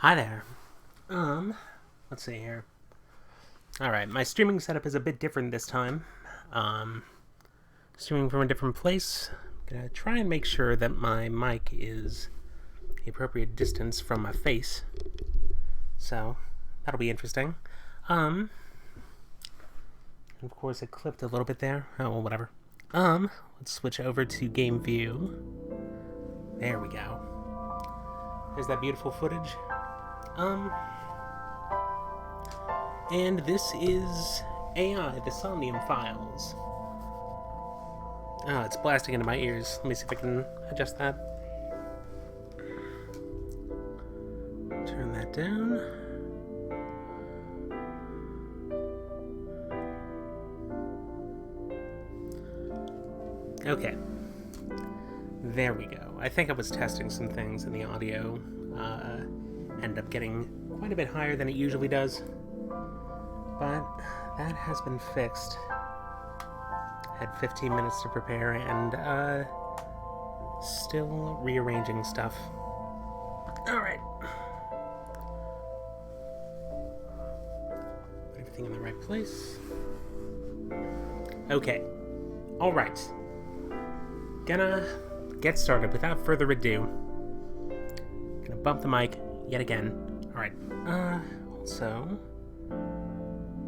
Hi there. Let's see here. Alright, my streaming setup is a bit different this time. Um, Streaming from a different place. I'm gonna try and make sure that my mic is the appropriate distance from my face. So, that'll be interesting. Um, of course, it clipped a little bit there. Oh, well, whatever. Let's switch over to game view. There we go. There's that beautiful footage. And this is AI, the Somnium files. Oh, it's blasting into my ears. Let me see if I can adjust that. Turn that down. Okay. There we go. I think I was testing some things in the audio. Ended up getting quite a bit higher than it usually does. But that has been fixed. Had 15 minutes to prepare and still rearranging stuff. Alright. Put everything in the right place. Okay. Alright. Gonna get started without further ado. Gonna bump the mic yet again. Alright. Also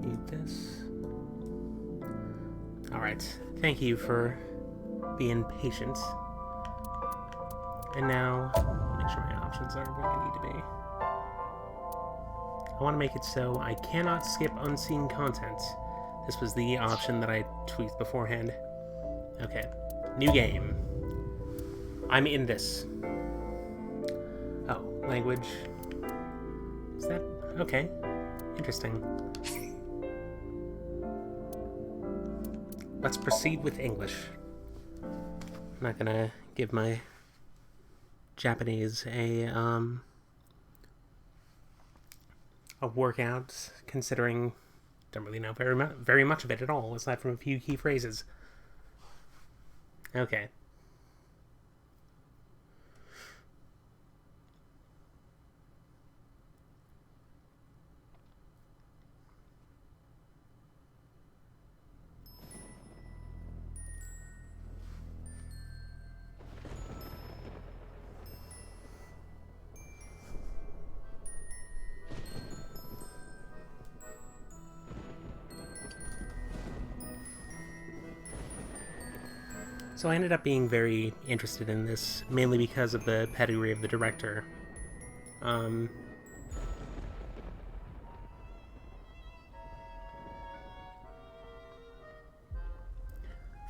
need this. Alright. Thank you for being patient. And now, make sure my options are where they need to be. I want to make it so I cannot skip unseen content. This was the option that I tweaked beforehand. Okay. New game. I'm in this. Oh, language. Is that... okay. Interesting. Let's proceed with English. I'm not gonna give my Japanese a workout, considering don't really know very much of it at all, aside from a few key phrases. Okay. So I ended up being very interested in this, mainly because of the pedigree of the director.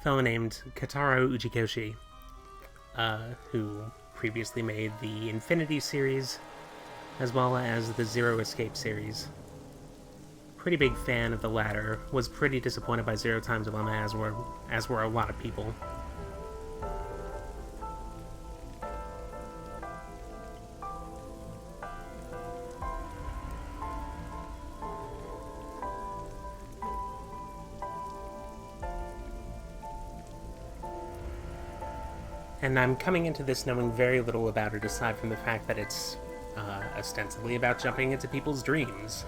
Fellow named Kataro Ujikoshi, who previously made the Infinity series, as well as the Zero Escape series. Pretty big fan of the latter, was pretty disappointed by Zero Time Dilemma, as were a lot of people. And I'm coming into this knowing very little about it aside from the fact that it's ostensibly about jumping into people's dreams.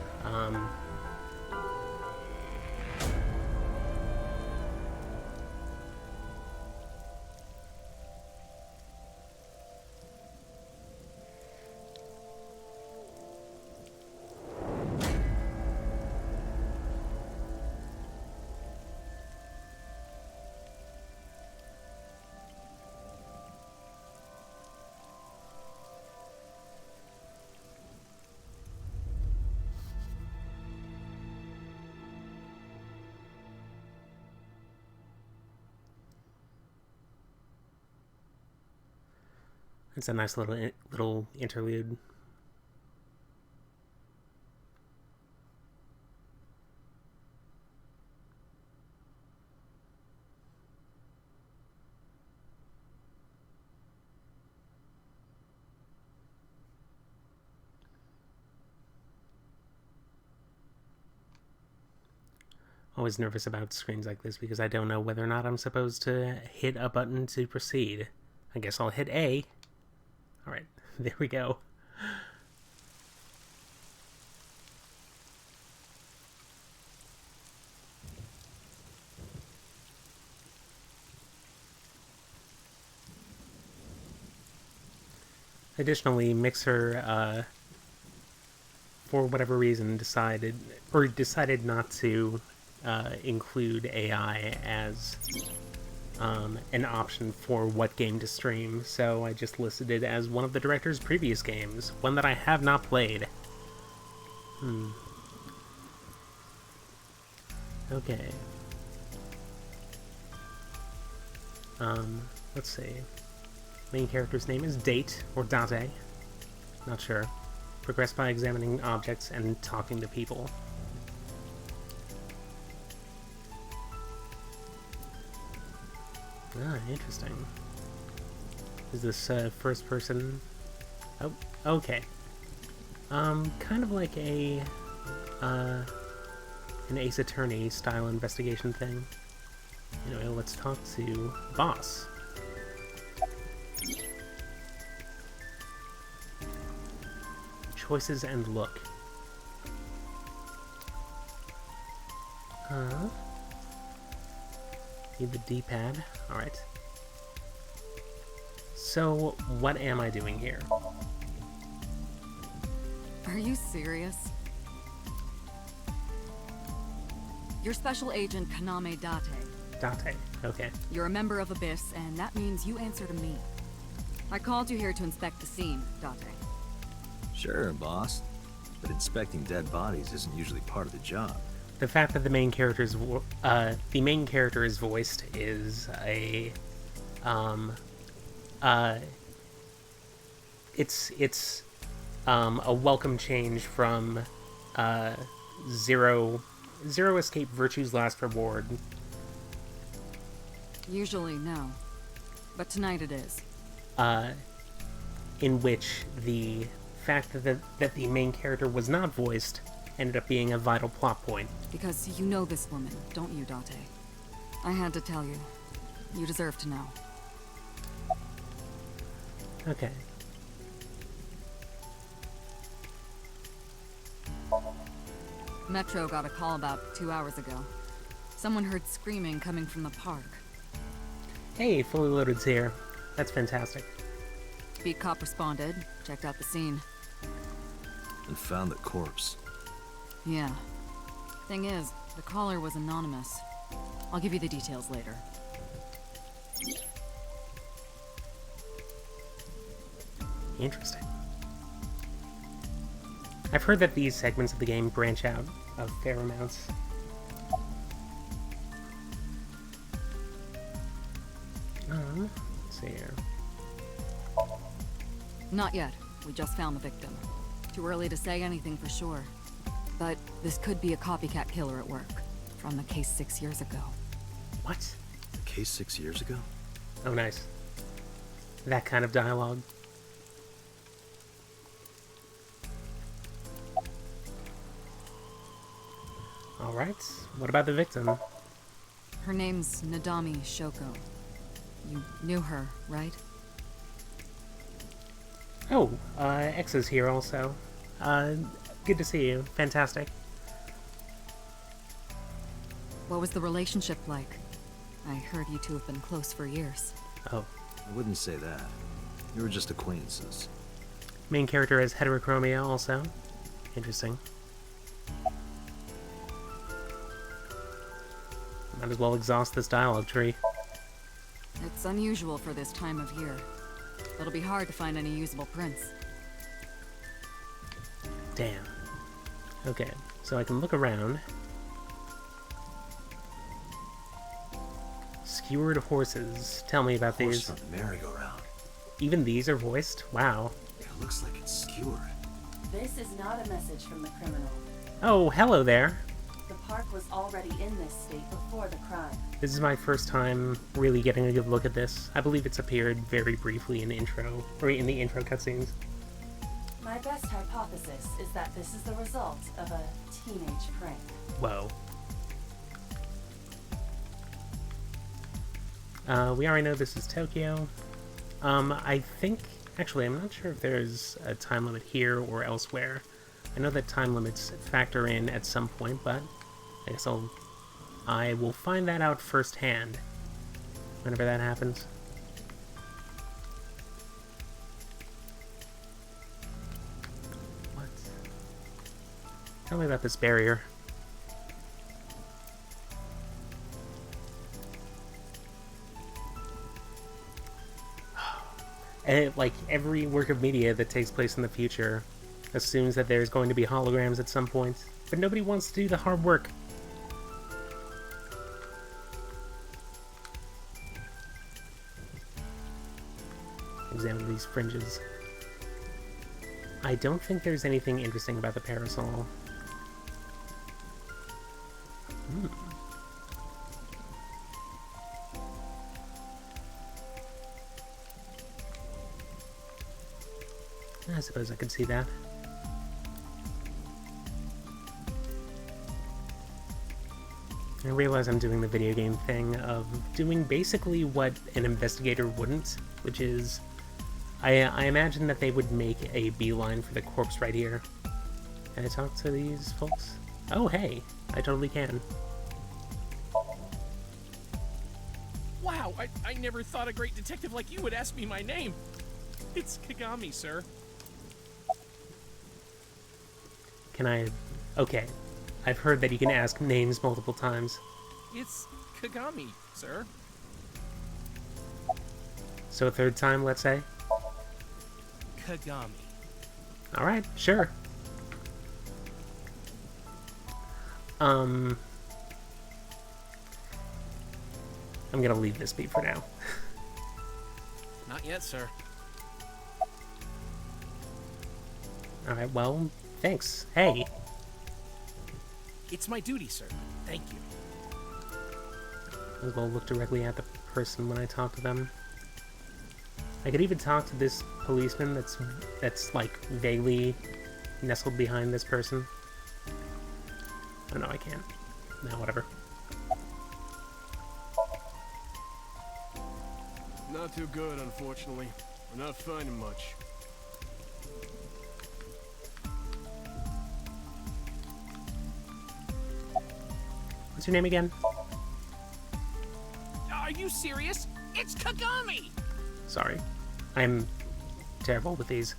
It's a nice little interlude. Always nervous about screens like this because I don't know whether or not I'm supposed to hit a button to proceed. I guess I'll hit A. Alright, there we go. Additionally, Mixer, for whatever reason, decided not to include AI as an option for what game to stream, so I just listed it as one of the director's previous games, one that I have not played. Okay. Let's see. Main character's name is Date, or Date. Not sure. Progress by examining objects and talking to people. Ah, interesting. Is this first person? Oh, okay. Kind of like a an Ace Attorney style investigation thing. Anyway, let's talk to Boss. Choices and look. Need the D-pad. Alright. So, what am I doing here? Are you serious? You're Special Agent Kaname Date. Date, okay. You're a member of Abyss, and that means you answer to me. I called you here to inspect the scene, Date. Sure, boss. But inspecting dead bodies isn't usually part of the job. The fact that the main character is voiced is a it's a welcome change from Zero Escape Virtue's Last Reward. Usually, no. But tonight it is. In which the fact that the main character was not voiced ended up being a vital plot point. Because you know this woman, don't you, Date? I had to tell you. You deserve to know. Okay. Metro got a call about 2 hours ago. Someone heard screaming coming from the park. Hey, Fully Loaded's here. That's fantastic. Beat cop responded, checked out the scene. And found the corpse. Yeah. Thing is, the caller was anonymous. I'll give you the details later. Interesting. I've heard that these segments of the game branch out of fair amounts. Let's see here. Not yet. We just found the victim. Too early to say anything for sure. But this could be a copycat killer at work. From the case 6 years ago. What? The case 6 years ago? Oh, nice. That kind of dialogue. Alright, what about the victim? Her name's Nadami Shoko. You knew her, right? Oh, X is here also. Good to see you. Fantastic. What was the relationship like? I heard you two have been close for years. Oh. I wouldn't say that. We were just acquaintances. Main character is heterochromia also. Interesting. Might as well exhaust this dialogue tree. It's unusual for this time of year. It'll be hard to find any usable prints. Damn. Okay, so I can look around. Skewered horses. Tell me about these. Horse from merry-go-round. Even these are voiced? Wow. It looks like it's skewered. This is not a message from the criminal. Oh, hello there. The park was already in this state before the crime. This is my first time really getting a good look at this. I believe it's appeared very briefly in the intro cutscenes. My best hypothesis is that this is the result of a teenage prank. Whoa. We already know this is Tokyo. I think... Actually, I'm not sure if there's a time limit here or elsewhere. I know that time limits factor in at some point, but I guess I will find that out firsthand whenever that happens. Tell me about this barrier. Like, every work of media that takes place in the future assumes that there's going to be holograms at some point, but nobody wants to do the hard work. Examine these fringes. I don't think there's anything interesting about the parasol. I suppose I could see that. I realize I'm doing the video game thing of doing basically what an investigator wouldn't, which is I imagine that they would make a beeline for the corpse right here. Can I talk to these folks? Oh, hey, I totally can. Wow, I never thought a great detective like you would ask me my name. It's Kagami, sir. Can I... Okay. I've heard that you can ask names multiple times. It's Kagami, sir. So a third time, let's say? Kagami. Alright, sure. I'm gonna leave this be for now. Not yet, sir. Alright, well, thanks. Hey. It's my duty, sir. Thank you. As well look directly at the person when I talk to them. I could even talk to this policeman that's like vaguely nestled behind this person. Oh no, I can't. No, whatever. Not too good, unfortunately. We're not finding much. What's your name again? Are you serious? It's Kagami! Sorry. I'm terrible with these.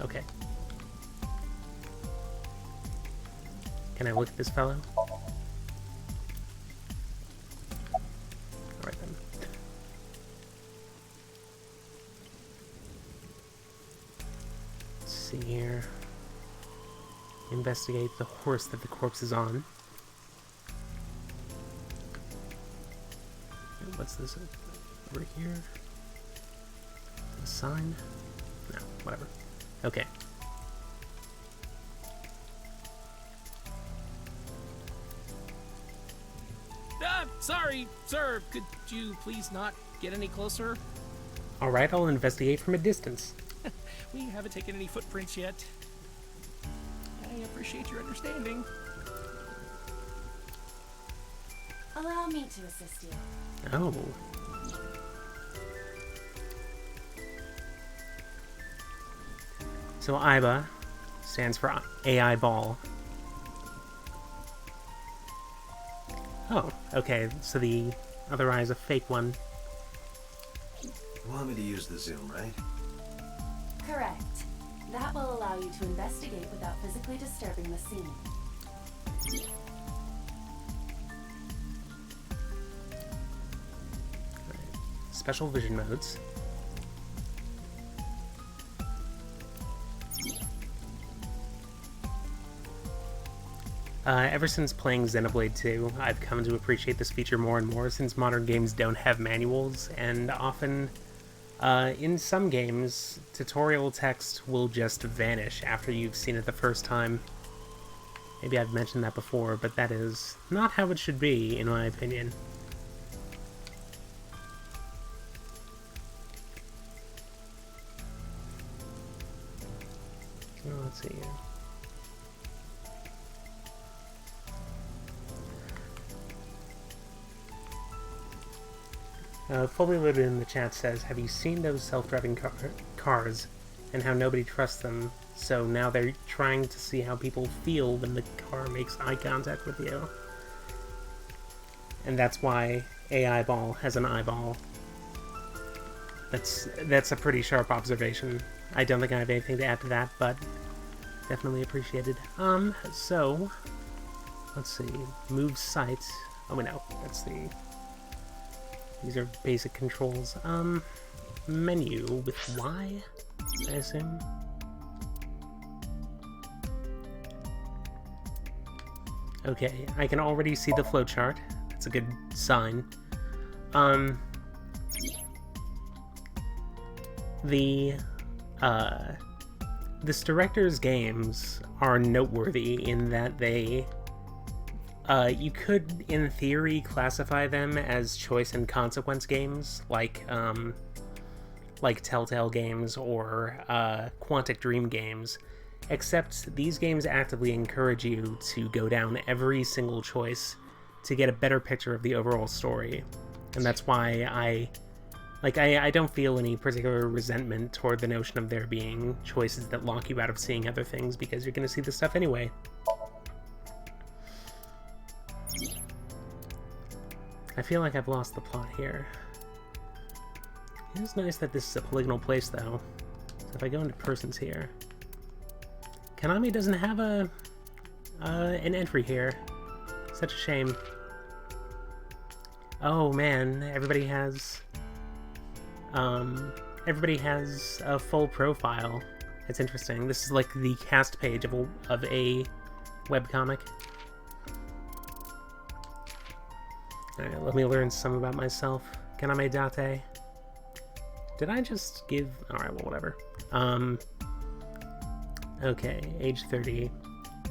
Okay. Can I look at this fellow? Alright then. Let's see here. Investigate the horse that the corpse is on. What's this over here? A sign? No, whatever. Okay. Sorry, sir. Could you please not get any closer? Alright, I'll investigate from a distance. We haven't taken any footprints yet. I appreciate your understanding. Allow me to assist you. Oh. So IBA stands for AI Ball. Oh, okay, so the other eye is a fake one. You want me to use the zoom, right? Correct. That will allow you to investigate without physically disturbing the scene. Special vision modes. Ever since playing Xenoblade 2, I've come to appreciate this feature more and more since modern games don't have manuals, and often, in some games, tutorial text will just vanish after you've seen it the first time. Maybe I've mentioned that before, but that is not how it should be, in my opinion. So, let's see here. Fully Loaded in the chat says, have you seen those self-driving cars and how nobody trusts them? So now they're trying to see how people feel when the car makes eye contact with you. And that's why AI Ball has an eyeball. That's a pretty sharp observation. I don't think I have anything to add to that, but definitely appreciated. So let's see. Move site. Oh wait, no, that's the. These are basic controls. Menu with Y, I assume. Okay, I can already see the flowchart. That's a good sign. This director's games are noteworthy in that they, you could, in theory, classify them as choice and consequence games, like Telltale games or Quantic Dream games, except these games actively encourage you to go down every single choice to get a better picture of the overall story. And that's why I don't feel any particular resentment toward the notion of there being choices that lock you out of seeing other things, because you're going to see this stuff anyway. I feel like I've lost the plot here. It is nice that this is a polygonal place, though. So if I go into persons here... Konami doesn't have an entry here. Such a shame. Oh man, everybody has a full profile. It's interesting. This is like the cast page of a webcomic. Alright, let me learn some about myself. Kaname Date. Did I just give... Alright, well, whatever. Okay, age 30.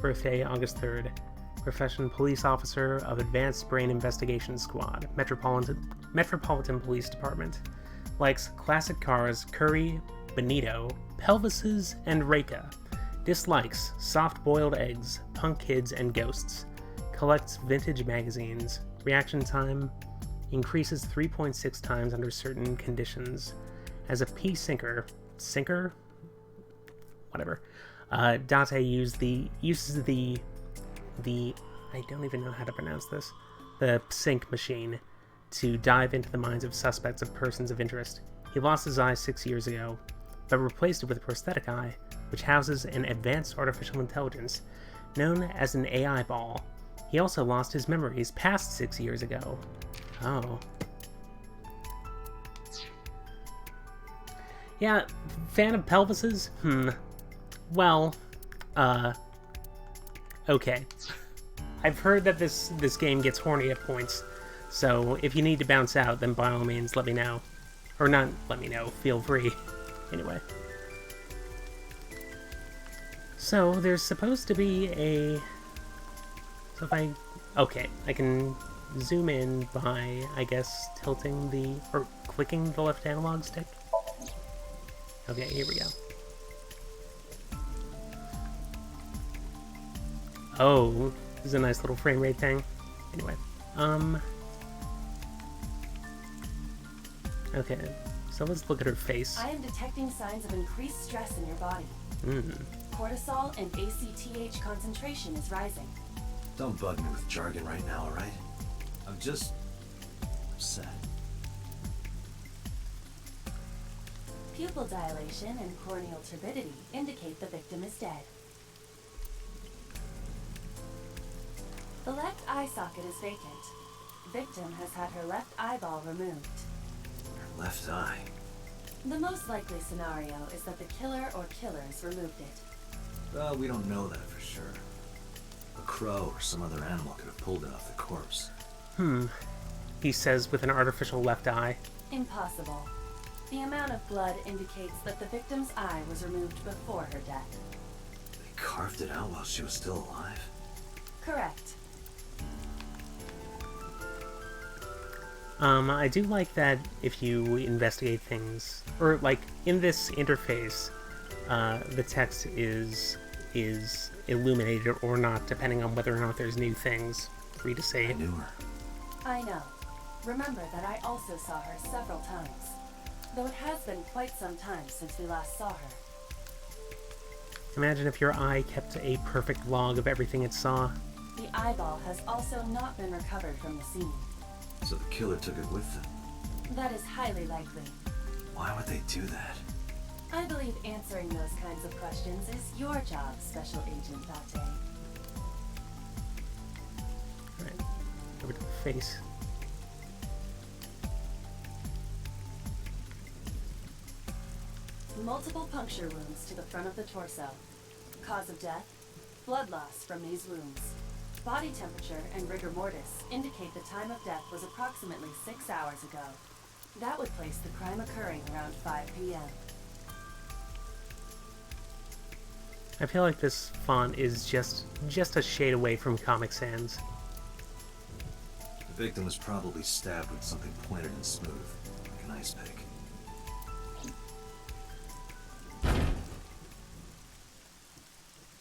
Birthday, August 3rd. Profession, police officer of Advanced Brain Investigation Squad, Metropolitan Police Department. Likes classic cars, curry, bonito, pelvises, and Reka. Dislikes soft-boiled eggs, punk kids, and ghosts. Collects vintage magazines. Reaction time increases 3.6 times under certain conditions. As a P-Sinker, whatever. Date uses the I don't even know how to pronounce this, the sync machine, to dive into the minds of suspects of persons of interest. He lost his eye 6 years ago, but replaced it with a prosthetic eye, which houses an advanced artificial intelligence known as an AI ball. He also lost his memories past 6 years ago. Oh. Yeah, fan of pelvises? Well, okay. I've heard that this game gets horny at points, so if you need to bounce out, then by all means let me know. Or not let me know, feel free. Anyway. So, there's supposed to be a... So if I... Okay, I can zoom in by, I guess, tilting the... or clicking the left analog stick. Okay, here we go. Oh, this is a nice little frame rate thing. Anyway, okay, so let's look at her face. I am detecting signs of increased stress in your body. Cortisol and ACTH concentration is rising. Don't bug me with jargon right now, alright? I'm just... upset. Pupil dilation and corneal turbidity indicate the victim is dead. The left eye socket is vacant. Victim has had her left eyeball removed. Her left eye. The most likely scenario is that the killer or killers removed it. Well, we don't know that for sure. A crow or some other animal could have pulled it off the corpse. He says with an artificial left eye. Impossible. The amount of blood indicates that the victim's eye was removed before her death. They carved it out while she was still alive? Correct. I do like that if you investigate things, or like in this interface, the text is illuminated or not, depending on whether or not there's new things for you to see. I knew her. I know. Remember that I also saw her several times. Though it has been quite some time since we last saw her. Imagine if your eye kept a perfect log of everything it saw. The eyeball has also not been recovered from the scene. So the killer took it with them. That is highly likely. Why would they do that? I believe answering those kinds of questions is your job, Special Agent Date. Alright, over to the face. Multiple puncture wounds to the front of the torso. Cause of death? Blood loss from these wounds. Body temperature and rigor mortis indicate the time of death was approximately 6 hours ago. That would place the crime occurring around 5 p.m. I feel like this font is just a shade away from Comic Sans. The victim was probably stabbed with something pointed and smooth, like an ice pick.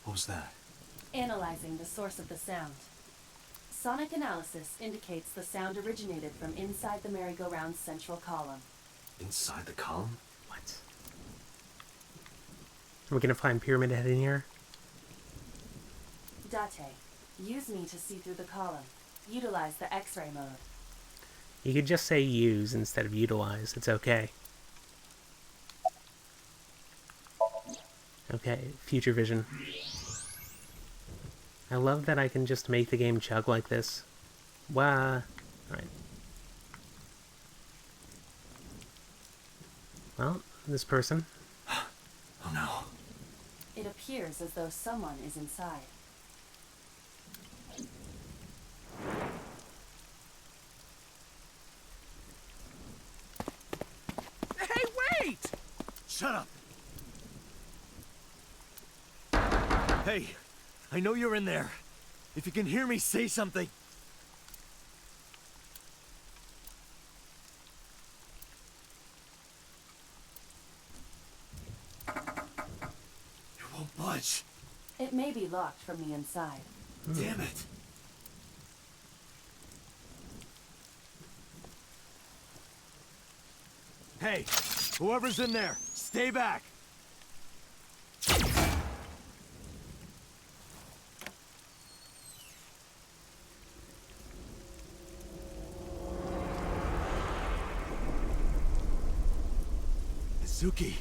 What was that? Analyzing the source of the sound. Sonic analysis indicates the sound originated from inside the merry-go-round's central column. Inside the column? What? Are we gonna find Pyramid Head in here? Date, use me to see through the column. Utilize the X-ray mode. You could just say use instead of utilize. It's okay. Okay, future vision. I love that I can just make the game chug like this. Wah. Alright. Well, this person. Oh no. It appears as though someone is inside. Hey, wait! Shut up! Hey, I know you're in there. If you can hear me, say something. You won't budge. It may be locked from the inside. Damn it. Hey, whoever's in there, stay back. Suki.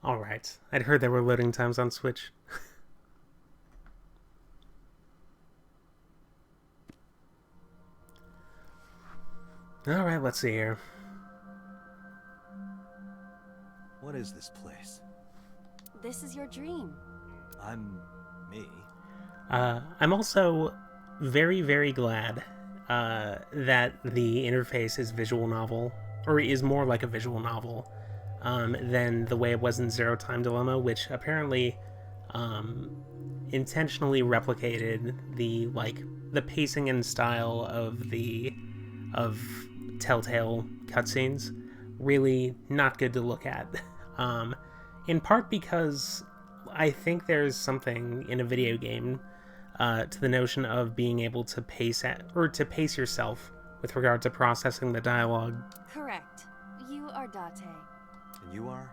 Alright. I'd heard there were loading times on Switch. Alright, let's see here. What is this place? This is your dream. I'm me. I'm also very, very glad that the interface is visual novel, or is more like a visual novel, than the way it was in Zero Time Dilemma, which apparently intentionally replicated the pacing and style of Telltale cutscenes. Really not good to look at. In part because I think there's something in a video game to the notion of being able to pace yourself with regard to processing the dialogue. Correct. You are Date. And you are?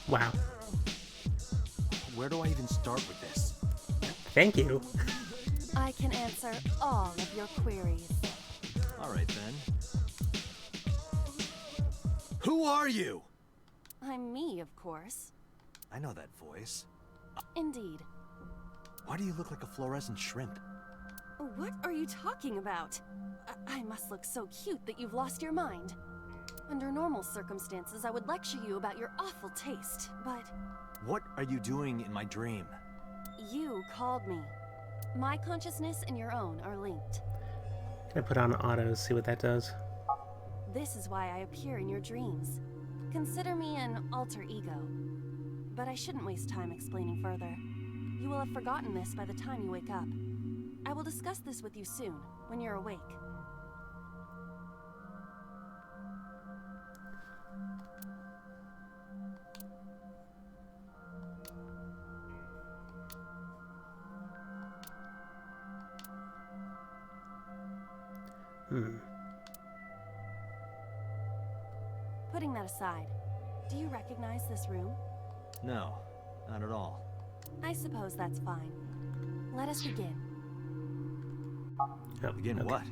Wow. Where do I even start with this? Thank you. I can answer all of your queries. All right, then. Who are you? I'm me, of course. I know that voice. Indeed. Why do you look like a fluorescent shrimp? What are you talking about? I must look so cute that you've lost your mind. Under normal circumstances, I would lecture you about your awful taste, but What are you doing in my dream? you called me. My consciousness and your own are linked. Gonna put on auto, see what that does. This is why I appear in your dreams. Consider me an alter ego. But I shouldn't waste time explaining further. You will have forgotten this by the time you wake up. I will discuss this with you soon, when you're awake. Putting that aside, do you recognize this room? No, not at all. I suppose that's fine. Let us begin. Oh, Begin okay. what?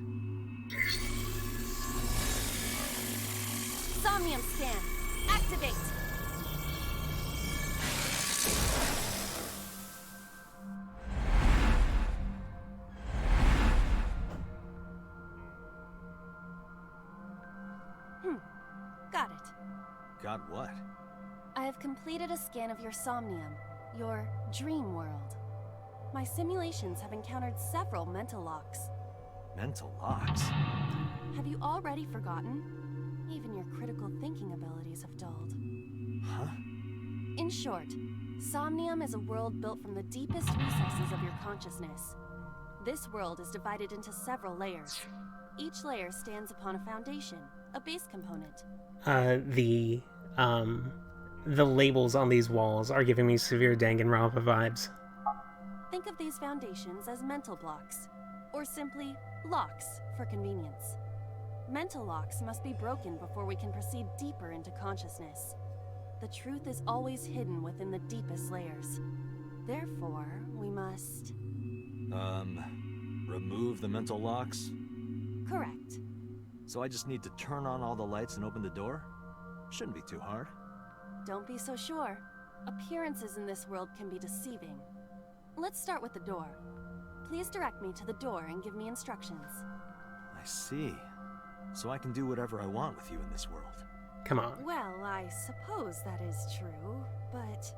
Somnium scan! Activate! Got it. Got what? I have completed a scan of your Somnium, your dream world. My simulations have encountered several mental locks. Mental locks? Have you already forgotten? Even your critical thinking abilities have dulled. Huh? In short, Somnium is a world built from the deepest recesses of your consciousness. This world is divided into several layers. Each layer stands upon a foundation, a base component. The labels on these walls are giving me severe Danganronpa vibes. Think of these foundations as mental blocks, or simply locks for convenience. Mental locks must be broken before we can proceed deeper into consciousness. The truth is always hidden within the deepest layers. Therefore, we must... Remove the mental locks? Correct. So I just need to turn on all the lights and open the door? Shouldn't be too hard. Don't be so sure. Appearances in this world can be deceiving. Let's start with the door. Please direct me to the door and give me instructions. I see. So I can do whatever I want with you in this world. Come on. Well, I suppose that is true, but...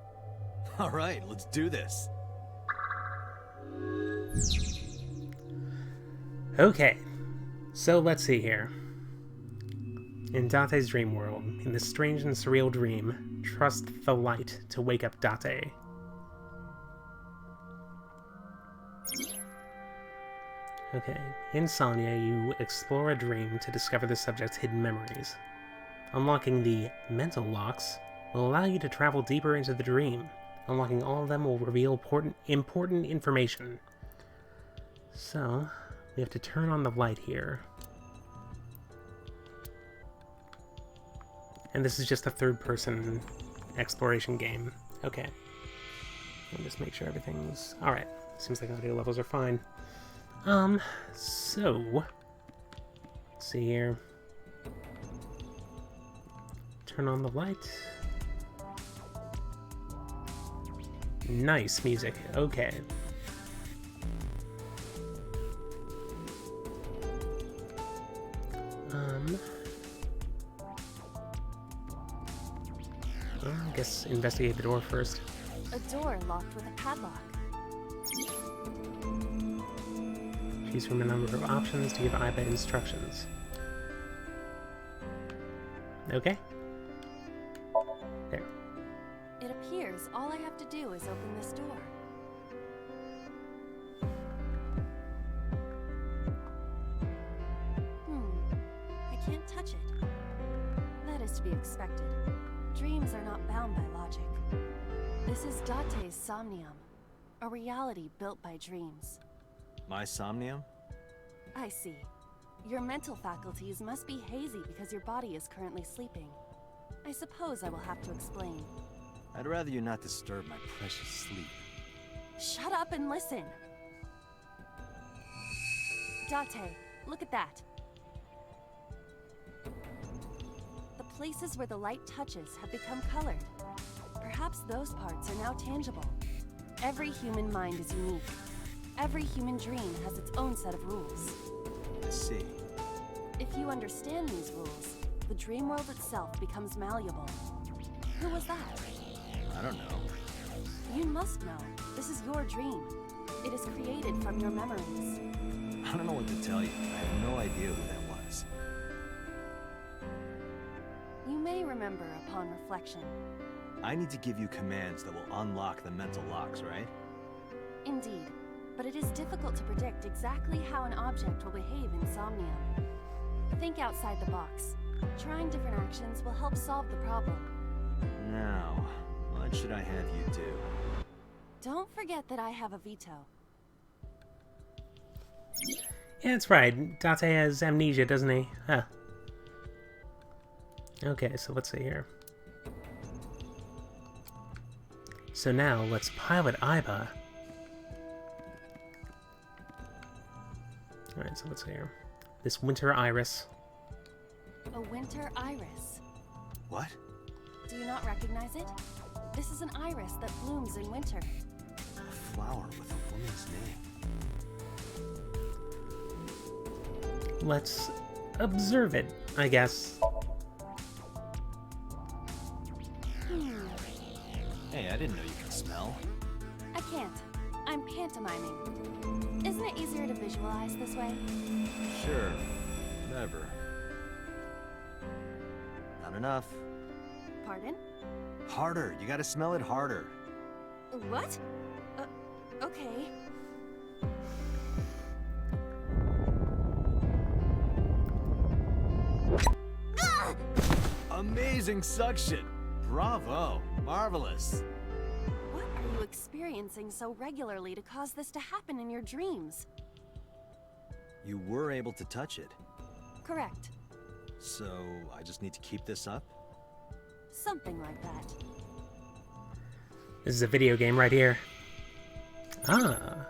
All right, let's do this. Okay, so let's see here. In Date's dream world, in this strange and surreal dream, trust the light to wake up Date. Okay, in Somnia, you explore a dream to discover the subject's hidden memories. Unlocking the mental locks will allow you to travel deeper into the dream. Unlocking all of them will reveal important information. So, we have to turn on the light here. And this is just a third-person exploration game. Okay. Let me just make sure everything's... Alright. Seems like audio levels are fine. So... Let's see here. Turn on the light. Nice music. Okay. I guess investigate the door first. A door locked with a padlock. Choose from a number of options to give iPad instructions. Okay. There. It appears all I have to do is open this door. I can't touch it. That is to be expected. Dreams are not bound by logic. This is Date's Somnium, a reality built by dreams. My Somnium? I see. Your mental faculties must be hazy because your body is currently sleeping. I suppose I will have to explain. I'd rather you not disturb my precious sleep. Shut up and listen. Date, look at that. The places where the light touches have become colored. Perhaps those parts are now tangible. Every human mind is unique. Every human dream has its own set of rules. I see. If you understand these rules, the dream world itself becomes malleable. Who was that? I don't know. You must know. This is your dream. It is created from your memories. I don't know what to tell you. I have no idea who that was. You may remember upon reflection. I need to give you commands that will unlock the mental locks, right? Indeed, but it is difficult to predict exactly how an object will behave in Somnium. Think outside the box. Trying different actions will help solve the problem. Now, what should I have you do? Don't forget that I have a veto. Yeah, that's right. Date has amnesia, doesn't he? Huh. Okay, so let's see here. So now, let's pilot Iba. Alright, so let's see here. This winter iris. A winter iris. What? Do you not recognize it? This is an iris that blooms in winter. A flower with a woman's name. Let's observe it, I guess. Hey, I didn't know you could smell. I can't. I'm pantomiming. Isn't it easier to visualize this way? Sure. Never. Not enough. Pardon? Harder. You gotta smell it harder. What? Okay. Amazing suction. Bravo. Marvelous. What are you experiencing so regularly to cause this to happen in your dreams? You were able to touch it. Correct. So, I just need to keep this up? Something like that. This is a video game right here. Ah.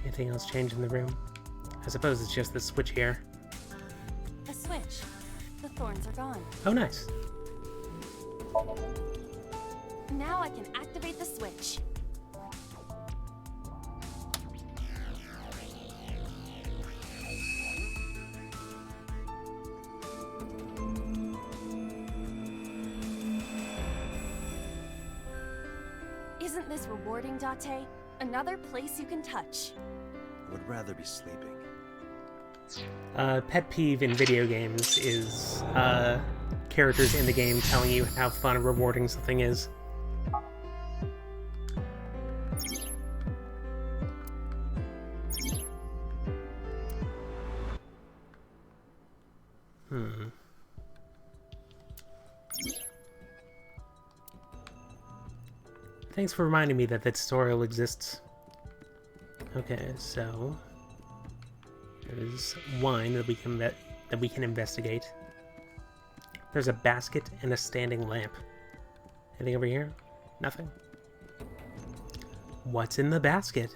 Anything else change in the room? I suppose it's just the switch here. A switch. The thorns are gone. Oh, nice. Now I can activate the switch. Isn't this rewarding, Date? Another place you can touch. I would rather be sleeping. Pet peeve in video games is characters in the game telling you how fun and rewarding something is. Thanks for reminding me that the tutorial exists. Okay, so there's wine that we can investigate. There's a basket and a standing lamp. Anything over here? Nothing. What's in the basket?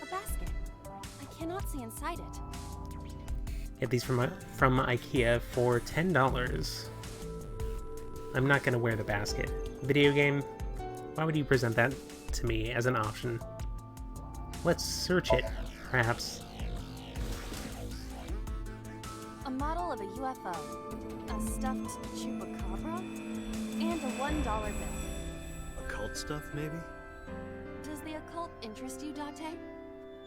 A basket. I cannot see inside it. Get these from IKEA for $10. I'm not gonna wear the basket. Video game? Why would you present that to me as an option? Let's search it, perhaps. A model of a UFO, a stuffed chupacabra, and a $1 bill. Occult stuff, maybe? Does the occult interest you, Date?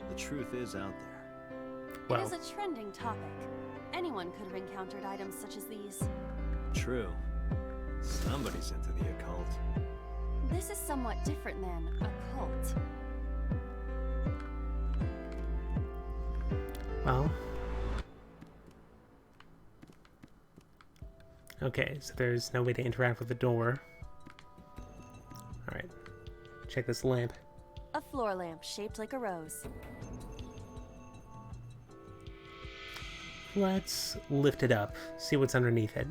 The truth is out there. Well, It is a trending topic. Anyone could have encountered items such as these. True. Somebody's into the occult. This is somewhat different than a cult. well. Okay, so there's no way to interact with the door. Alright. Check this lamp. A floor lamp shaped like a rose. let's lift it up, see what's underneath it.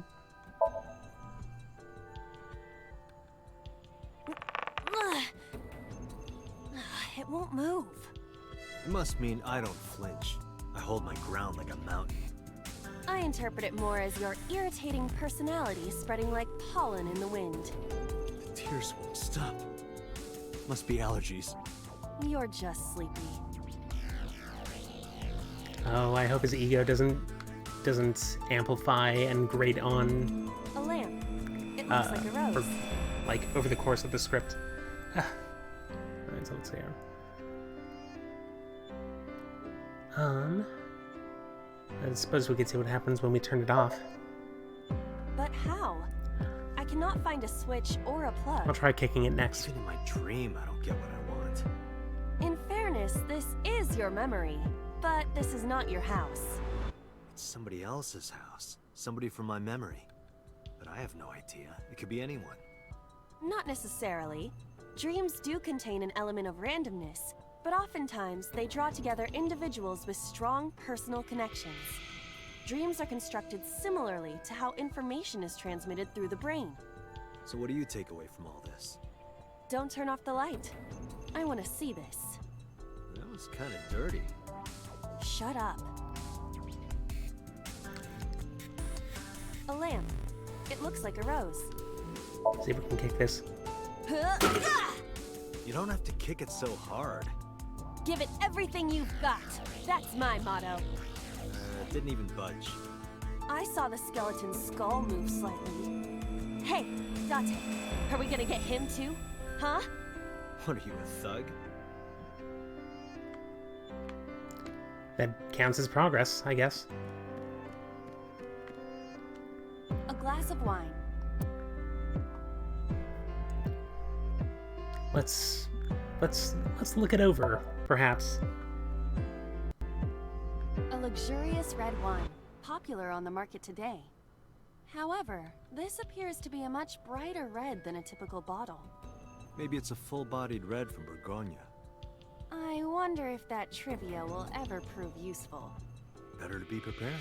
It won't move. It must mean I don't flinch. I hold my ground like a mountain. I interpret it more as your irritating personality spreading like pollen in the wind. The tears won't stop. Must be allergies. You're just sleepy. Oh, I hope his ego doesn't amplify and grate on A lamp. It looks like a rose. like over the course of the script. Alright, so let's see here. I suppose we could see what happens when we turn it off. But how? I cannot find a switch or a plug. I'll try kicking it next. Even in my dream, I don't get what I want. In fairness, this is your memory, but this is not your house. It's somebody else's house. Somebody from my memory. But I have no idea. It could be anyone. Not necessarily. Dreams do contain an element of randomness, but oftentimes they draw together individuals with strong personal connections. Dreams are constructed similarly to how information is transmitted through the brain. So what do you take away from all this? Don't turn off the light. I want to see this. That was kind of dirty. Shut up. A lamp. It looks like a rose. See if we can kick this. You don't have to kick it so hard. Give it everything you've got. That's my motto. It didn't even budge. I saw the skeleton's skull move slightly. Hey, Date, are we gonna get him too? Huh? What are you, a thug? That counts as progress, I guess. A glass of wine. Let's look it over, perhaps. A luxurious red wine, popular on the market today. However, this appears to be a much brighter red than a typical bottle. Maybe it's a full-bodied red from Bourgogne. I wonder if that trivia will ever prove useful. Better to be prepared.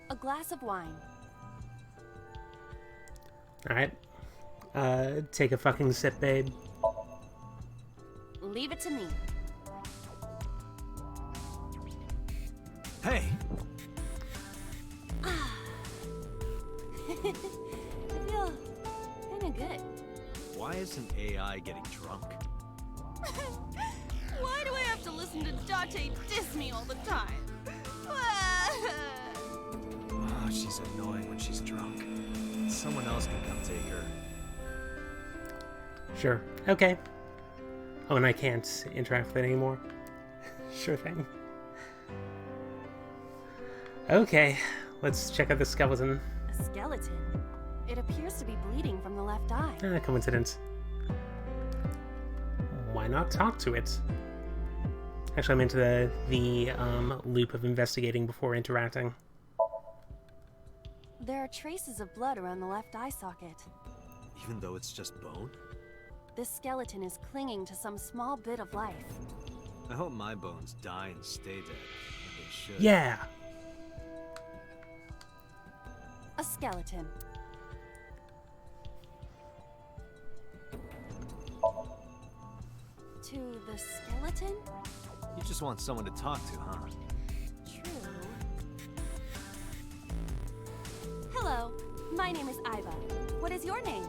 A glass of wine. Alright. Take a fucking sip, babe. Leave it to me. Hey! I feel kinda good. Why isn't AI getting drunk? Why do I have to listen to Date diss me all the time? Oh, she's annoying when she's drunk. Someone else can come take her. Sure. Okay. Oh, and I can't interact with it anymore. Sure thing. Okay, let's check out the skeleton. A skeleton? It appears to be bleeding from the left eye. Coincidence. Why not talk to it? Actually, I'm into the loop of investigating before interacting. There are traces of blood around the left eye socket. Even though it's just bone? This skeleton is clinging to some small bit of life. I hope my bones die and stay dead. Like they should. Yeah! A skeleton. To the skeleton? You just want someone to talk to, huh? True. Hello, my name is Iva. What is your name?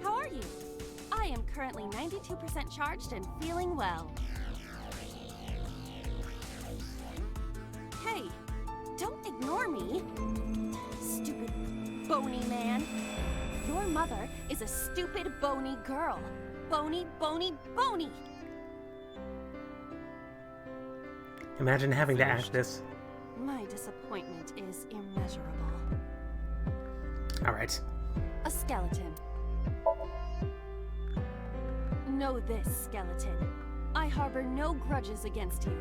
How are you? I am currently 92% charged and feeling well. Hey, don't ignore me. Stupid, bony man. Your mother is a stupid, bony girl. Bony, bony, bony. Imagine having to Finished. act this. My disappointment is immeasurable. Alright. A skeleton. Know this, skeleton. I harbor no grudges against you.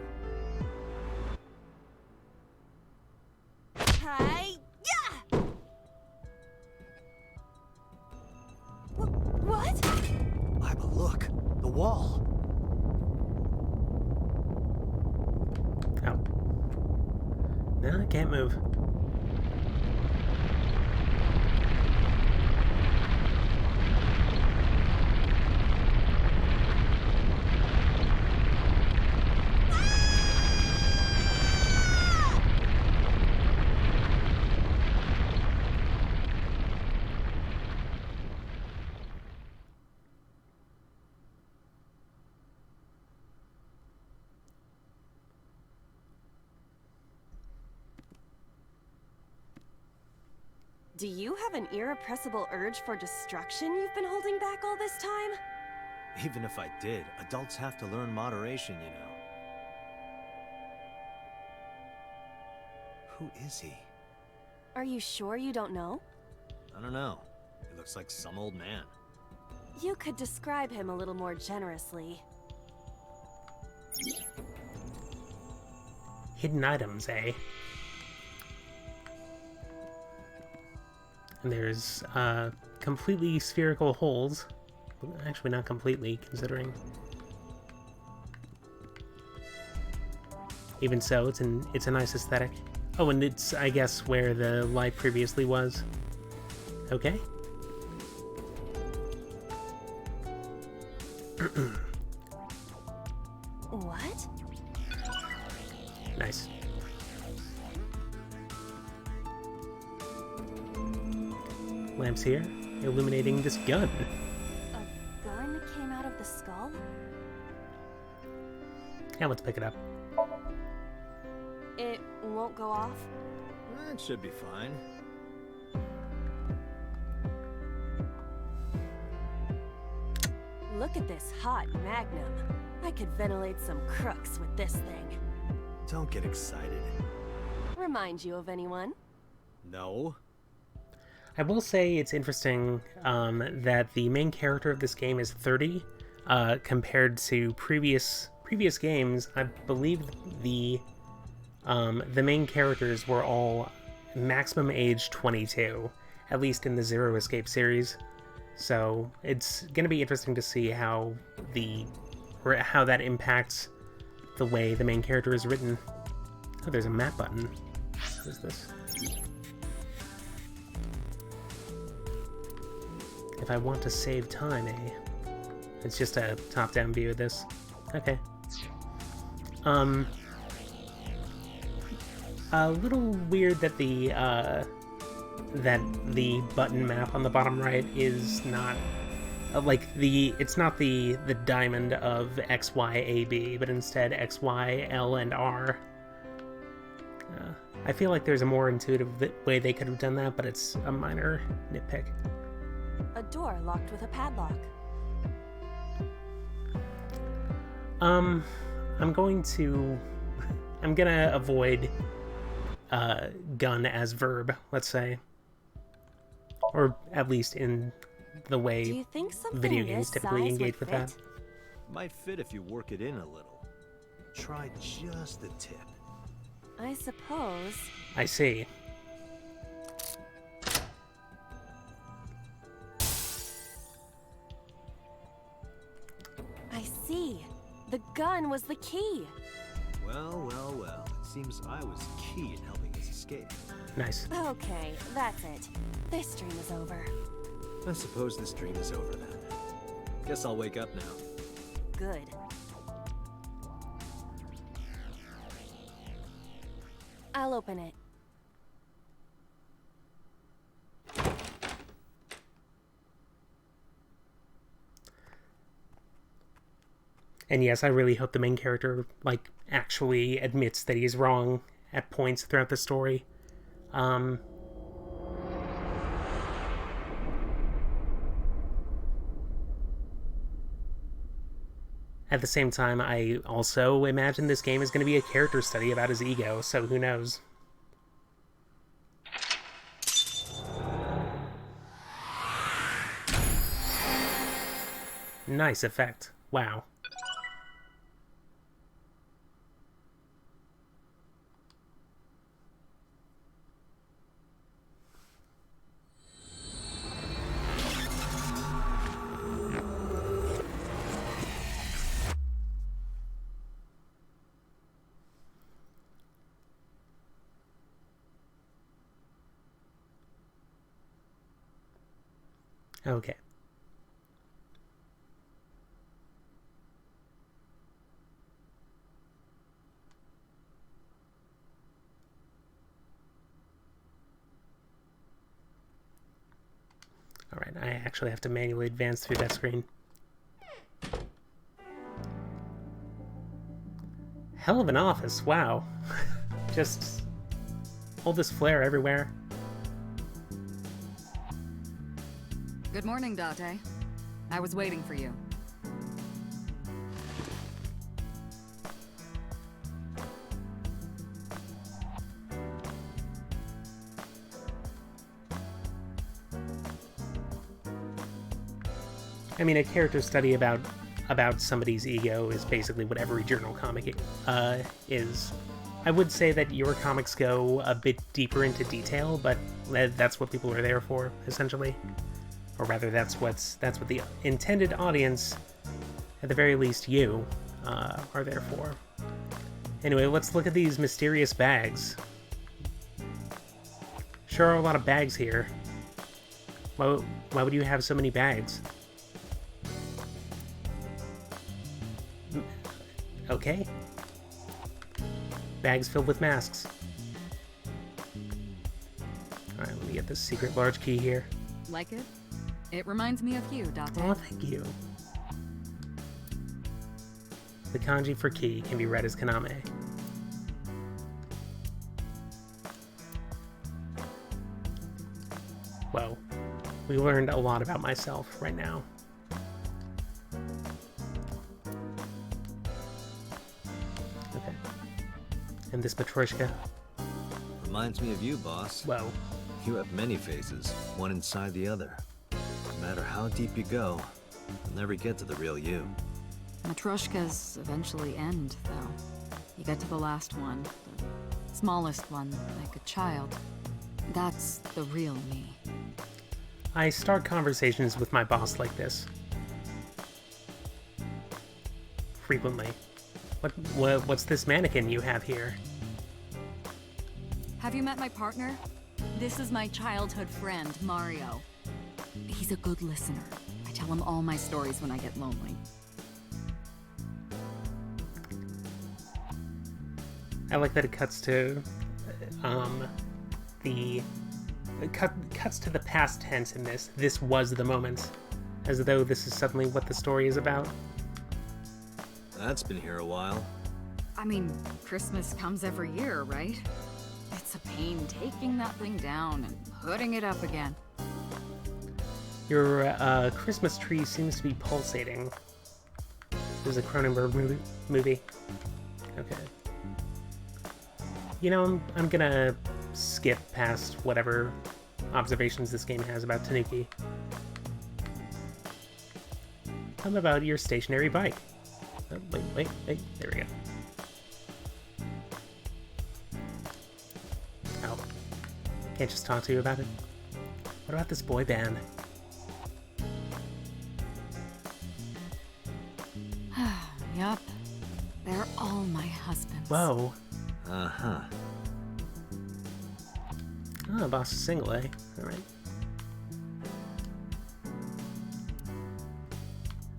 Hi-ya! What? Iba, look! The wall! Oh. No, I can't move. Do you have an irrepressible urge for destruction you've been holding back all this time? Even if I did, adults have to learn moderation, you know. Who is he? Are you sure you don't know? I don't know. He looks like some old man. You could describe him a little more generously. Hidden items, eh? And there's completely spherical holes. Actually, not completely, considering. Even so, it's a nice aesthetic. Oh, and it's, I guess, where the light previously was. Okay. What? Nice. Lamps here, illuminating this gun. A gun came out of the skull? Yeah, let's pick it up. It won't go off? That should be fine. Look at this hot magnum. I could ventilate some crooks with this thing. Don't get excited. Remind you of anyone? No? I will say it's interesting that the main character of this game is 30, compared to previous games. I believe the main characters were all maximum age 22, at least in the Zero Escape series. So it's going to be interesting to see how that impacts the way the main character is written. Oh, there's a map button. What is this? If I want to save time, eh? It's just a top-down view of this. Okay. A little weird that the button map on the bottom right is not it's not the diamond of X, Y, A, B, but instead X, Y, L, and R. I feel like there's a more intuitive way they could have done that, but it's a minor nitpick. A door locked with a padlock. I'm gonna avoid gun as verb, let's say. Or at least in the Do way you think something video games this typically size engage would with that. fit? Might fit if you work it in a little. Try just the tip. I suppose. I see. I see. The gun was the key. Well, well, well. It seems I was key in helping us escape. Nice. Okay, that's it. This dream is over. I suppose this dream is over then. Guess I'll wake up now. Good. I'll open it. And yes, I really hope the main character, actually admits that he's wrong at points throughout the story. At the same time, I also imagine this game is going to be a character study about his ego, so who knows? Nice effect. Wow. Okay. Alright, I actually have to manually advance through that screen. Hell of an office, wow. Just all this flair everywhere. Good morning, Date. I was waiting for you. I mean, a character study about somebody's ego is basically what every journal comic is. I would say that your comics go a bit deeper into detail, but that's what people are there for, essentially. Or rather, that's what the intended audience, at the very least you, are there for. Anyway, let's look at these mysterious bags. Sure are a lot of bags here. Why would you have so many bags? Okay. Bags filled with masks. Alright, let me get this secret large key here. Like it? It reminds me of you, Date. Oh, thank you. The kanji for key can be read as kaname. Well, we learned a lot about myself right now. Okay. And this Matryoshka. Reminds me of you, boss. Well, You have many faces, one inside the other. No matter how deep you go, you'll never get to the real you. Matryoshkas eventually end, though. You get to the last one, the smallest one, like a child. That's the real me. I start conversations with my boss like this. Frequently. What's this mannequin you have here? Have you met my partner? This is my childhood friend, Mario. He's a good listener. I tell him all my stories when I get lonely. I like that it cuts to cuts to the past tense in this. This was the moment, as though this is suddenly what the story is about. That's been here a while. I mean, Christmas comes every year, right? It's a pain taking that thing down and putting it up again. Your Christmas tree seems to be pulsating. There's a Cronenberg movie. Okay. You know, I'm gonna skip past whatever observations this game has about Tanuki. How about your stationary bike? Oh, wait, there we go. Oh. Can't just talk to you about it? What about this boy band? Yup. They're all my husbands. Whoa. Uh-huh. Oh, boss is single, eh? Alright.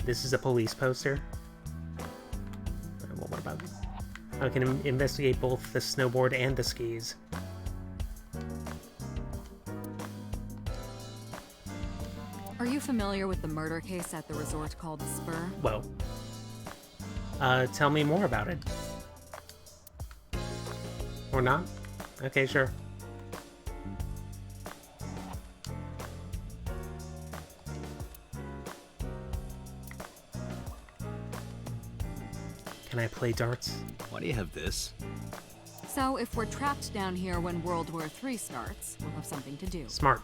This is a police poster. Well, what about... I can investigate both the snowboard and the skis. Are you familiar with the murder case at the resort called the Spur? Well, tell me more about it. Or not? Okay, sure. Can I play darts? Why do you have this? So, if we're trapped down here when World War III starts, we'll have something to do. Smart.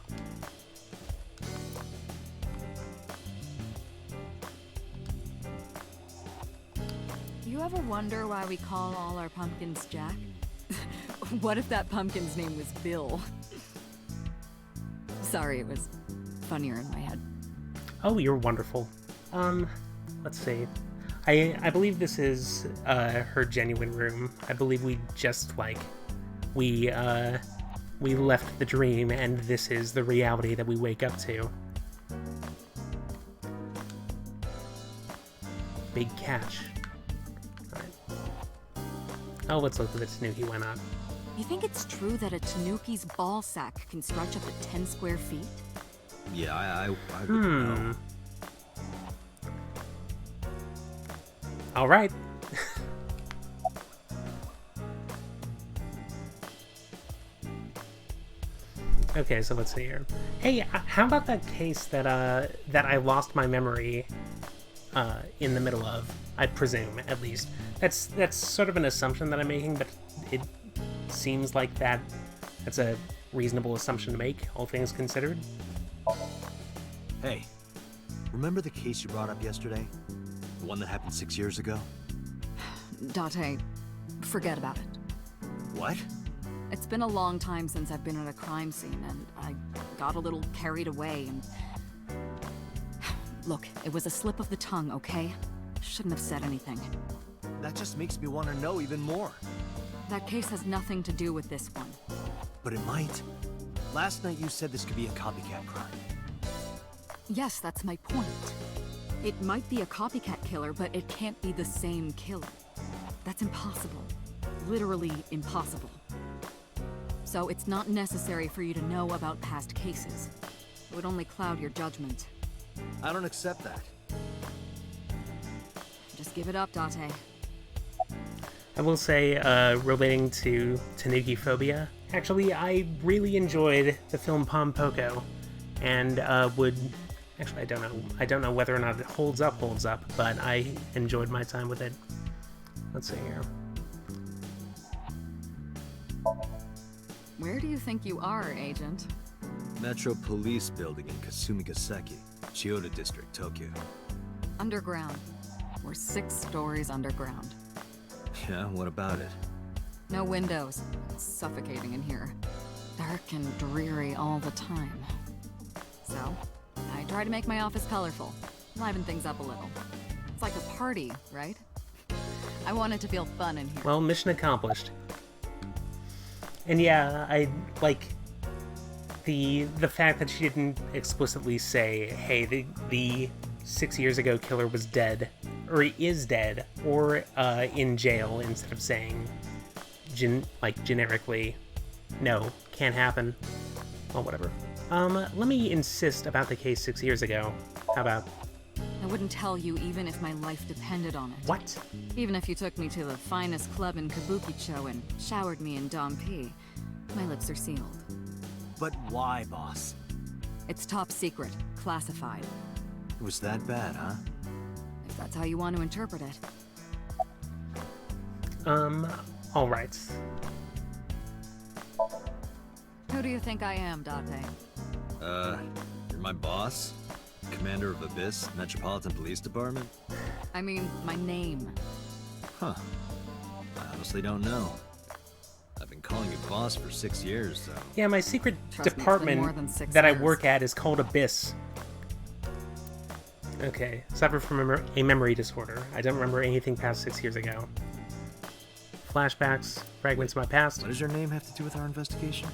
You ever wonder why we call all our pumpkins Jack? What if that pumpkin's name was Bill? Sorry, it was funnier in my head. Oh, you're wonderful. Let's see. I believe this is her genuine room. I believe we just we left the dream and this is the reality that we wake up to. big catch. Alright. Oh, let's look at the tanuki, why not? You think it's true that a tanuki's ball sack can stretch up to 10 square feet? Yeah, I wouldn't know. Alright. Okay, so let's see here. Hey, how about that case that that I lost my memory in the middle of? I presume, at least. That's sort of an assumption that I'm making, but it seems like that's a reasonable assumption to make, all things considered. Hey, remember the case you brought up yesterday? The one that happened 6 years ago? Date, forget about it. What? It's been a long time since I've been at a crime scene, and I got a little carried away, and... Look, it was a slip of the tongue, okay? Shouldn't have said anything. That just makes me want to know even more. That case has nothing to do with this one. But it might. Last night you said this could be a copycat crime. Yes, that's my point. It might be a copycat killer, but it can't be the same killer. That's impossible. Literally impossible. So it's not necessary for you to know about past cases. It would only cloud your judgment. I don't accept that. Just give it up, Date. I will say, relating to Tanuki phobia, actually, I really enjoyed the film Pom Poko, and would... Actually, I don't know whether or not it holds up, but I enjoyed my time with it. Let's see here. Where do you think you are, Agent? Metro Police Building in Kasumigaseki, Chiyoda District, Tokyo. Underground. We're 6 stories underground. Yeah, what about it? No windows. It's suffocating in here. Dark and dreary all the time. So, I try to make my office colorful, liven things up a little. It's like a party, right? I want it to feel fun in here. Well, mission accomplished. And yeah, I like the fact that she didn't explicitly say, hey, the 6 years ago killer was dead, or he is dead, or in jail, instead of saying generically, no, can't happen. Well, whatever. Let me insist about the case 6 years ago. How about? I wouldn't tell you even if my life depended on it. What? Even if you took me to the finest club in Kabukicho and showered me in Dom P, my lips are sealed. But why, boss? It's top secret, classified. It was that bad, huh? If that's how you want to interpret it. Alright. Who do you think I am, Date? You're my boss? Commander of Abyss, Metropolitan Police Department? I mean, my name. Huh. I honestly don't know. I've been calling you boss for 6 years, so... Yeah, my secret Trust me, it's been more than department 6 that I years. work at is called Abyss. Okay, suffer from a memory disorder. I don't remember anything past 6 years ago. Flashbacks, fragments of my past. What does your name have to do with our investigation?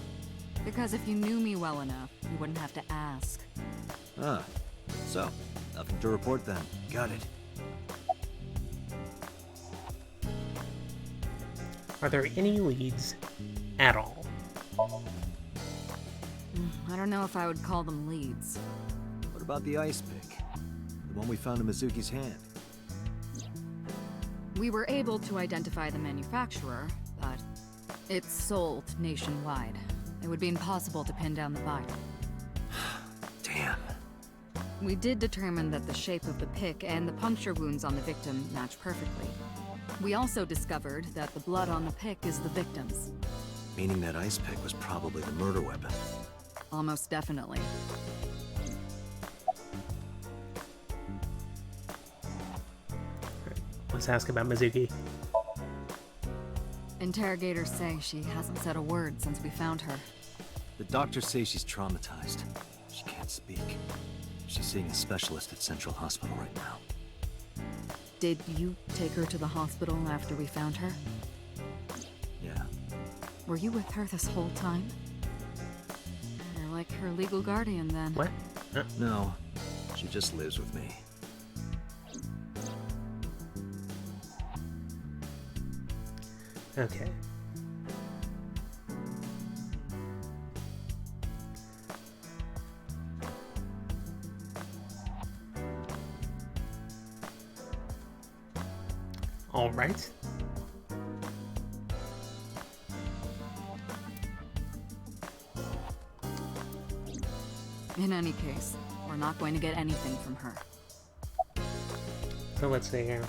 Because if you knew me well enough, you wouldn't have to ask. Ah. So, nothing to report then. Got it. Are there any leads at all? I don't know if I would call them leads. What about the ice pick? The one we found in Mizuki's hand? We were able to identify the manufacturer, but it's sold nationwide. It would be impossible to pin down the buyer. Damn. We did determine that the shape of the pick and the puncture wounds on the victim match perfectly. We also discovered that the blood on the pick is the victim's. Meaning that ice pick was probably the murder weapon. Almost definitely. Let's ask about Mizuki. Interrogators say she hasn't said a word since we found her. The doctors say she's traumatized. She can't speak. She's seeing a specialist at Central Hospital right now. Did you take her to the hospital after we found her? Yeah. Were you with her this whole time? You're like her legal guardian then. What? No. She just lives with me. Okay. All right. In any case, we're not going to get anything from her. So let's see here.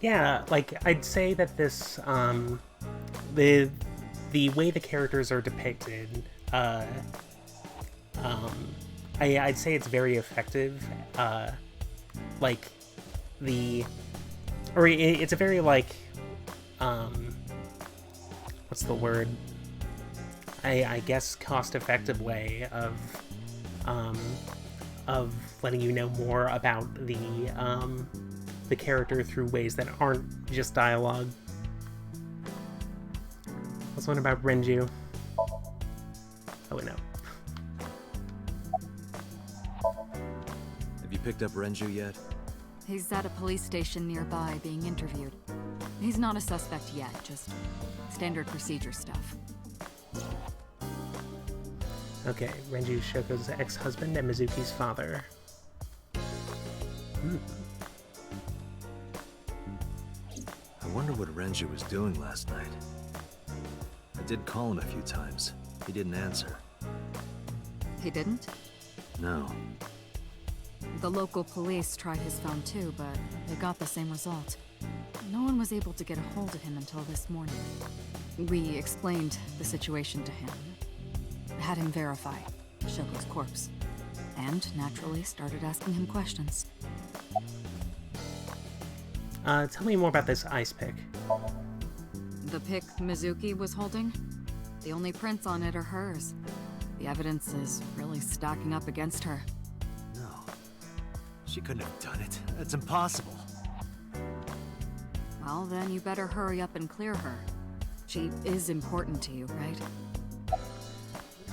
Yeah, like I'd say that this the way the characters are depicted, I'd say it's very effective. Like it's a very like what's the word? I guess cost-effective way of letting you know more about the character through ways that aren't just dialogue. What's one about Renju? Oh wait, no. Have you picked up Renju yet? He's at a police station nearby being interviewed. He's not a suspect yet, just standard procedure stuff. Okay, Renju Shoko's ex-husband and Mizuki's father. I wonder what Renju was doing last night. I did call him a few times. He didn't answer. He didn't? No. The local police tried his phone too, but they got the same result. No one was able to get a hold of him until this morning. We explained the situation to him. Had him verify Shoko's corpse. And, naturally, started asking him questions. Tell me more about this ice pick. The pic Mizuki was holding? The only prints on it are hers. The evidence is really stacking up against her. No. She couldn't have done it. That's impossible. Well, then you better hurry up and clear her. She is important to you, right?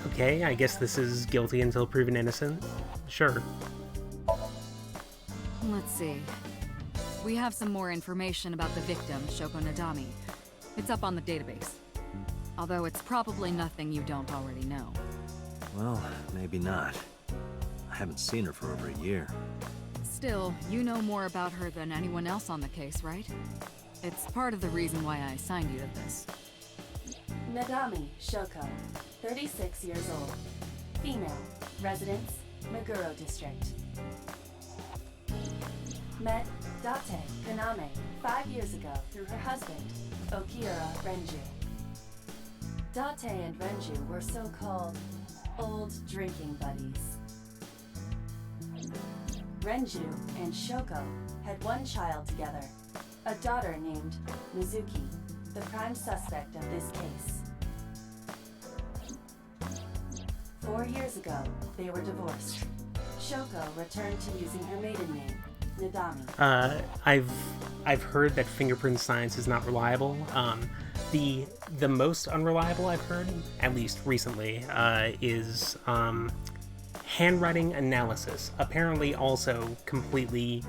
Okay, I guess this is guilty until proven innocent. Sure. Let's see. We have some more information about the victim, Shoko Nadami. It's up on the database. Although it's probably nothing you don't already know. Well, maybe not. I haven't seen her for over a year. Still, you know more about her than anyone else on the case, right? It's part of the reason why I assigned you to this. Nadami Shoko, 36 years old. Female. Residence, Meguro District. Met Date Kaname 5 years ago through her husband, Okira Renju. Date and Renju were so-called old drinking buddies. Renju and Shoko had one child together, a daughter named Mizuki, the prime suspect of this case. 4 years ago, they were divorced. Shoko returned to using her maiden name, Nadami. I've heard that fingerprint science is not reliable. The most unreliable I've heard, at least recently, is handwriting analysis. Apparently, also complete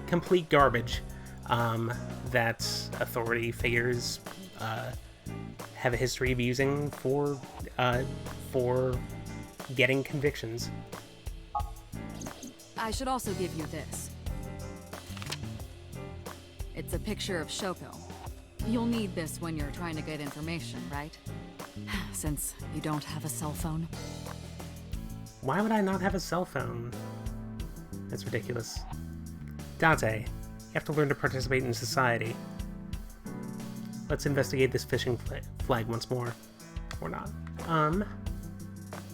garbage. That authority figures have a history of using for getting convictions. I should also give you this. It's a picture of Shoko. You'll need this when you're trying to get information, right? Since you don't have a cell phone. Why would I not have a cell phone? That's ridiculous. Date, you have to learn to participate in society. Let's investigate this phishing flag once more. Or not.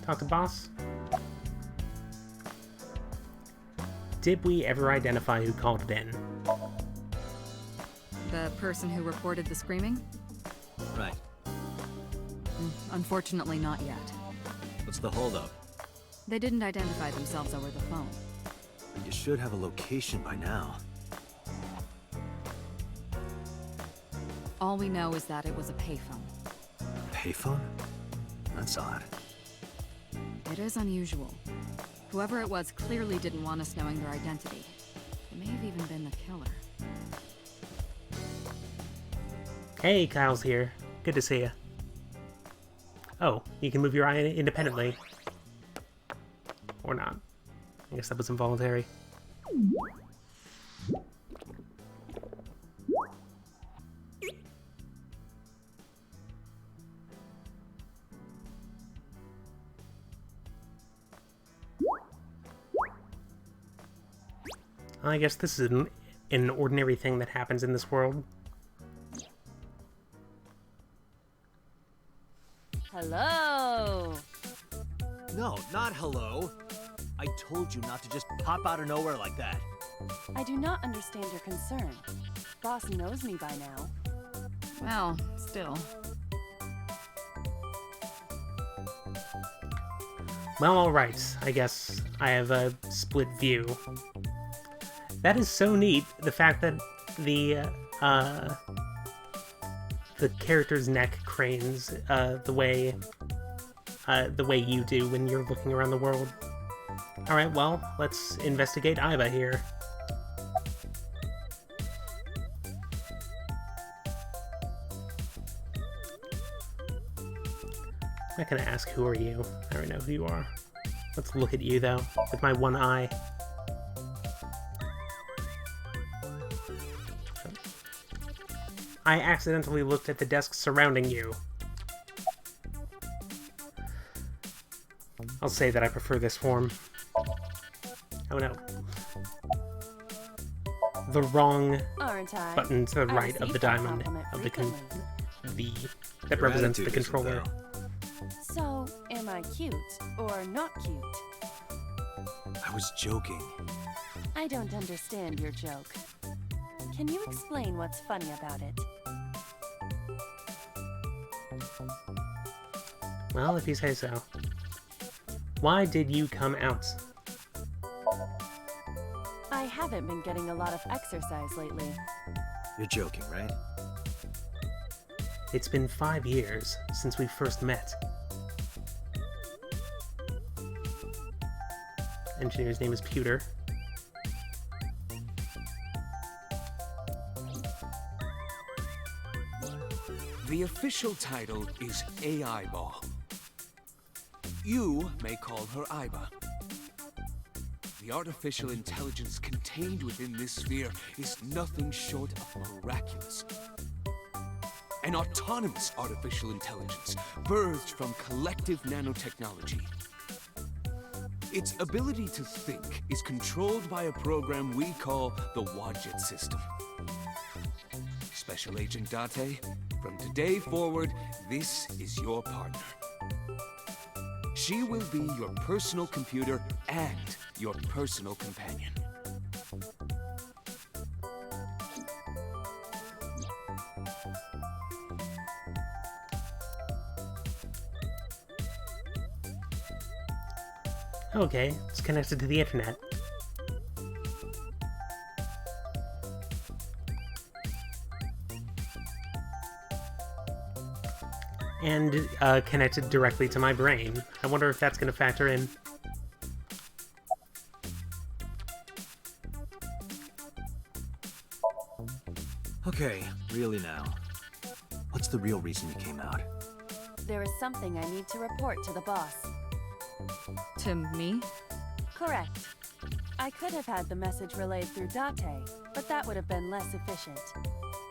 Talk to boss? Did we ever identify who called it in? The person who reported the screaming? Right. Unfortunately, not yet. What's the holdup? They didn't identify themselves over the phone. You should have a location by now. All we know is that it was a payphone. A payphone? That's odd. It is unusual. Whoever it was clearly didn't want us knowing their identity. It may have even been Hey, Kyle's here. Good to see you. Oh, you can move your eye independently. Or not. I guess that was involuntary. I guess this is an ordinary thing that happens in this world. Hello! No, not hello. I told you not to just pop out of nowhere like that. I do not understand your concern. Boss knows me by now. Well, still. Well, alright. I guess I have a split view. That is so neat, the fact that the character's neck cranes the way you do when you're looking around the world. Alright, well, let's investigate Iba here. I'm not gonna ask who are you. I already know who you are. Let's look at you, though, with my one eye. I accidentally looked at the desk surrounding you. I'll say that I prefer this form. Oh no. The wrong Aren't I? button to the I right of receive the that diamond compliment of frequently. that Your represents the attitude isn't, controller. though. So, am I cute or not cute? I was joking. I don't understand your joke. Can you explain what's funny about it? Well, if you say so. Why did you come out? I haven't been getting a lot of exercise lately. You're joking, right? It's been 5 years since we first met. Engineer's name is Pewter. The official title is AI Ball. You may call her Iba. The artificial intelligence contained within this sphere is nothing short of miraculous. An autonomous artificial intelligence birthed from collective nanotechnology. Its ability to think is controlled by a program we call the Wadjet system. Special Agent Date, from today forward, this is your partner. She will be your personal computer and your personal companion. Okay, it's connected to the internet. And connected directly to my brain. I wonder if that's going to factor in. Okay, really now. What's the real reason you came out? There is something I need to report to the boss. To me? Correct. I could have had the message relayed through Date, but that would have been less efficient.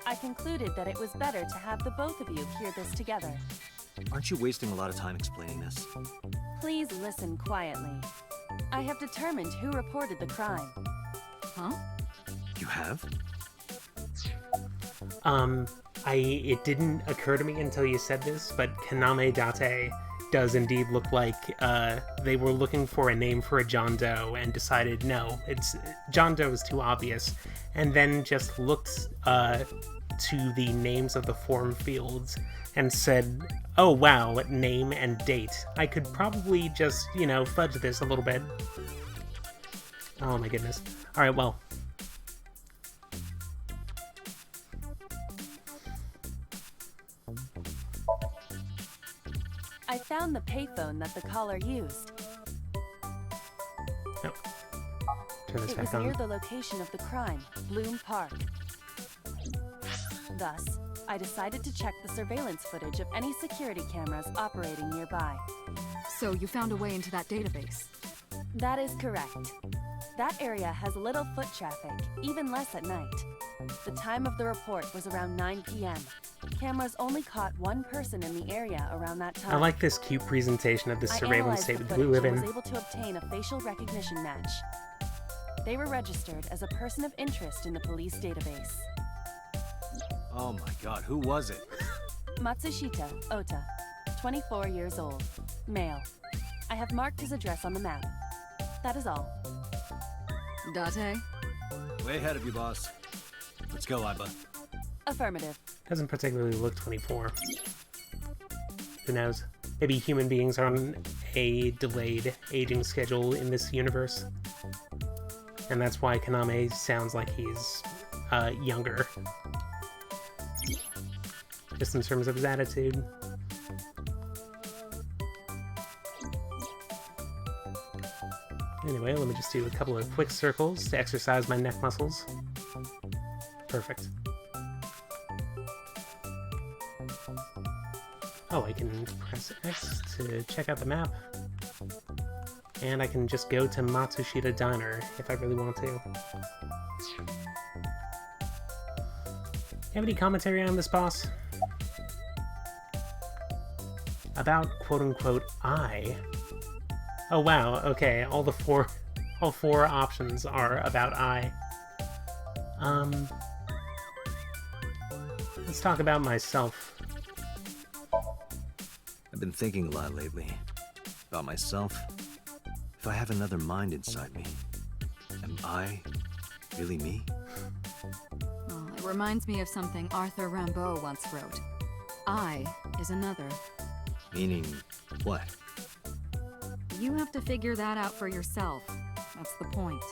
I concluded that it was better to have the both of you hear this together. Aren't you wasting a lot of time explaining this? Please listen quietly. I have determined who reported the crime. Huh? You have? It didn't occur to me until you said this, but Kaname Date does indeed look like they were looking for a name for a John Doe and decided no, John Doe is too obvious, and then just looked to the names of the form fields and said, oh wow, name and date. I could probably just, fudge this a little bit. Oh my goodness. Alright, well. I found the payphone that the caller used. No. Turn this It back was on. near the location of the crime, Bloom Park. Thus, I decided to check the surveillance footage of any security cameras operating nearby. So you found a way into that database. That is correct. That area has little foot traffic, even less at night. The time of the report was around 9 p.m. Cameras only caught one person in the area around that time. I like this cute presentation of the surveillance state we live in. I was able to obtain a facial recognition match. They were registered as a person of interest in the police database. Oh my god, who was it? Matsushita Ota, 24 years old, male. I have marked his address on the map. That is all. Date? Way ahead of you, boss. Let's go, Iba. Affirmative. Doesn't particularly look 24. Who knows? Maybe human beings are on a delayed aging schedule in this universe. And that's why Kaname sounds like he's younger. Just in terms of his attitude. Anyway, let me just do a couple of quick circles to exercise my neck muscles. Perfect. Oh, I can press X to check out the map. And I can just go to Matsushita Diner if I really want to. You have any commentary on this boss? About quote-unquote I. Oh wow, okay, all four options are about I. Let's talk about myself. I've been thinking a lot lately. About myself. If I have another mind inside me, am I really me? Well, it reminds me of something Arthur Rimbaud once wrote. I is another. Meaning what? You have to figure that out for yourself. That's the point.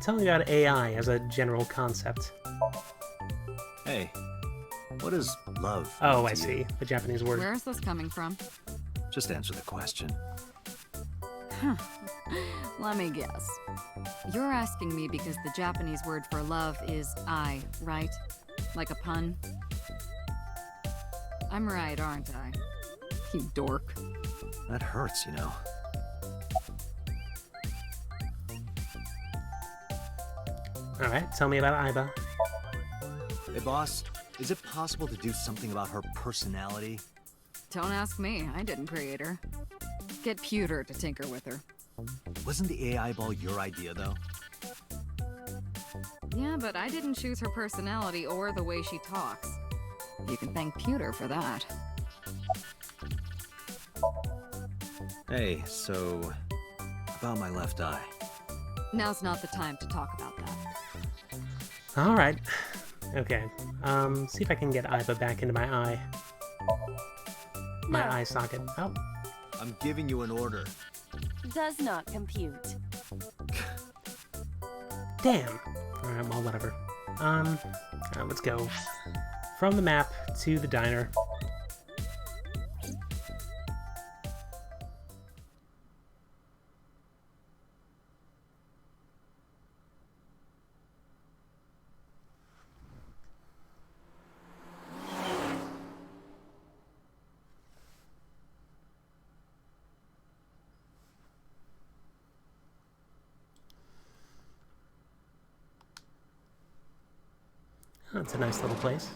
Tell me about AI as a general concept. Hey, what is love? Oh, I to see. you? The Japanese word. Where is this coming from? Just answer the question. Let me guess. You're asking me because the Japanese word for love is I, right? Like a pun? I'm right, aren't I? You dork. That hurts, you know. Alright, tell me about Aiba. Hey, boss. Is it possible to do something about her personality? Don't ask me. I didn't create her. Get Pewter to tinker with her. Wasn't the AI ball your idea, though? Yeah, but I didn't choose her personality or the way she talks. You can thank Pewter for that. Hey, so... about my left eye. Now's not the time to talk about that. Alright. Okay. See if I can get Aiba back into my eye. My No. eye socket. Oh. I'm giving you an order. Does not compute. Damn. Alright, well, whatever. Let's go. From the map to the diner. Oh, it's a nice little place.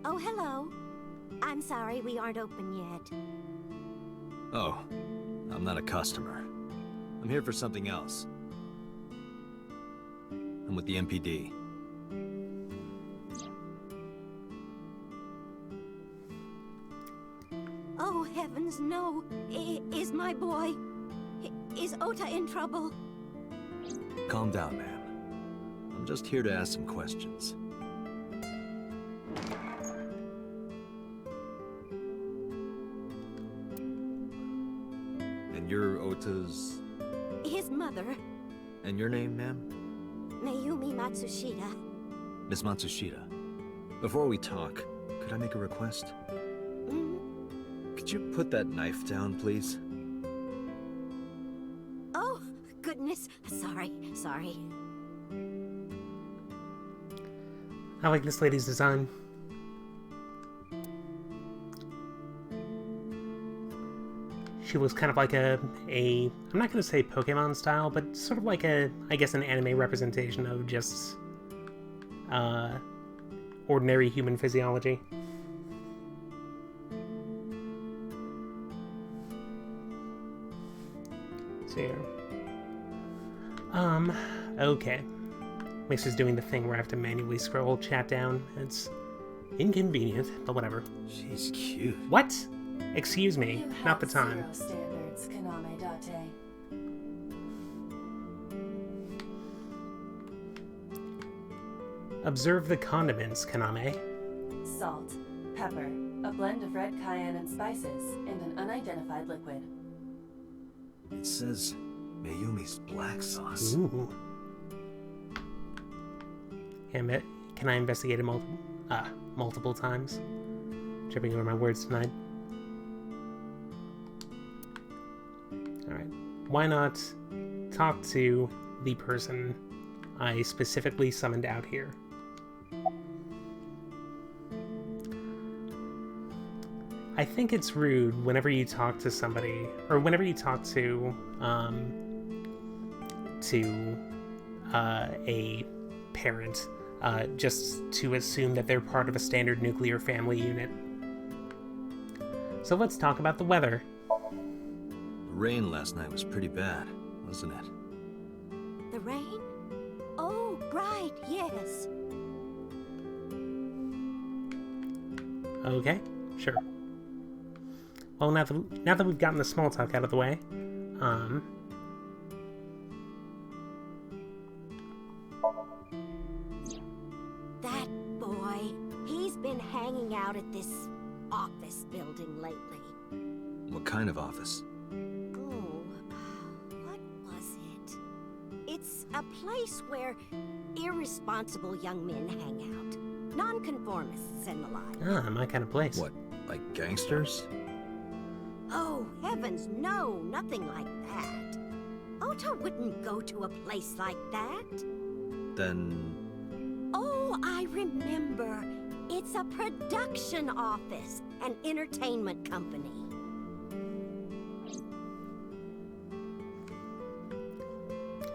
Oh, hello. I'm sorry we aren't open yet. Oh, I'm not a customer. I'm here for something else. I'm with the MPD. Oh, heavens, no. Is my boy... Is Ota in trouble? Calm down, ma'am. I'm just here to ask some questions. And you're Ota's... His mother, And your name, ma'am? Mayumi Matsushita. Miss Matsushita. Before we talk, could I make a request? Mm, Could you put that knife down, please? sorry. I like this lady's design. She looks kind of like I'm not going to say Pokemon style, but sort of like I guess an anime representation of just, ordinary human physiology. So, okay. Mixer's doing the thing where I have to manually scroll chat down. It's inconvenient, but whatever. She's cute. What? Excuse me, You not the have time. zero standards, Kaname Date. Observe the condiments, Kaname. Salt, pepper, a blend of red cayenne and spices, and an unidentified liquid. It says Mayumi's black sauce. Ooh. Can I investigate it multiple times? Tripping over my words tonight. Alright. Why not talk to the person I specifically summoned out here? I think it's rude whenever you talk to somebody, or whenever you talk to a parent, just to assume that they're part of a standard nuclear family unit. So let's talk about the weather. The rain last night was pretty bad, wasn't it? The rain? Oh, right, yes. Okay, sure. Well, now that we've gotten the small talk out of the way, That boy, he's been hanging out at this office building lately. What kind of office? Oh, what was it? It's a place where irresponsible young men hang out. Nonconformists and the like. my kind of place. What, like gangsters? Oh, heavens, no, nothing like that. Ota wouldn't go to a place like that. Then... Oh, I remember. It's a production office, an entertainment company.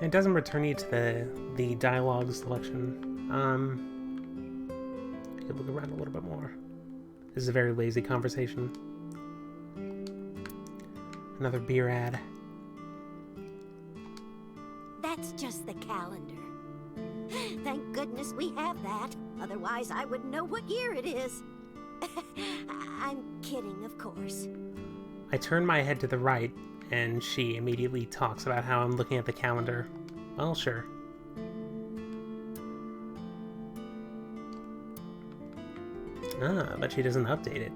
It doesn't return you to the dialogue selection. You could look around a little bit more. This is a very lazy conversation. Another beer ad. That's just the calendar. Thank goodness we have that. Otherwise, I wouldn't know what year it is. I'm kidding, of course. I turn my head to the right, and she immediately talks about how I'm looking at the calendar. Well, sure. But she doesn't update it.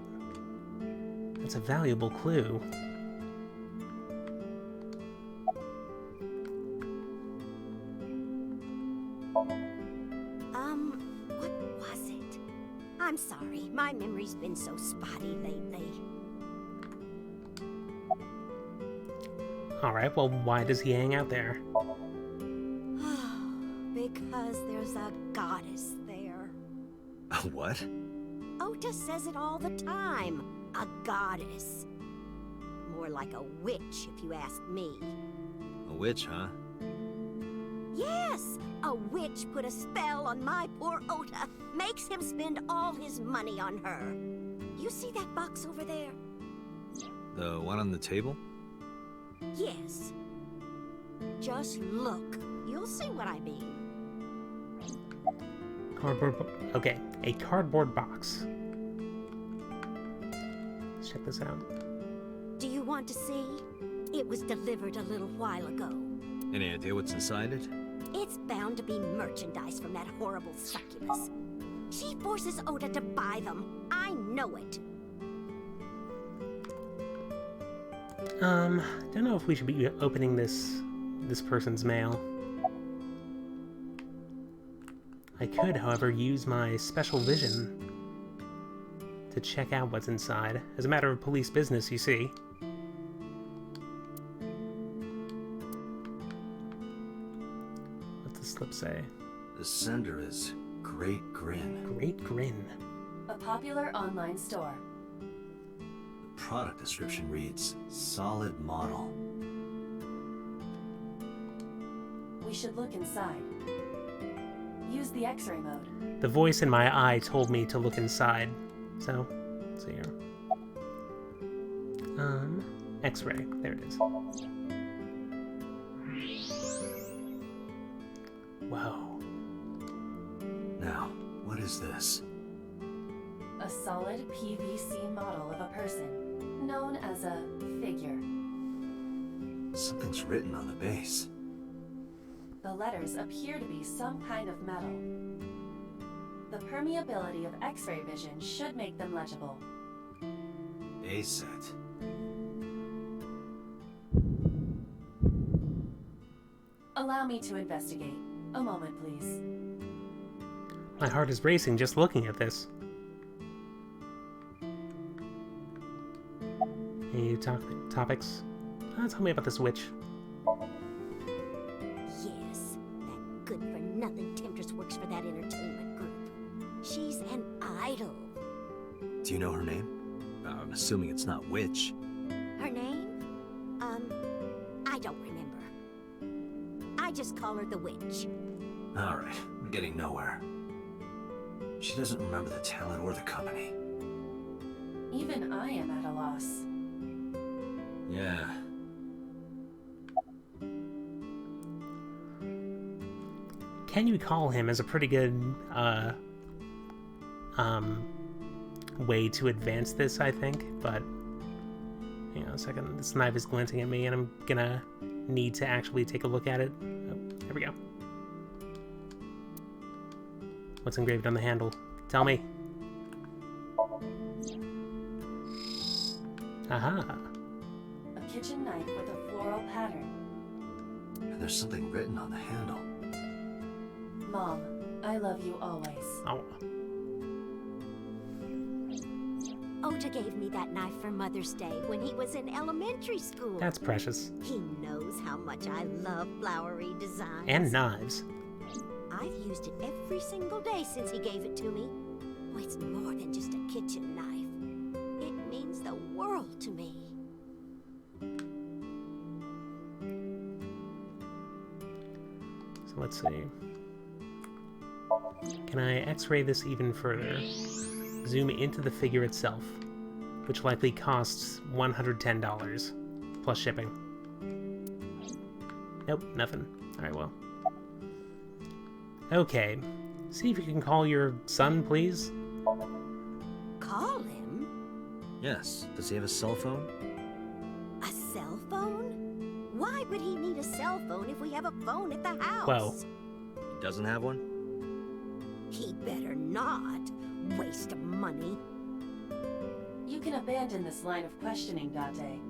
That's a valuable clue. What was it? I'm sorry, my memory's been so spotty lately. Alright, well, why does he hang out there? Because there's a goddess there. What? Ota says it all the time. A goddess. More like a witch, if you ask me. A witch, huh? Yes! A witch put a spell on my poor Ota. Makes him spend all his money on her. You see that box over there? The one on the table? Yes. Just look. You'll see what I mean. Okay, a cardboard box. Let's check this out. Do you want to see? It was delivered a little while ago. Any idea what's inside it? It's bound to be merchandise from that horrible succubus. She forces Ota to buy them. I know it. Don't know if we should be opening this person's mail. I could, however, use my special vision to check out what's inside. As a matter of police business, you see. slip say? The sender is Great Grin. Great Grin. A popular online store. The product description reads, solid model. We should look inside. Use the X-ray mode. The voice in my eye told me to look inside. So, let's see here. X-ray. There it is. Whoa. Now, what is this? A solid PVC model of a person, known as a figure. Something's written on the base. The letters appear to be some kind of metal. The permeability of X-ray vision should make them legible. A set. Allow me to investigate. A moment, please. My heart is racing just looking at this. Any topics? Tell me about this witch. Yes, that good-for-nothing temptress works for that entertainment group. She's an idol. Do you know her name? I'm assuming it's not Witch. Her name? I don't remember. I just call her the Witch. Alright, we're getting nowhere. She doesn't remember the talent or the company. Even I am at a loss. Yeah. Can you call him as a pretty good, way to advance this, I think, but... Hang on a second, this knife is glinting at me and I'm gonna need to actually take a look at it. Oh, there we go. What's engraved on the handle? Tell me. Aha. A kitchen knife with a floral pattern. And there's something written on the handle. Mom, I love you always. Oh. Ota gave me that knife for Mother's Day when he was in elementary school. That's precious. He knows how much I love flowery designs. And knives. I've used it every single day since he gave it to me. Oh, it's more than just a kitchen knife. It means the world to me. So let's see. Can I X-ray this even further? Zoom into the figure itself, which likely costs $110 plus shipping. Nope, nothing. Alright, well. Okay. See if you can call your son, please. Call him? Yes. Does he have a cell phone? A cell phone? Why would he need a cell phone if we have a phone at the house? Well. He doesn't have one? He better not. Waste of money. You can abandon this line of questioning, Date.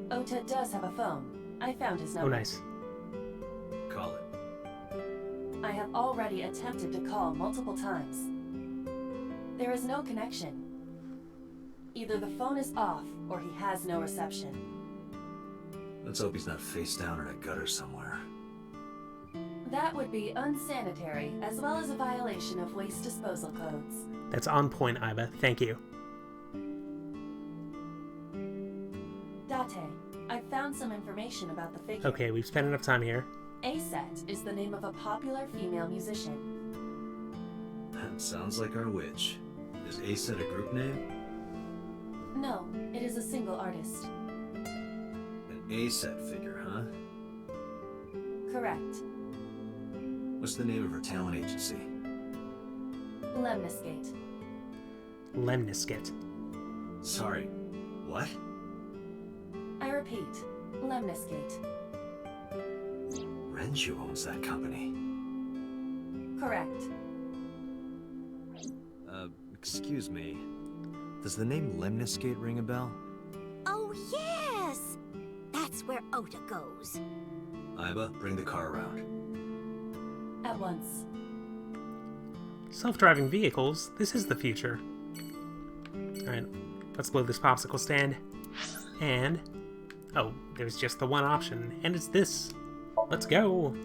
Ota does have a phone. I found his number. Oh, nice. Call it. I have already attempted to call multiple times. There is no connection. Either the phone is off, or he has no reception. Let's hope he's not face down in a gutter somewhere. That would be unsanitary, as well as a violation of waste disposal codes. That's on point, Iva. Thank you. Date, I found some information about the figure. Okay, we've spent enough time here. A-Set is the name of a popular female musician. That sounds like our witch. Is A-Set a group name? No, it is a single artist. An A-Set figure, huh? Correct. What's the name of her talent agency? Lemniscate. Lemniscate. Sorry, what? I repeat, Lemniscate. Renju owns that company. Correct. Excuse me. Does the name Lemniscate ring a bell? Oh, yes! That's where Ota goes. Iba, bring the car around. At once. Self-driving vehicles? This is the future. Alright, let's load this popsicle stand. And... oh, there's just the one option, and it's this. Let's go!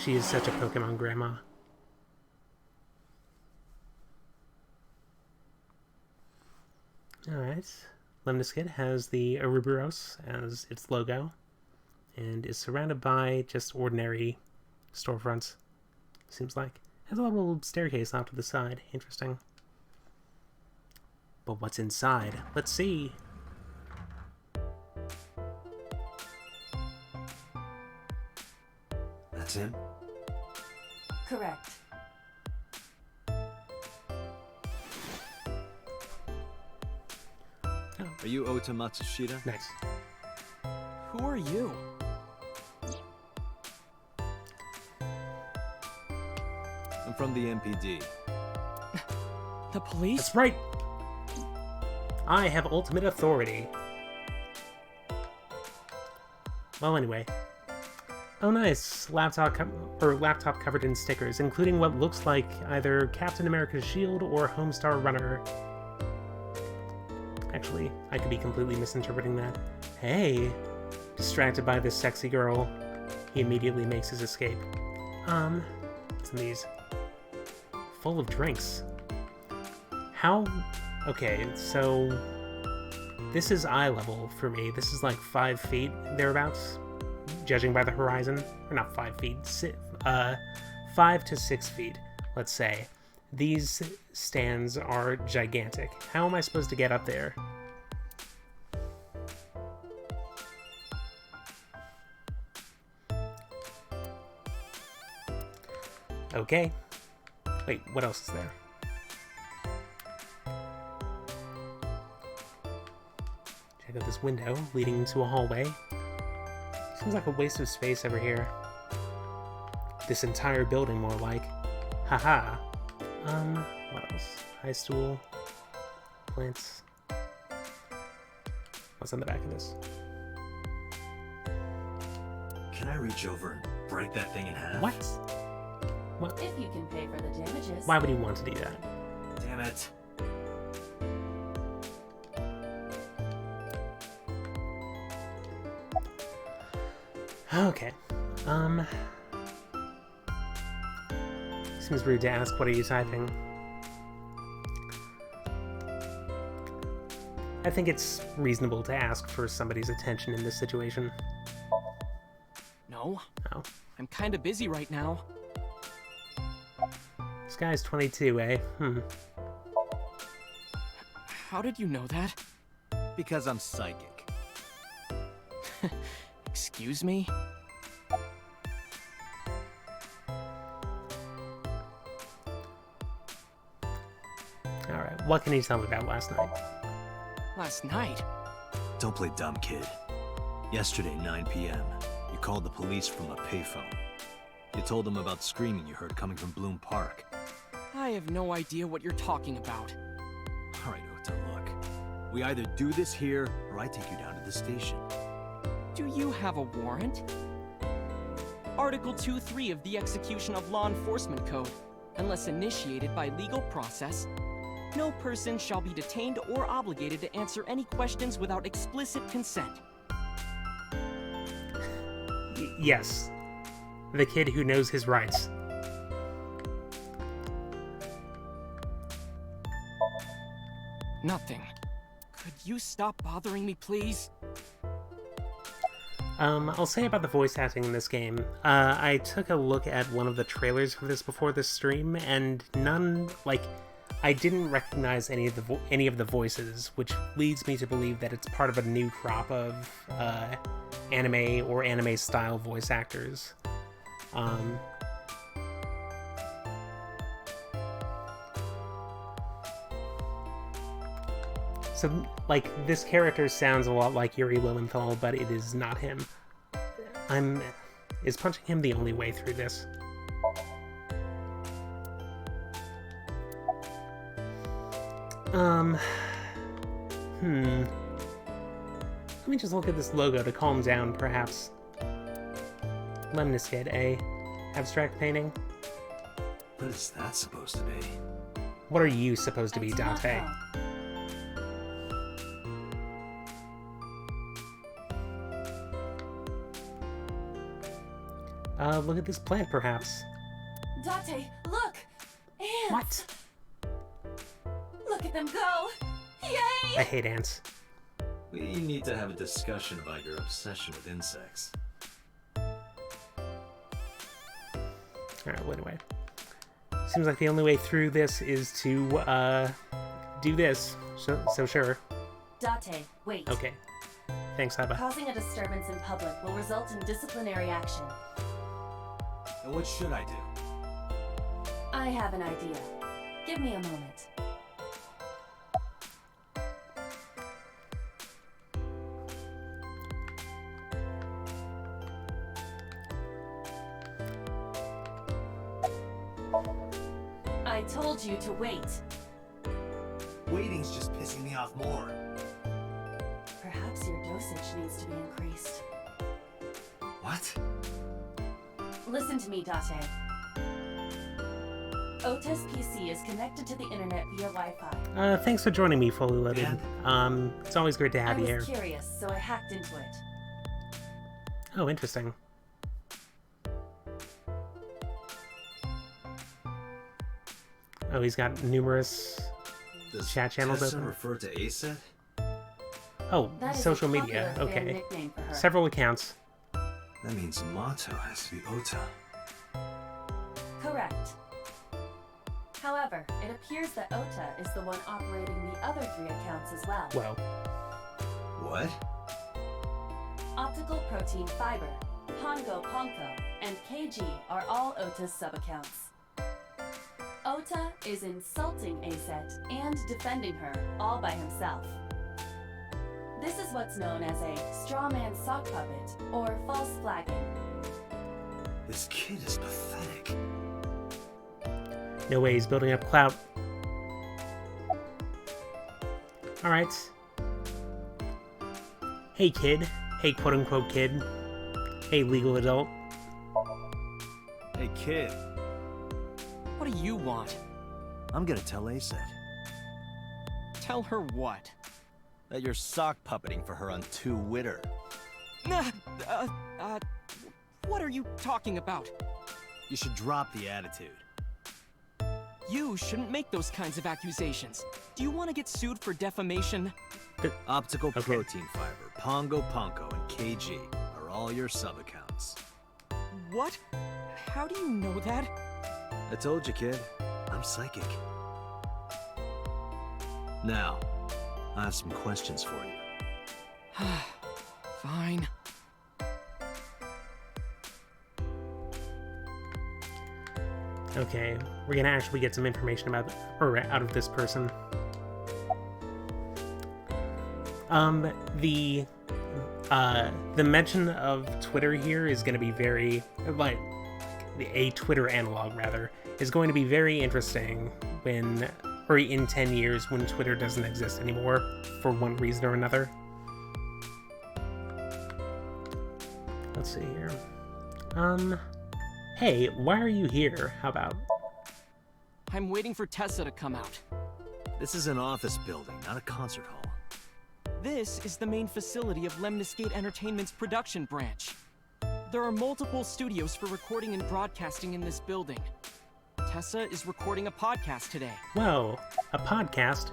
She is such a Pokemon grandma. Alright. Lemniscate has the Ouroboros as its logo and is surrounded by just ordinary storefronts, seems like. Has a little staircase off to the side. Interesting. But what's inside? Let's see. That's him? Correct. Are you Ota Matsushita? Nice. Who are you? I'm from the MPD. The police? That's right! I have ultimate authority. Well, anyway. Oh, nice. Laptop covered in stickers, including what looks like either Captain America's shield or Homestar Runner. Actually, I could be completely misinterpreting that. Hey! Distracted by this sexy girl, he immediately makes his escape. What's in these? Full of drinks. How? Okay, so this is eye level for me. This is like 5 feet thereabouts, judging by the horizon. Or not 5 feet, 5 to 6 feet, let's say. These stands are gigantic. How am I supposed to get up there? Okay. Wait, what else is there? Check out this window leading into a hallway. Seems like a waste of space over here. This entire building, more like. Haha. What else? High stool. Plants. What's on the back of this? Can I reach over and break that thing in half? What? What? If you can pay for the damages. Why would he want to do that? Damn it. Okay. Seems rude to ask, what are you typing? I think it's reasonable to ask for somebody's attention in this situation. No. Oh. I'm kinda busy right now. This guy's 22, eh? How did you know that? Because I'm psychic. Excuse me? Alright, what can you tell me about last night? Last night? Don't play dumb, kid. Yesterday, 9 p.m., you called the police from a payphone. You told them about screaming you heard coming from Bloom Park. I have no idea what you're talking about. Alright, Ota, look. We either do this here, or I take you down to the station. Do you have a warrant? Article 2.3 of the Execution of Law Enforcement Code. Unless initiated by legal process, no person shall be detained or obligated to answer any questions without explicit consent. Yes. The kid who knows his rights. Nothing. Could you stop bothering me, please? I'll say about the voice acting in this game. I took a look at one of the trailers for this before this stream, and I didn't recognize any of the voices, which leads me to believe that it's part of a new crop of anime or anime-style voice actors. So, this character sounds a lot like Yuri Lowenthal, but it is not him. Is punching him the only way through this? Let me just look at this logo to calm down, perhaps. Lemniscate, eh? Abstract painting? What is that supposed to be? What are you supposed to be, I do not Dante? know. look at this plant, perhaps. Date, look! Ants! What? Look at them go! Yay! I hate ants. We need to have a discussion about your obsession with insects. Alright, what anyway. Seems like the only way through this is to, do this. So sure. Date, wait. Okay. Thanks, Haiba. Causing a disturbance in public will result in disciplinary action. And what should I do? I have an idea. Give me a moment. I told you to wait. Waiting's just pissing me off more. Perhaps your dosage needs to be increased. What? Listen to me, Date. Ota's PC is connected to the internet via Wi-Fi. Thanks for joining me, Fully Loaded. And? It's always great to have I you was here. curious, so I hacked into it. Oh, interesting. Oh, he's got numerous Does chat channels Tessa open. refer to ASET? Oh, That is social a media. popular fan Okay. nickname for her. Several accounts. That means Mato has to be Ota. Correct. However, it appears that Ota is the one operating the other 3 accounts as well. Well, What? Optical Protein Fiber, Pongo Ponko, and KG are all Ota's sub-accounts. Ota is insulting ASET and defending her all by himself. This is what's known as a strawman sock puppet, or false flagging. This kid is pathetic. no way he's building up clout. Alright. Hey, kid. Hey, quote-unquote kid. Hey, legal adult. Hey, kid. What do you want? I'm gonna tell ASET Tell her what? that you're sock puppeting for her on Twitter. Nah, what are you talking about? You should drop the attitude. You shouldn't make those kinds of accusations. Do you want to get sued for defamation? Optical Okay. Protein Fiber, Pongo Ponko, and KG are all your sub-accounts. What? How do you know that? I told you, kid. I'm psychic. Now, I have some questions for you. Fine. Okay, we're gonna actually get some information about, or out of this person. The mention of Twitter here is gonna be very, like, a Twitter analog, rather, is going to be very interesting when, or in 10 years when Twitter doesn't exist anymore, for one reason or another. Let's see here. Hey, why are you here? How about? I'm waiting for Tessa to come out. This is an office building, not a concert hall. This is the main facility of Lemniscate Entertainment's production branch. There are multiple studios for recording and broadcasting in this building. Tessa is recording a podcast today. Whoa, a podcast?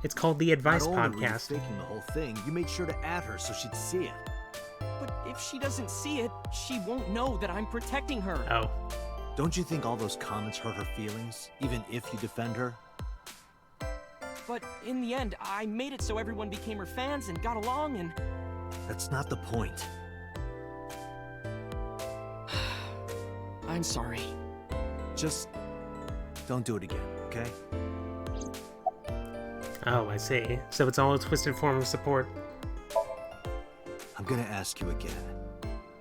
It's called the Advice Not only were you Podcast. faking the whole thing, you made sure to add her so she'd see it. But if she doesn't see it, she won't know that I'm protecting her. Oh, Don't you think all those comments hurt her feelings, even if you defend her? But in the end, I made it so everyone became her fans and got along and... That's not the point. I'm sorry. Just don't do it again, okay? oh, I see. So it's all a twisted form of support. I'm gonna ask you again.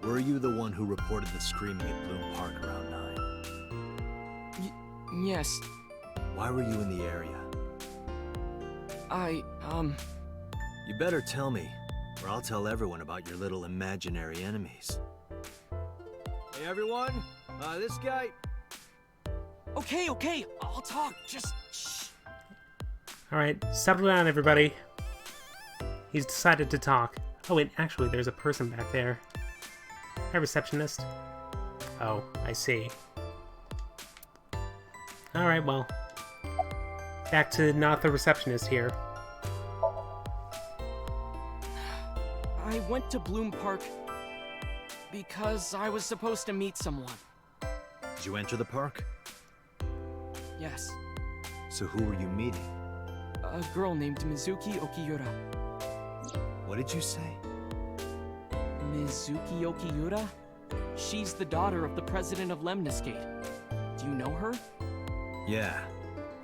Were you the one who reported the screaming at Bloom Park around 9? Yes, Why were you in the area? You better tell me, or I'll tell everyone about your little imaginary enemies. Hey everyone, this guy... Okay, I'll talk, just shh. Alright, settle down, everybody. He's decided to talk. Oh wait, actually, there's a person back there. Hi, receptionist. Oh, I see. Alright, well. Back to not the receptionist here. I went to Bloom Park because I was supposed to meet someone. Did you enter the park? Yes, So who were you meeting? a girl named Mizuki Okiura. What did you say? Mizuki Okiura? She's the daughter of the president of Lemniscate. Do you know her? Yeah,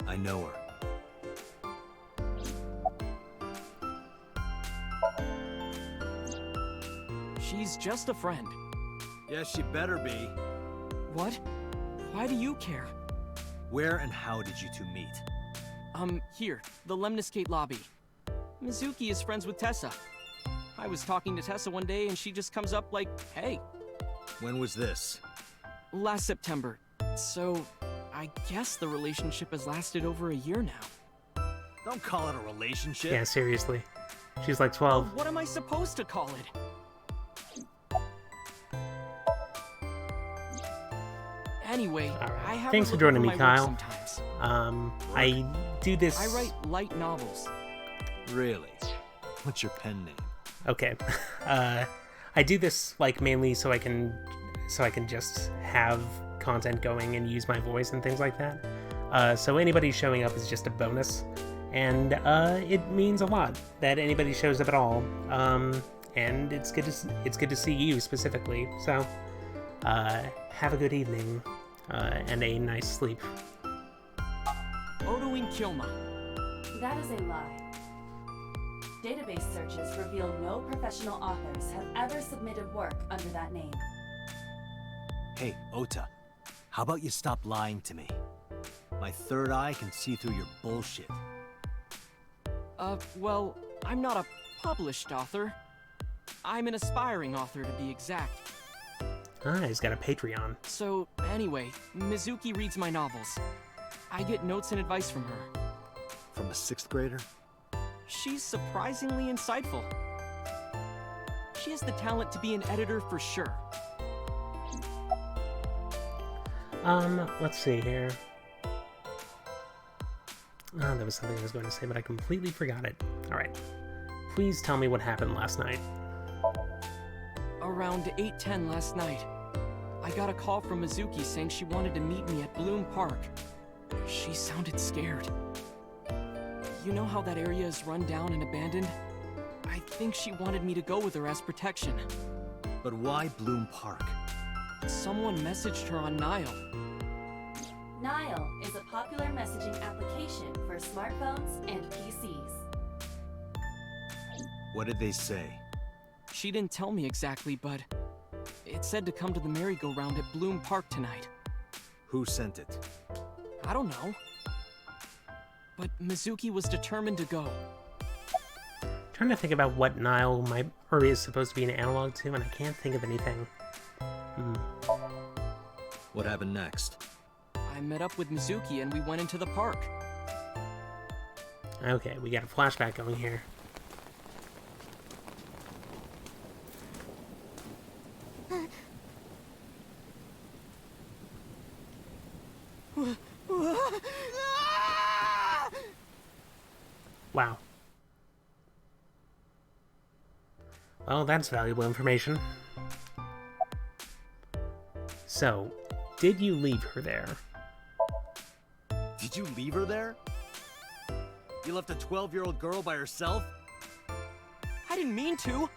I know her. She's just a friend. Yes, she better be. What? Why do you care? Where and how did you two meet? Here, the Lemniscate lobby. Mizuki is friends with Tessa. I was talking to Tessa one day and she just comes up like, hey. When was this? Last September. So, I guess the relationship has lasted over a year now. Don't call it a relationship. Yeah, seriously. She's like 12. What am I supposed to call it? Anyway, Alright. I have Thanks a for look joining over me, my work Kyle. sometimes. I do this... I write light novels. Really? What's your pen name? Okay. I do this, like, mainly so I can just have content going and use my voice and things like that. So anybody showing up is just a bonus. And it means a lot that anybody shows up at all. And it's good to see you specifically. So have a good evening and a nice sleep. Odoin Kyoma. That is a lie. Database searches reveal no professional authors have ever submitted work under that name. Hey, Ota. How about you stop lying to me? My third eye can see through your bullshit. Well, I'm not a published author. I'm an aspiring author, to be exact. Ah, he's got a Patreon. So, anyway, Mizuki reads my novels. I get notes and advice from her. From a 6th grader? She's surprisingly insightful. She has the talent to be an editor for sure. Let's see here. Oh, there was something I was going to say, but I completely forgot it. Alright. Please tell me what happened last night. Around 8:10 last night, I got a call from Mizuki saying she wanted to meet me at Bloom Park. She sounded scared. You know how that area is run down and abandoned? I think she wanted me to go with her as protection. But why Bloom Park? Someone messaged her on Nile. Nile is a popular messaging application for smartphones and PCs. What did they say? She didn't tell me exactly, but it said to come to the merry-go-round at Bloom Park tonight. Who sent it? I don't know. But Mizuki was determined to go. Trying to think about what Nile might or is supposed to be an analog to, and I can't think of anything. What happened next? I met up with Mizuki and we went into the park. Okay, we got a flashback going here. Wow. Well, that's valuable information. So, did you leave her there? Did you leave her there? You left a 12-year-old girl by herself? I didn't mean to.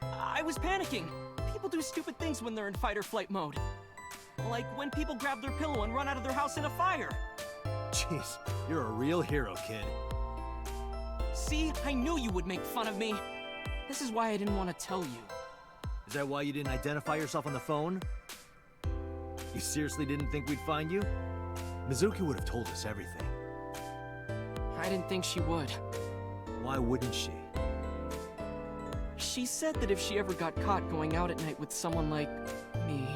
I was panicking. People do stupid things when they're in fight or flight mode. Like when people grab their pillow and run out of their house in a fire. Jeez, you're a real hero, kid. See, I knew you would make fun of me. This is why I didn't want to tell you. Is that why you didn't identify yourself on the phone? You seriously didn't think we'd find you? Mizuki would have told us everything. I didn't think she would. Why wouldn't she? She said that if she ever got caught going out at night with someone like me,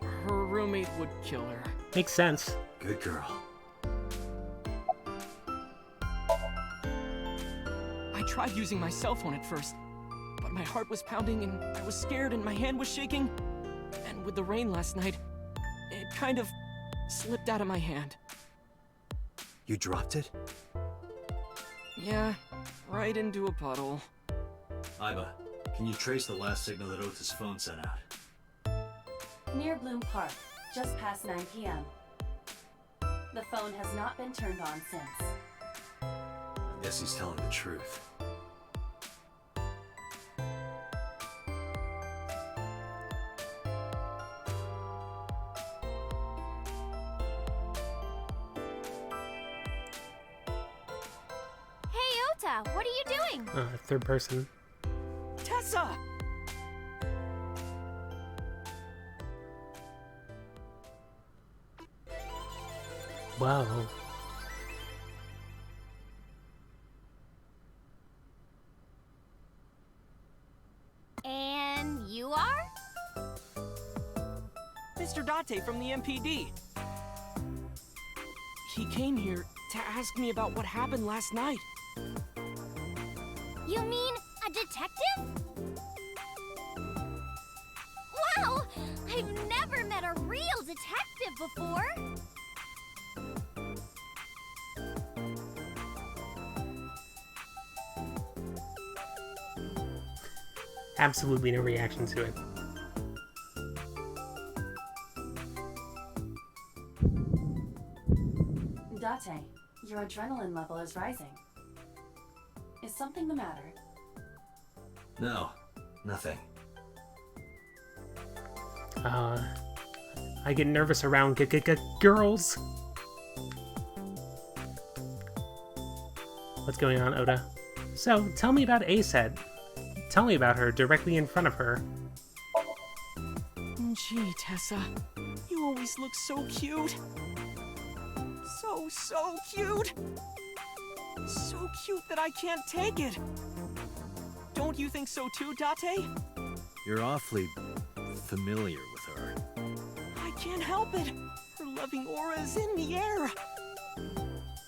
her roommate would kill her. Makes sense. Good girl. I tried using my cell phone at first, but my heart was pounding and I was scared and my hand was shaking. And with the rain last night, it kind of slipped out of my hand. You dropped it? Yeah, right into a puddle. Iba, can you trace the last signal that Ota's phone sent out? Near Bloom Park, just past 9 p.m. The phone has not been turned on since. I guess he's telling the truth. Hey, Ota, what are you doing? Third person. Tessa! Wow. And you are? Mr. Date from the MPD. He came here to ask me about what happened last night. You mean a detective? Wow! I've never met a real detective before! Absolutely no reaction to it. Date, your adrenaline level is rising. Is something the matter? No, nothing. I get nervous around girls. What's going on, Ota? So, tell me about Aset. Tell me about her directly in front of her. Gee, Tessa, you always look so cute. So cute. So cute that I can't take it. Don't you think so too, Date? You're awfully familiar with her. I can't help it. Her loving aura is in the air.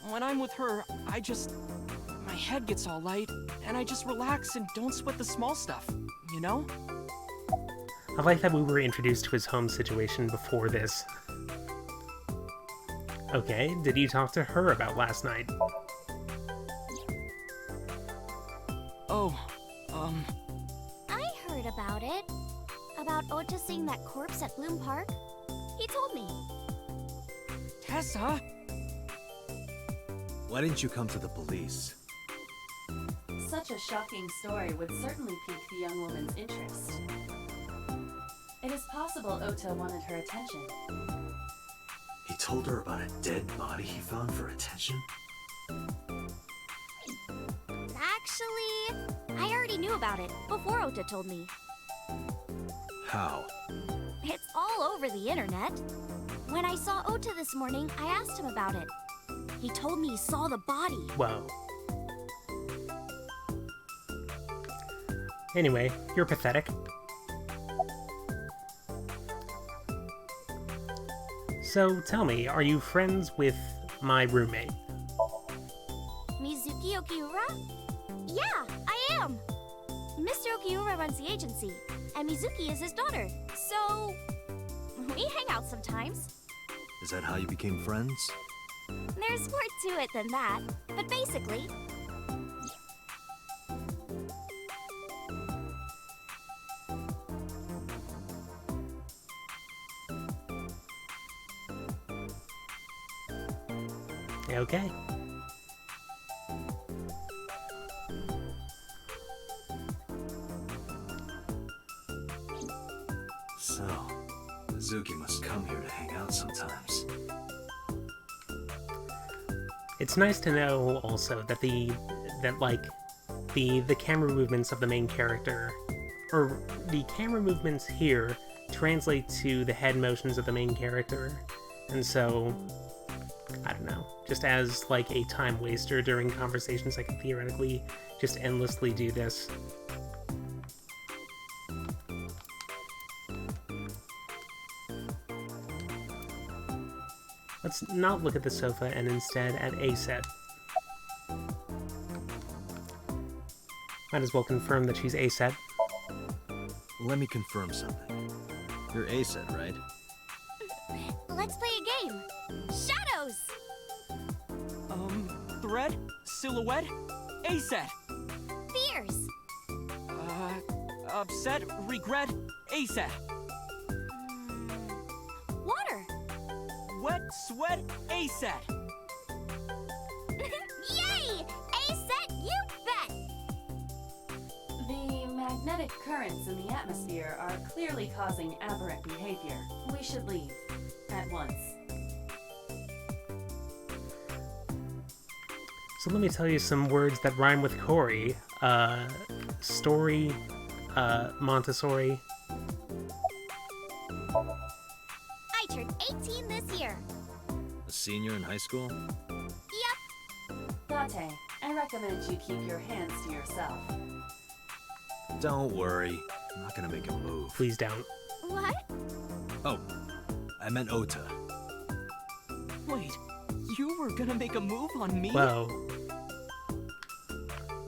When I'm with her, my head gets all light, and I just relax and don't sweat the small stuff, you know? I like that we were introduced to his home situation before this. Okay, did you talk to her about last night? Oh, I heard about it. About Ota seeing that corpse at Bloom Park. He told me. Tessa? Why didn't you come to the police? Such a shocking story would certainly pique the young woman's interest. It is possible Ota wanted her attention. He told her about a dead body he found for attention? Actually, I already knew about it before Ota told me. How? It's all over the internet. When I saw Ota this morning, I asked him about it. He told me he saw the body. Whoa. Anyway, you're pathetic. So, tell me, are you friends with my roommate? Mizuki Okiura? Yeah, I am! Mr. Okiura runs the agency, and Mizuki is his daughter, so we hang out sometimes. Is that how you became friends? There's more to it than that, but basically... Okay. So, Mizuki must come here to hang out sometimes. It's nice to know also that the camera movements of the main character, or the camera movements here, translate to the head motions of the main character, and so I don't know, just as like a time waster during conversations, I could theoretically just endlessly do this. Let's not look at the sofa and instead at Aset. Might as well confirm that she's Aset. Let me confirm something. You're Acid, right? Let's play a game. Shadows! Thread? Silhouette? ASAT! Fears! Upset? Regret? ASAT! Water! Wet? Sweat? ASAT! Yay! ASAT, you bet! The magnetic currents in the atmosphere are clearly causing aberrant behavior. We should leave. At once. So let me tell you some words that rhyme with Corey. Story, Montessori. I turned 18 this year. A senior in high school? Yep. Date, I recommend you keep your hands to yourself. Don't worry. I'm not gonna make a move. Please don't. What? Oh, I meant Ota. Wait, you were gonna make a move on me? Whoa.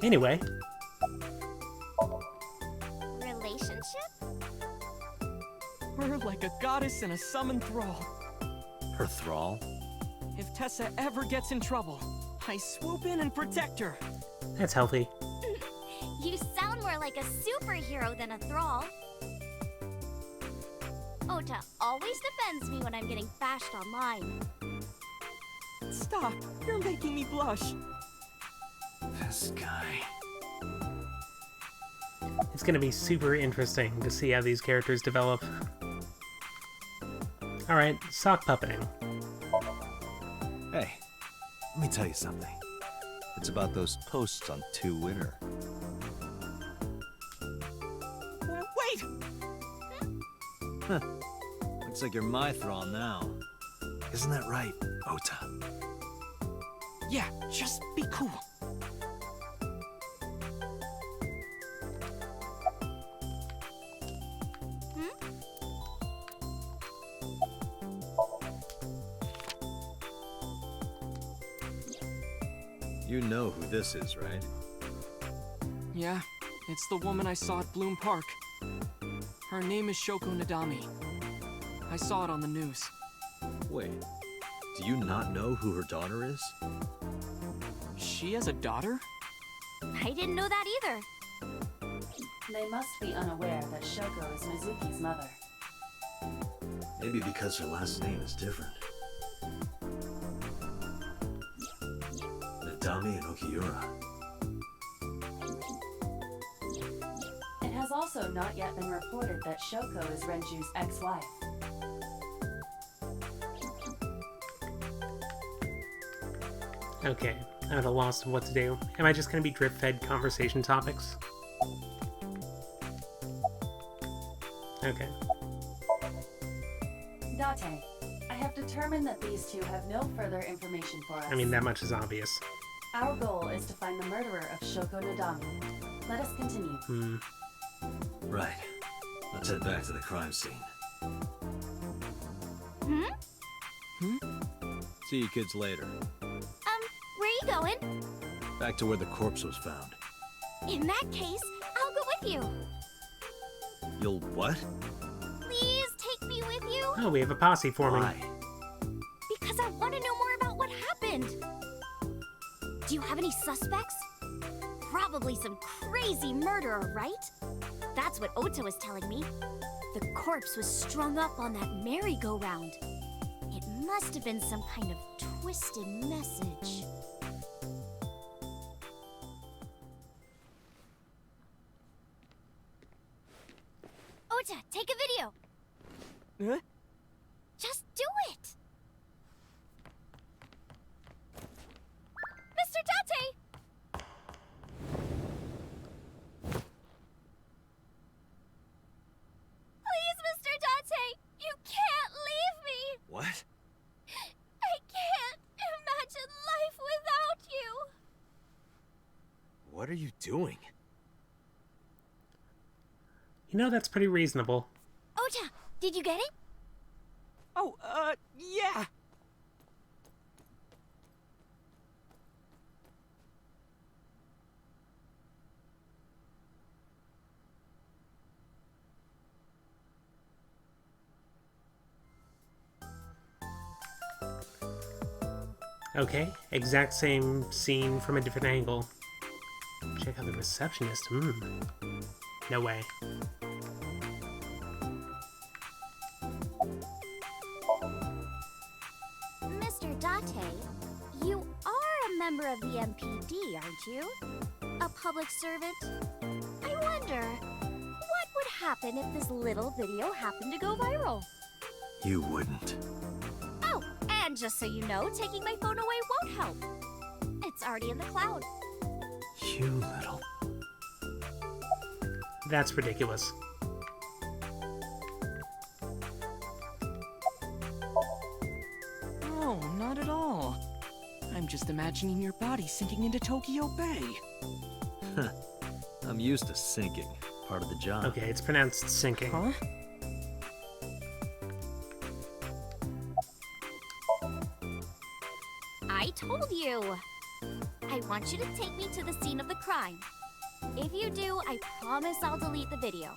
Anyway. Relationship? We're like a goddess and a summoned thrall. Her thrall? If Tessa ever gets in trouble, I swoop in and protect her. That's healthy. You sound more like a superhero than a thrall. Ota always defends me when I'm getting bashed online. Stop, you're making me blush. This guy. It's gonna be super interesting to see how these characters develop. Alright, sock puppeting. Hey, let me tell you something. It's about those posts on Twitter. Wait! Huh. Looks like you're my thrall now. Isn't that right, Ota? Yeah, just be cool. You know who this is, right? Yeah, it's the woman I saw at Bloom Park. Her name is Shoko Nadami. I saw it on the news. Wait, do you not know who her daughter is? She has a daughter? I didn't know that either. They must be unaware that Shoko is Mizuki's mother. Maybe because her last name is different. Nadami and Okiura. It has also not yet been reported that Shoko is Renju's ex-wife. Okay, I'm at a loss of what to do. Am I just gonna be drip-fed conversation topics? Okay. Date, I have determined that these two have no further information for us. I mean, that much is obvious. Our goal is to find the murderer of Shoko Nadami. Let us continue. Right. Let's head back to the crime scene. See you kids later. Where are you going? Back to where the corpse was found. In that case, I'll go with you. You'll what? Please take me with you. Oh, we have a posse forming. Why? Because I want to know more about what happened. Do you have any suspects? Probably some crazy murderer, right? That's what Ota was telling me. The corpse was strung up on that merry-go-round. It must have been some kind of twisted message. Ota, take a video. Huh? Just do it. Mr. Date! Please, Mr. Date! You can't leave me! What? I can't imagine life without you! What are you doing? You know, that's pretty reasonable. Ota, did you get it? Oh, yeah! Okay, exact same scene from a different angle. Check out the receptionist. No way. Mr. Date, you are a member of the MPD, aren't you? A public servant? I wonder, what would happen if this little video happened to go viral? You wouldn't. Oh, and just so you know, taking my phone away won't help. It's already in the cloud. You little... That's ridiculous. Oh, not at all. I'm just imagining your body sinking into Tokyo Bay. I'm used to sinking. Part of the job. Okay, it's pronounced sinking. Huh? I told you! I want you to take me to the scene of the crime. If you do, I promise I'll delete the video.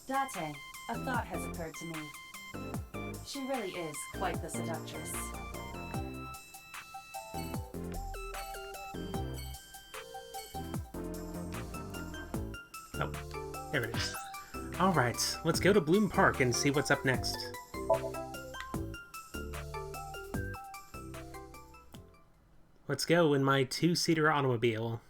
Date, a thought has occurred to me. She really is quite the seductress. Oh, there it is. Alright, let's go to Bloom Park and see what's up next. Let's go in my two-seater automobile.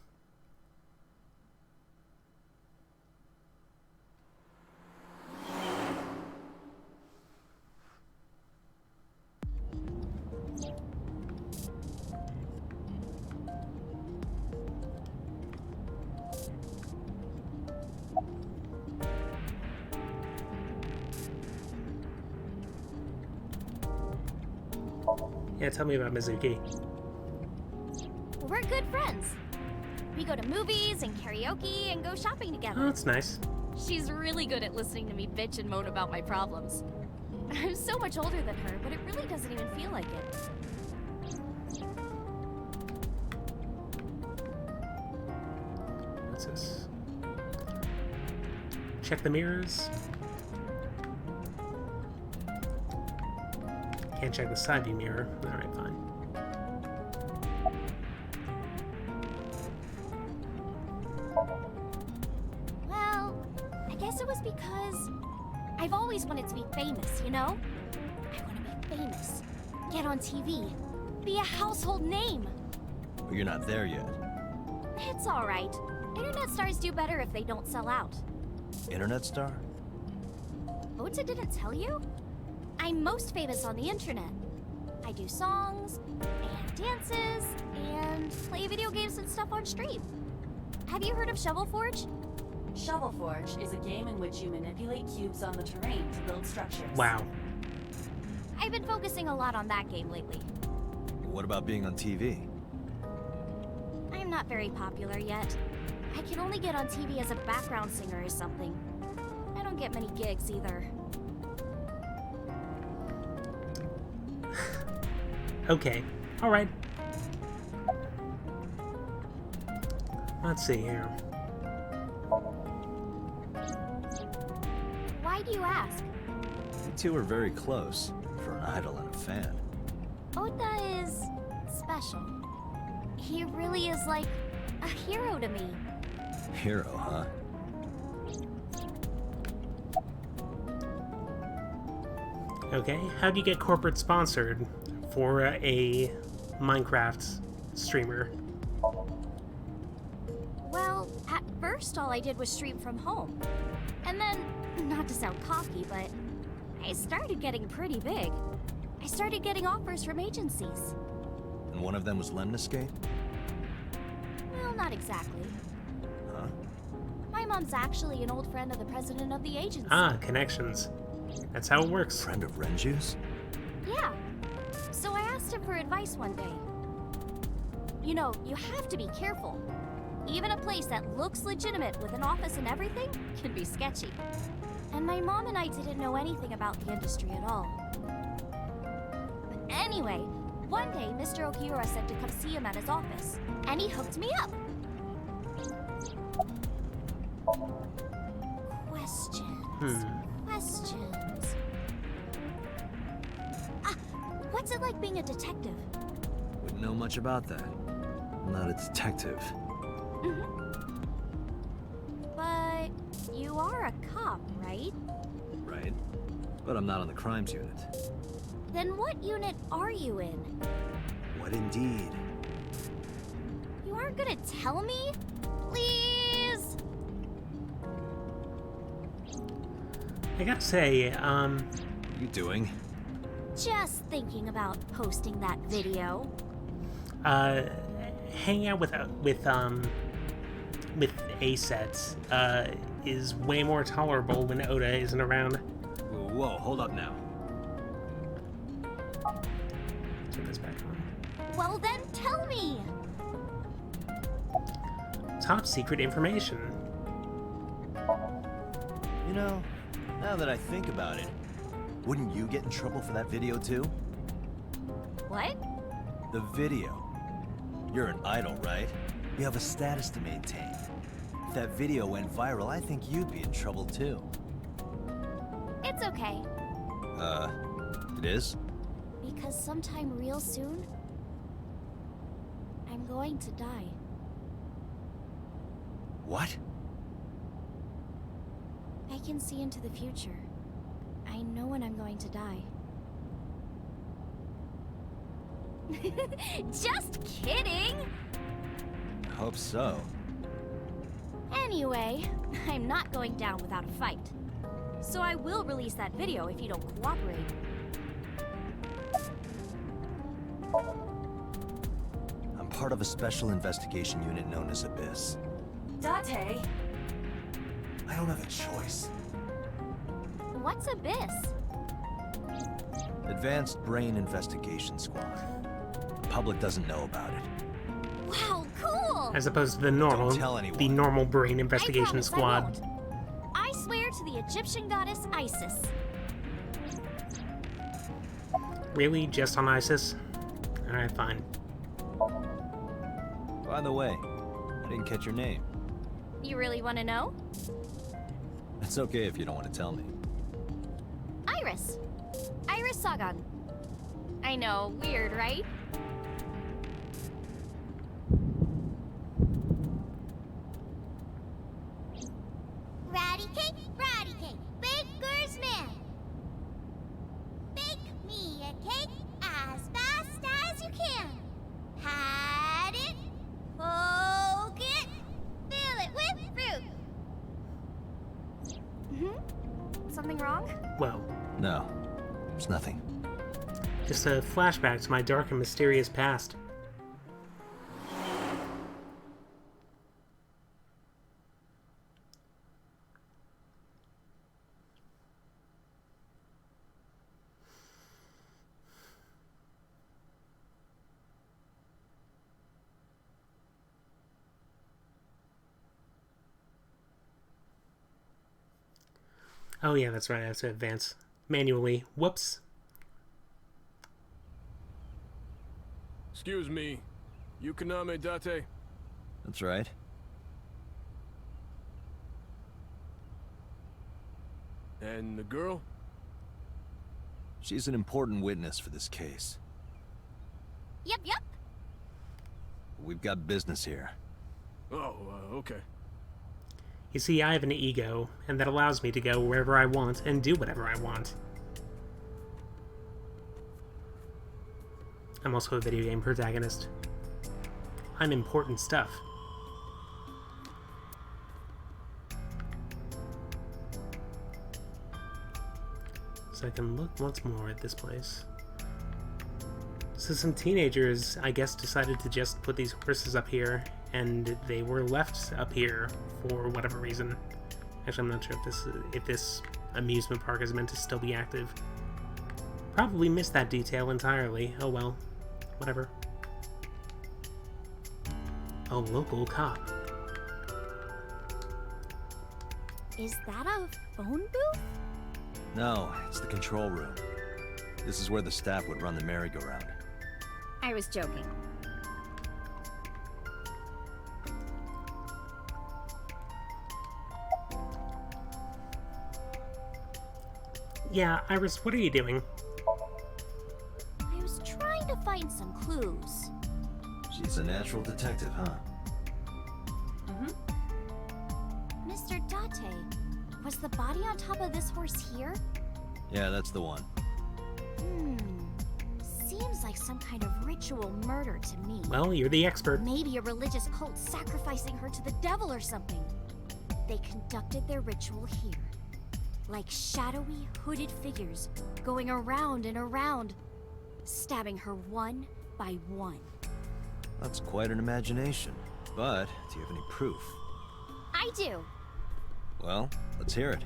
Yeah, tell me about Mizuki. We're good friends. We go to movies and karaoke and go shopping Oh, together. that's nice. She's really good at listening to me bitch and moan about my problems. I'm so much older than her, but it really doesn't even feel like it. What's this? Check the mirrors. Can't check the side view mirror. Alright, fine. Well, I guess it was because I've always wanted to be famous, you know? I want to be famous, get on TV, be a household name. But you're not there yet. It's alright. Internet stars do better if they don't sell out. Internet star? Ota didn't tell you? I'm most famous on the internet. I do songs, and dances, and play video games and stuff on stream. Have you heard of Shovel Forge? Shovel Forge is a game in which you manipulate cubes on the terrain to build structures. Wow. I've been focusing a lot on that game lately. What about being on TV? I'm not very popular yet. I can only get on TV as a background singer or something. I don't get many gigs either. Okay. Alright. Let's see here. Why do you ask? You two are very close, for an idol and a fan. Ota is special. He really is like a hero to me. Hero, huh? Okay, how do you get corporate sponsored for a Minecraft streamer? Well, at first all I did was stream from home. And then, not to sound cocky, but I started getting pretty big. I started getting offers from agencies. And one of them was Lemniscate? Well, not exactly. Huh? My mom's actually an old friend of the president of the agency. Ah, connections. That's how it works. Friend of Renju's? Yeah. So I asked him for advice one day. You know, you have to be careful. Even a place that looks legitimate with an office and everything can be sketchy. And my mom and I didn't know anything about the industry at all. But anyway, one day Mr. Okiura said to come see him at his office, and he hooked me up. Questions. Questions. What's it like being a detective? Wouldn't know much about that. I'm not a detective. But you are a cop, right? Right. But I'm not on the crimes unit. Then what unit are you in? What indeed? You aren't gonna tell me? Please? I gotta say, What are you doing? Just thinking about posting that video. hanging out with A-sets, is way more tolerable when Oda isn't around. Whoa, hold up now. Turn this back on. Well then tell me! Top secret information. You know, now that I think about it, wouldn't you get in trouble for that video too? What? The video. You're an idol, right? You have a status to maintain. If that video went viral, I think you'd be in trouble too. It's okay. It is? Because sometime real soon, I'm going to die. What? I can see into the future. I know when I'm going to die. Just kidding! Hope so. Anyway, I'm not going down without a fight. So I will release that video if you don't cooperate. I'm part of a special investigation unit known as Abyss. Date? I don't have a choice. What's Abyss? Advanced Brain Investigation Squad. The public doesn't know about it. Wow, cool! As opposed to the normal, Don't tell anyone. the normal brain investigation I squad. won't. I swear to the Egyptian goddess Isis. Really? Just on ISIS? Alright, fine. By the way, I didn't catch your name. You really want to know? It's okay if you don't want to tell me. Iris. Iris Sagan. I know, weird, right? Ratty cake, baker's man. Bake me a cake as fast as you can. Pat it, poke it, fill it with fruit. Something wrong? Well, No, there's nothing. just a flashback to my dark and mysterious past. Oh yeah, that's right, I have to advance manually. Whoops. Excuse me. Yukaname Date? That's right. And the girl? She's an important witness for this case. Yep. We've got business here. Oh, okay. You see, I have an ego, and that allows me to go wherever I want and do whatever I want. I'm also a video game protagonist. I'm important stuff. So I can look once more at this place. So some teenagers, I guess, decided to just put these horses up here, and they were left up here for whatever reason. Actually, I'm not sure if this amusement park is meant to still be active. Probably missed that detail entirely. Oh well. Whatever. A local cop. Is that a phone booth? No, it's the control room. This is where the staff would run the merry-go-round. I was joking. Yeah, Iris, what are you doing? I was find some clues. She's a natural detective, huh? Mr. Date, was the body on top of this horse here? Yeah, that's the one. Seems like some kind of ritual murder to me. Well, you're the expert. Maybe a religious cult sacrificing her to the devil or something. They conducted their ritual here. Like shadowy, hooded figures going around and around, stabbing her one by one. That's quite an imagination. But, do you have any proof? I do. Well, let's hear it.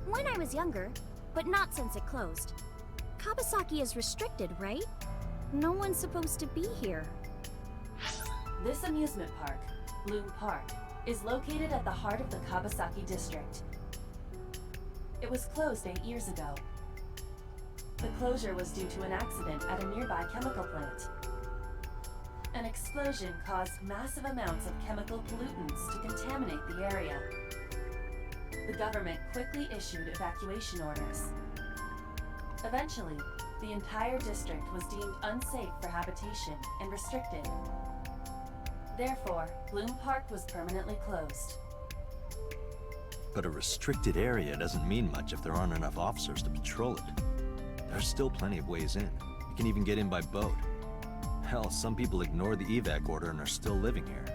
When I was younger, but not since it closed. Kabasaki is restricted, right? No one's supposed to be here. This amusement park, Bloom Park, is located at the heart of the Kabasaki district. It was closed 8 years ago. The closure was due to an accident at a nearby chemical plant. An explosion caused massive amounts of chemical pollutants to contaminate the area. The government quickly issued evacuation orders. Eventually, the entire district was deemed unsafe for habitation and restricted. Therefore, Bloom Park was permanently closed. But a restricted area doesn't mean much if there aren't enough officers to patrol it. There's still plenty of ways in. You can even get in by boat. Hell, some people ignore the evac order and are still living here.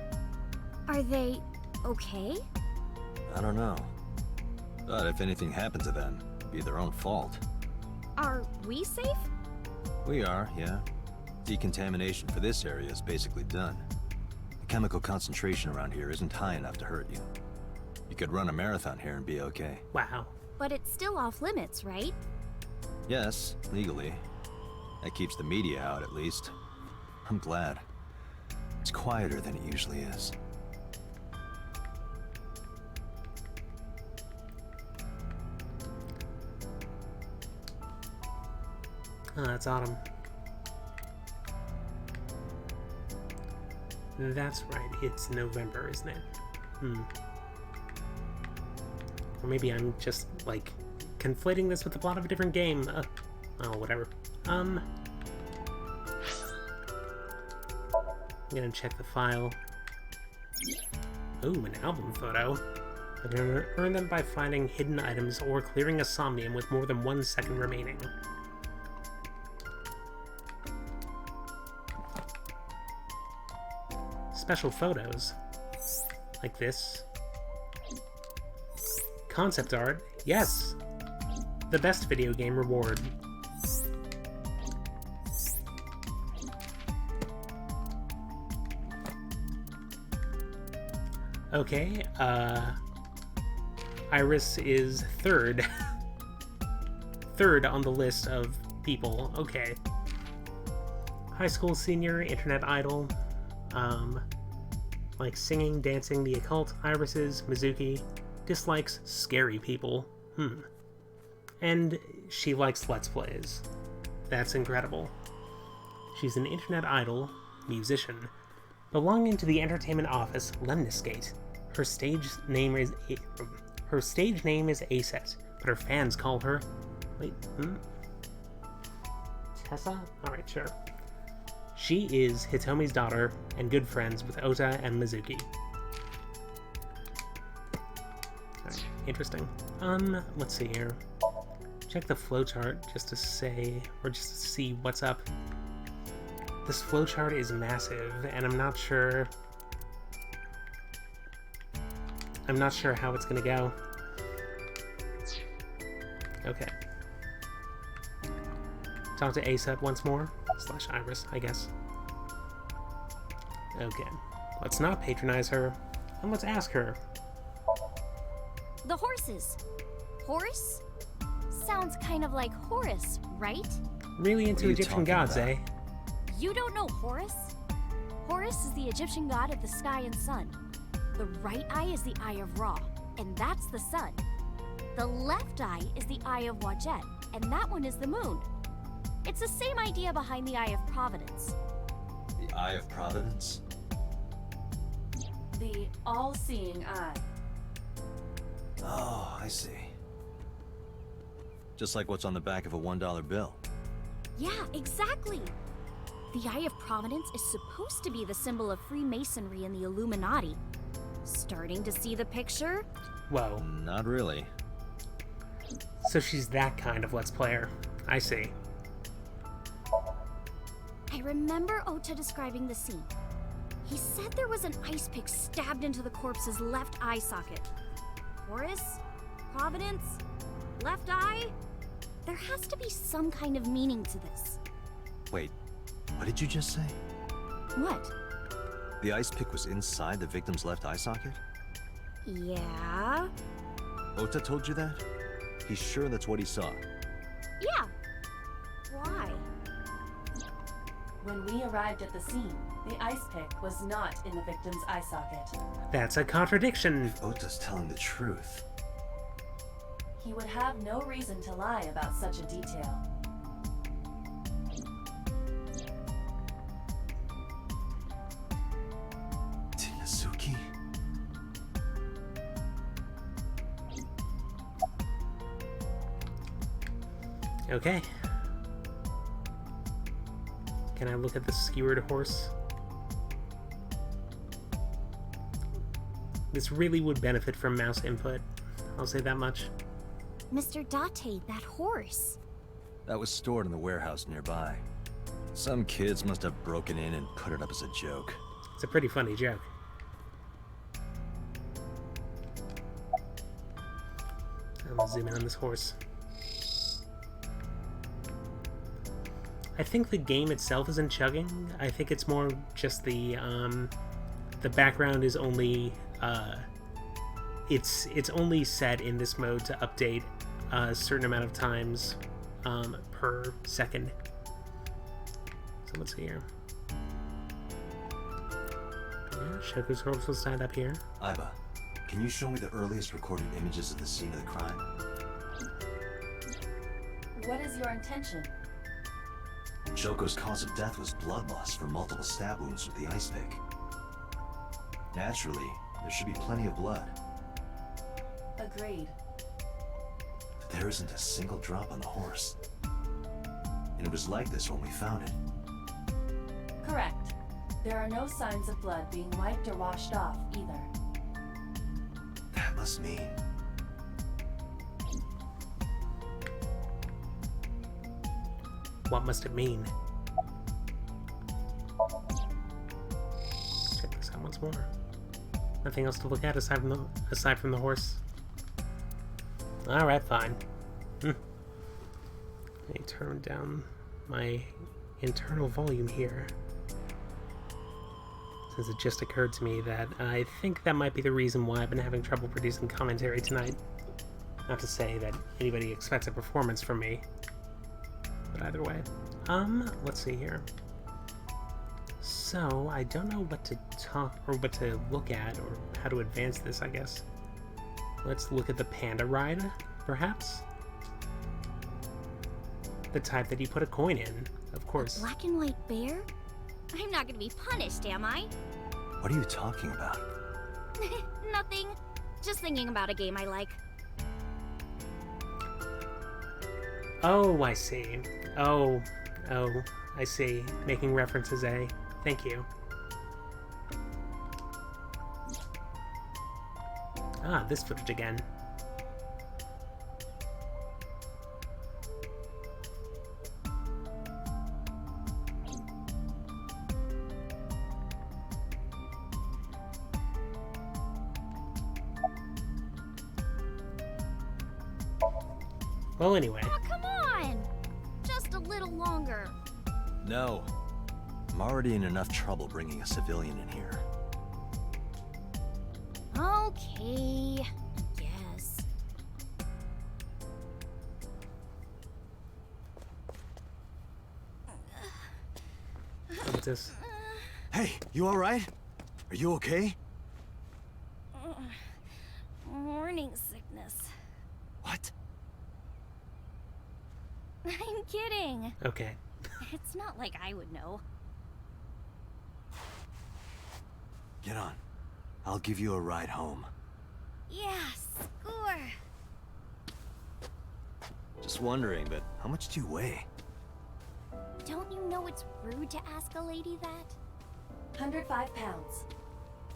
Are they okay? I don't know. But if anything happened to them, it'd be their own fault. Are we safe? We are, yeah. Decontamination for this area is basically done. The chemical concentration around here isn't high enough to hurt you. You could run a marathon here and be okay. Wow. But it's still off limits, right? Yes, legally. That keeps the media out, at least. I'm glad. It's quieter than it usually is. Oh, that's autumn. That's right, it's November, isn't it? Or maybe I'm just, like, conflating this with the plot of a different game. Oh, whatever. I'm gonna check the file. Ooh, an album photo. I'm gonna earn them by finding hidden items or clearing a Somnium with more than 1 second remaining. Special photos. Like this. Concept art. Yes! The best video game reward. Okay, Iris is third. Third on the list of people. Okay. High school senior, internet idol. Like singing, dancing, the occult, irises, Mizuki. Dislikes scary people. And she likes Let's Plays. That's incredible. She's an internet idol, musician, belonging to the entertainment office Lemniscate. Her stage name is Aset, but her fans call her... Wait, Tessa? Alright, sure. She is Hitomi's daughter and good friends with Ota and Mizuki. Right, interesting. Let's see here. Check the flowchart just to say, or just to see what's up. This flowchart is massive, and I'm not sure how it's gonna go. Okay. Talk to Aset once more. / Iris, I guess. Okay. Let's not patronize her, and let's ask her. The horses. Horse? Sounds kind of like Horus, right? Really into Egyptian gods, eh? You don't know Horus? Horus is the Egyptian god of the sky and sun. The right eye is the eye of Ra, and that's the sun. The left eye is the eye of Wadjet, and that one is the moon. It's the same idea behind the Eye of Providence. The Eye of Providence? The all-seeing eye. Oh, I see. Just like what's on the back of a $1 bill. Yeah, exactly. The Eye of Providence is supposed to be the symbol of Freemasonry and the Illuminati. Starting to see the picture? Whoa. Not really. So she's that kind of Let's Player. I see. I remember Ota describing the scene. He said there was an ice pick stabbed into the corpse's left eye socket. Horus? Providence? Left eye? There has to be some kind of meaning to this. Wait, what did you just say? What? The ice pick was inside the victim's left eye socket? Yeah? Ota told you that? He's sure that's what he saw. Yeah. Why? When we arrived at the scene, the ice pick was not in the victim's eye socket. That's a contradiction. If Ota's telling the truth. He would have no reason to lie about such a detail. Tinazuki? Okay. Can I look at the skewered horse? This really would benefit from mouse input. I'll say that much. Mr. Date, that horse. That was stored in the warehouse nearby. Some kids must have broken in and put it up as a joke. It's a pretty funny joke. I'm gonna zoom in on this horse. I think the game itself isn't chugging. I think it's more just the background is only it's only set in this mode to update a certain amount of times per second. So let's see here. Yeah, Shoko's corpse was tied up here. Aiba, can you show me the earliest recorded images of the scene of the crime? What is your intention? Shoko's cause of death was blood loss from multiple stab wounds with the ice pick. Naturally, there should be plenty of blood. Agreed. But there isn't a single drop on the horse. And it was like this when we found it. Correct. There are no signs of blood being wiped or washed off, either. That must mean... What must it mean? Check this out once more. Nothing else to look at aside from the horse. Alright, fine. Let me turn down my internal volume here. Since it just occurred to me that I think that might be the reason why I've been having trouble producing commentary tonight. Not to say that anybody expects a performance from me. But either way. Let's see here. So, I don't know what to talk or what to look at or how to advance this, I guess. Let's look at the panda ride, perhaps? The type that you put a coin in, of course. A black and white bear? I'm not gonna be punished, am I? What are you talking about? Nothing. Just thinking about a game I like. Oh, I see. Oh, I see. Making references, eh? Thank you. Ah, this footage again. Well, anyway. Oh, come on! Just a little longer. No. I'm already in enough trouble bringing a civilian in here. Okay, I guess. What's this? Hey, you alright? Are you okay? Morning sickness. What? I'm kidding. Okay. It's not like I would know. Get on. I'll give you a ride home. Yeah, score. Just just wondering, but how much do you weigh? Don't you know it's rude to ask a lady that? 105 pounds.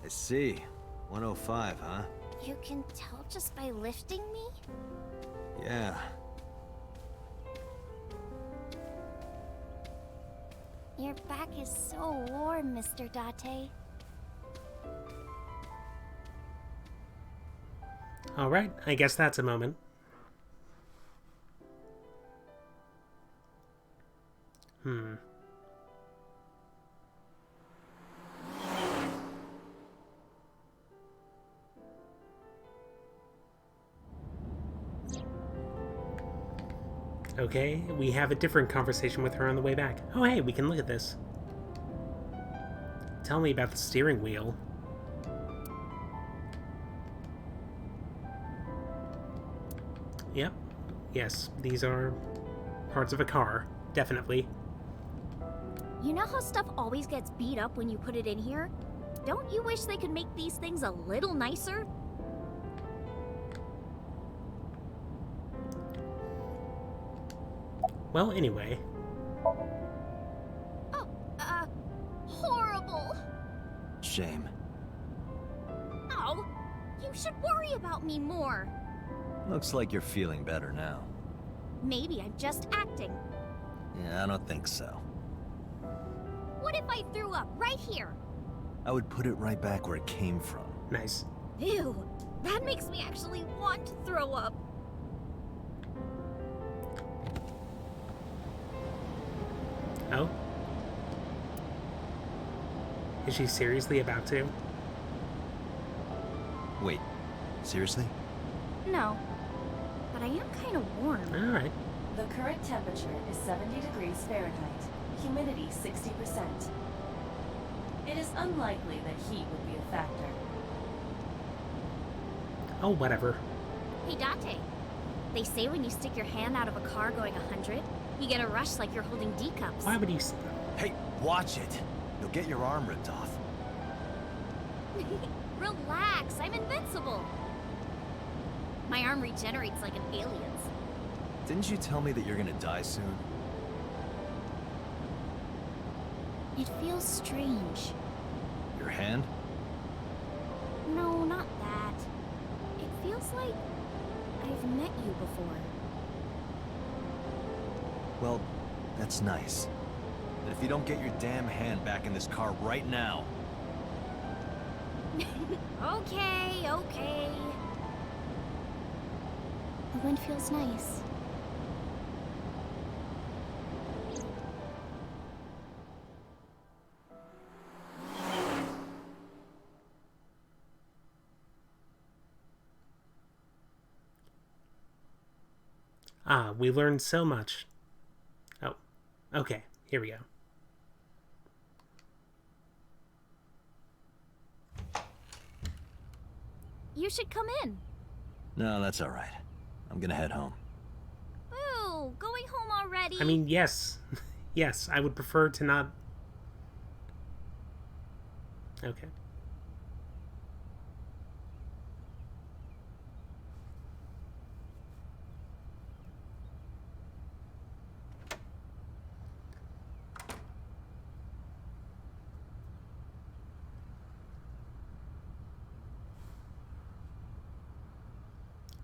I see. 105, huh? You can tell just by lifting me? Yeah. Your back is so warm, Mr. Date. Alright, I guess that's a moment. Okay, we have a different conversation with her on the way back. Oh hey, we can look at this. Tell me about the steering wheel. Yep. Yes, these are parts of a car. Definitely. You know how stuff always gets beat up when you put it in here? Don't you wish they could make these things a little nicer? Well, anyway. Oh, horrible. Shame. Oh, you should worry about me more. Looks like you're feeling better now. Maybe I'm just acting. Yeah, I don't think so. What if I threw up right here? I would put it right back where it came from. Nice. Ew, that makes me actually want to throw up. Oh? Is she seriously about to? Wait, seriously? No, but I am kind of warm. Alright. The current temperature is 70 degrees Fahrenheit. Humidity 60%. It is unlikely that heat would be a factor. Oh, whatever. Hey, Date. They say when you stick your hand out of a car going 100, you get a rush like you're holding D cups. Why would you... Hey, watch it! You'll get your arm ripped off. Relax, I'm invincible. My arm regenerates like an alien's. Didn't you tell me that you're gonna die soon? It feels strange. Your hand? No, not that. It feels like I've met you before. Well, that's nice. But if you don't get your damn hand back in this car right now... Okay, okay. The wind feels nice. Ah, we learned so much. Oh, okay, here we go. You should come in. No, that's alright. I'm gonna head home. Ooh, going home already? I mean, yes. Yes, I would prefer to not... Okay.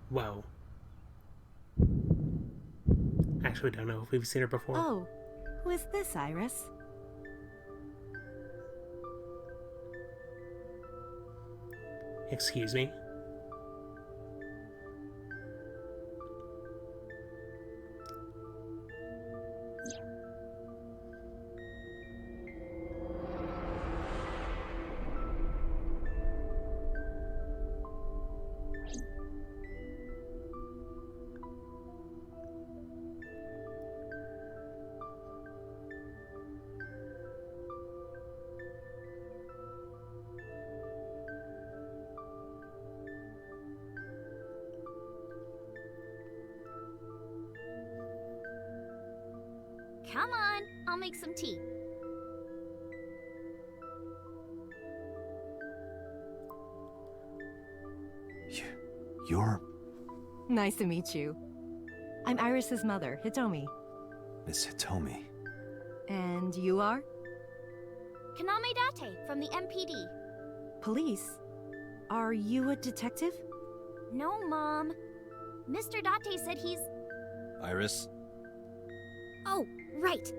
Whoa. Actually, don't know if we've seen her before. Oh, who is this, Iris? Excuse me? Come on, I'll make some tea. You're... Nice to meet you. I'm Iris's mother, Hitomi. Miss Hitomi. And you are? Kaname Date from the MPD. Police? Are you a detective? No, Mom. Mr. Date said he's... Iris? Oh, right.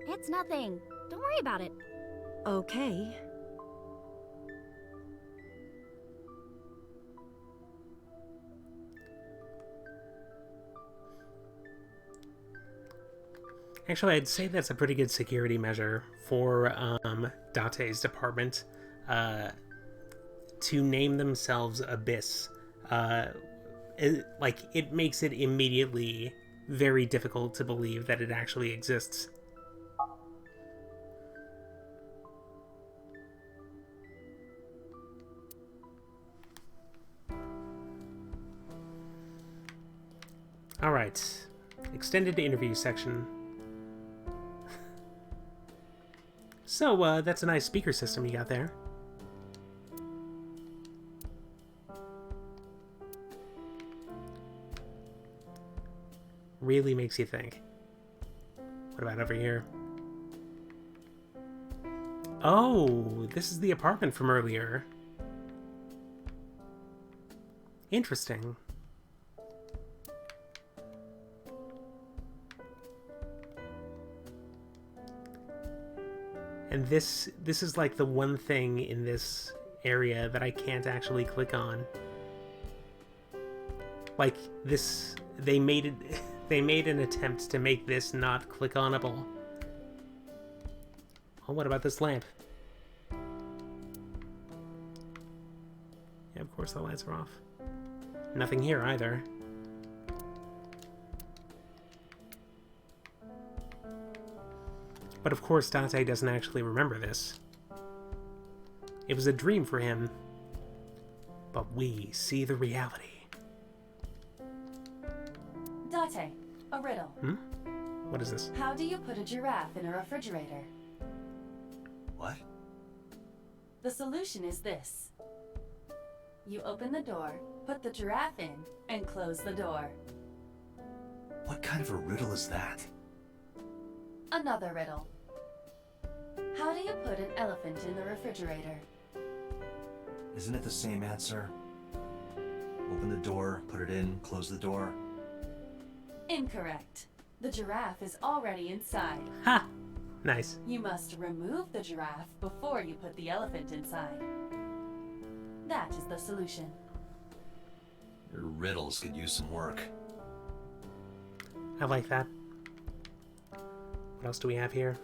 It's nothing. Don't worry about it. Okay. Actually, I'd say that's a pretty good security measure for Date's department to name themselves Abyss. It makes it immediately very difficult to believe that it actually exists. Alright, extended interview section. So, that's a nice speaker system you got there. Really makes you think. What about over here? Oh, this is the apartment from earlier. Interesting. And this is like the one thing in this area that I can't actually click on. Like this, they made an attempt to make this not click-onable. Oh, what about this lamp? Yeah, of course the lights are off. Nothing here either. But of course Date doesn't actually remember this. It was a dream for him. But we see the reality. Date, a riddle. Hmm? What is this? How do you put a giraffe in a refrigerator? What? The solution is this. You open the door, put the giraffe in, and close the door. What kind of a riddle is that? Another riddle. How do you put an elephant in the refrigerator? Isn't it the same answer? Open the door, put it in, close the door. Incorrect. The giraffe is already inside. Ha! Nice. You must remove the giraffe before you put the elephant inside. That is the solution. Your riddles could use some work. I like that. What else do we have here?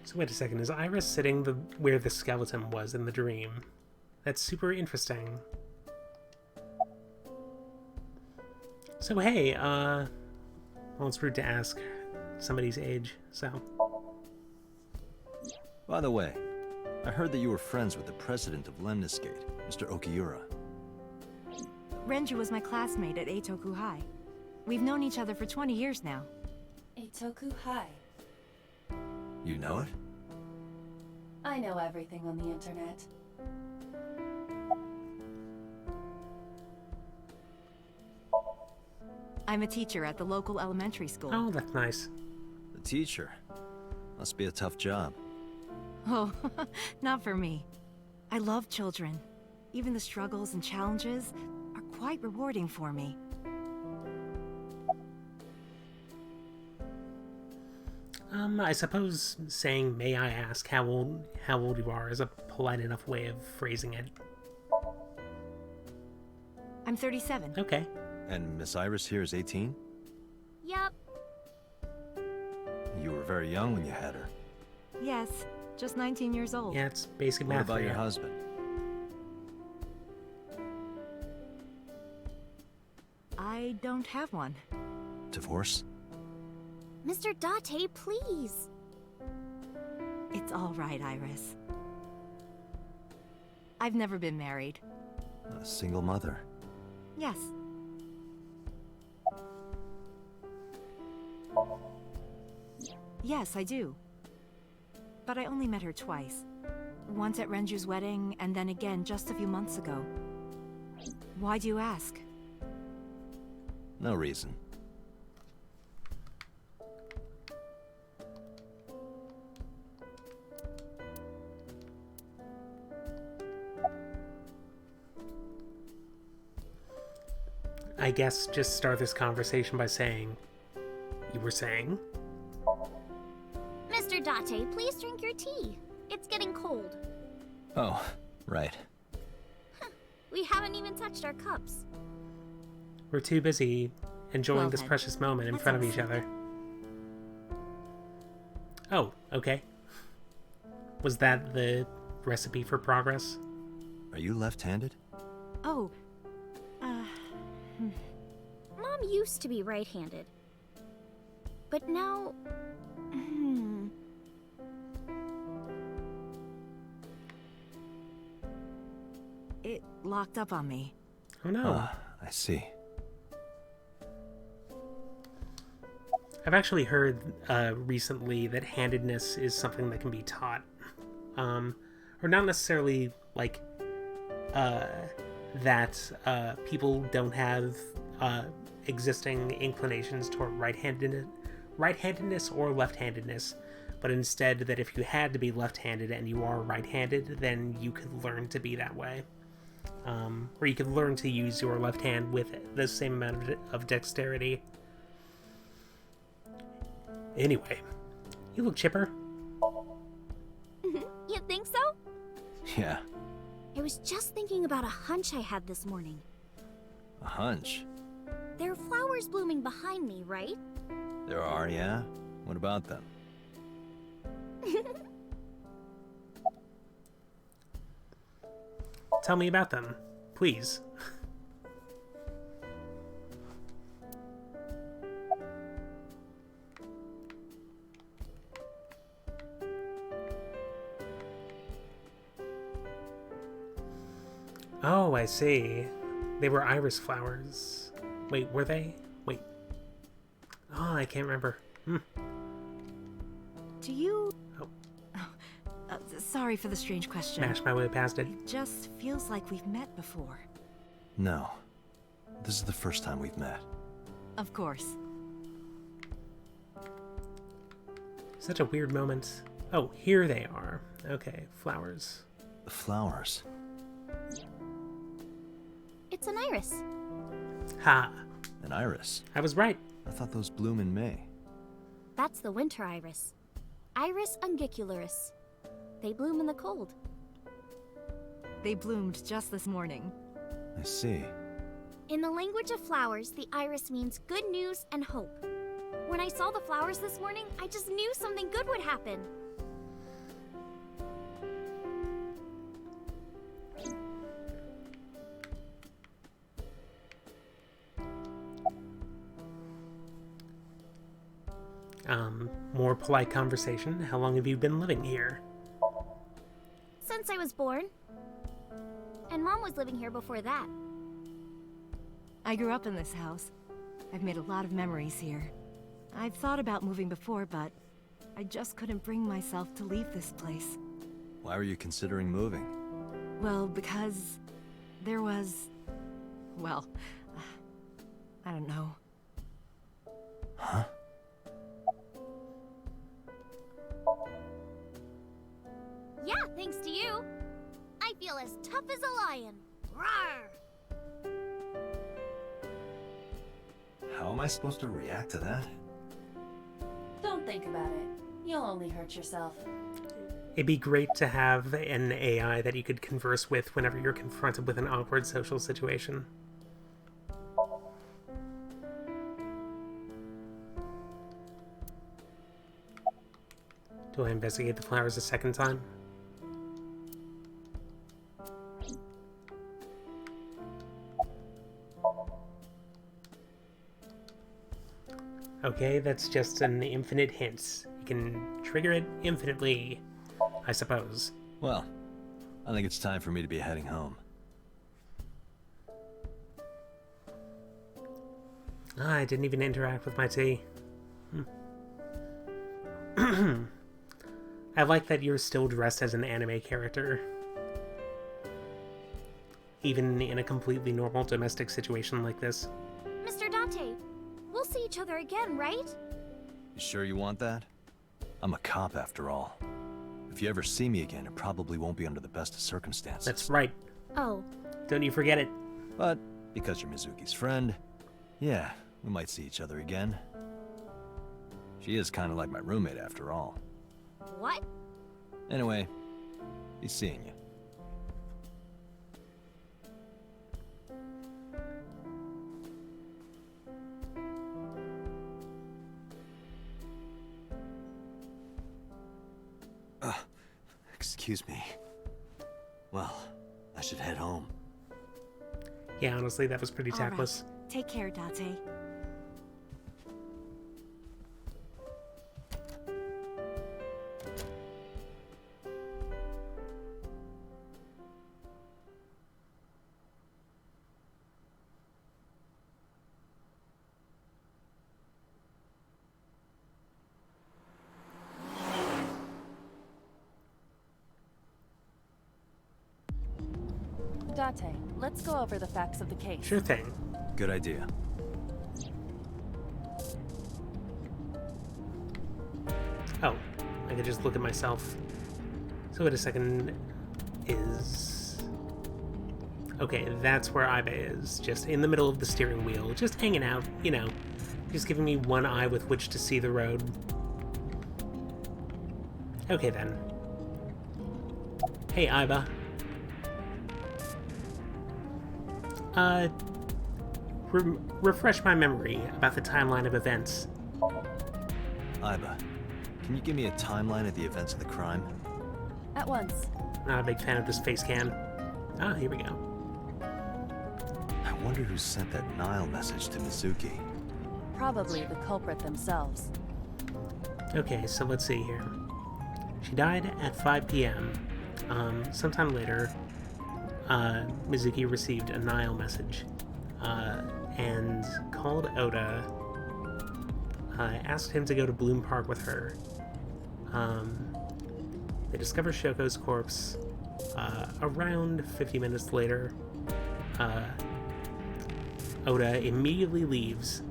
So wait a second, is Iris sitting where the skeleton was in the dream? That's super interesting. So hey, well, it's rude to ask somebody's age, so... By the way, I heard that you were friends with the president of Lemniscate, Mr. Okiura. Renju was my classmate at Eitoku High. We've known each other for 20 years now. Eitoku High. You know it? I know everything on the internet. I'm a teacher at the local elementary school. Oh, that's nice. The teacher. Must be a tough job. Oh, not for me. I love children. Even the struggles and challenges are quite rewarding for me. I suppose saying "May I ask how old you are" is a polite enough way of phrasing it. I'm 37. Okay. And Miss Iris here is 18? Yup. You were very young when you had her. Yes, just 19 years old. Yeah, it's basic What math about for your you. husband? I don't have one. Divorce? Mr. Date, please. It's all right, Iris. I've never been married. A single mother? Yes. Yes, I do. but I only met her twice. Once at Renju's wedding, and then again just a few months ago. Why do you ask? No reason. I guess just start this conversation by saying, you were saying? Mr. Date, please drink your tea. It's getting cold. Oh, right. We haven't even touched our cups. We're too busy enjoying Well this then, precious moment in that front of sounds each other. Oh, okay. Was that the recipe for progress? Are you left-handed? Oh, Mom used to be right-handed. But now... It locked up on me. Oh no. I see. I've actually heard recently that handedness is something that can be taught. Or not necessarily like that people don't have existing inclinations toward right-handedness or left-handedness, but instead that if you had to be left-handed and you are right-handed, then you could learn to be that way. Or you could learn to use your left hand with the same amount of dexterity. Anyway, you look chipper. You think so? Yeah. I was just thinking about a hunch I had this morning. A hunch? There are flowers blooming behind me, right? There are, yeah? What about them? Tell me about them, please. Oh, I see. They were iris flowers. Wait, were they? Wait. Oh, I can't remember. Do you... Oh. Sorry for the strange question. Smashed my way past it. It just feels like we've met before. No. This is the first time we've met. Of course. Such a weird moment. Oh, here they are. Okay, flowers. The flowers. It's an iris. Ha! An iris? I was right. I thought those bloom in May. That's the winter iris. Iris ungicularis. They bloom in the cold. They bloomed just this morning. I see. In the language of flowers, the iris means good news and hope. When I saw the flowers this morning, I just knew something good would happen. More polite conversation. How long have you been living here? Since I was born. And Mom was living here before that. I grew up in this house. I've made a lot of memories here. I've thought about moving before, but I just couldn't bring myself to leave this place. Why were you considering moving? Well, because there was... well, I don't know. Huh? Yeah, thanks to you. I feel as tough as a lion. Rawr! How am I supposed to react to that? Don't think about it. You'll only hurt yourself. It'd be great to have an AI that you could converse with whenever you're confronted with an awkward social situation. Do I investigate the flowers a second time? Okay, that's just an infinite hint. You can trigger it infinitely, I suppose. Well, I think it's time for me to be heading home. I didn't even interact with my tea. I I like that you're still dressed as an anime character. Even in a completely normal domestic situation like this. Mr. Dante, we'll see each other again, right? You sure you want that? I'm a cop after all. If you ever see me again, it probably won't be under the best of circumstances. That's right. Oh. Don't you forget it. But because you're Mizuki's friend, yeah, we might see each other again. She is kind of like my roommate after all. What? Anyway, be seeing you. Excuse me. Well, I should head home. Yeah, honestly, that was pretty tactless. All right. Take care, Date. Date, let's go over the facts of the case. Sure thing. Good idea. Oh, I could just look at myself. So wait a second. Okay, that's where Iba is. Just in the middle of the steering wheel. Just hanging out, you know. Just giving me one eye with which to see the road. Okay then. Hey, Iba. Refresh my memory about the timeline of events. Iba, can you give me a timeline of the events of the crime? At once. Not a big fan of this face cam. Ah, here we go. I wonder who sent that Nile message to Mizuki. Probably the culprit themselves. Okay, so let's see here. She died at 5 p.m. Sometime later, Mizuki received a Nile message and called Oda, asked him to go to Bloom Park with her. They discover Shoko's corpse. Around 50 minutes later, Oda immediately leaves.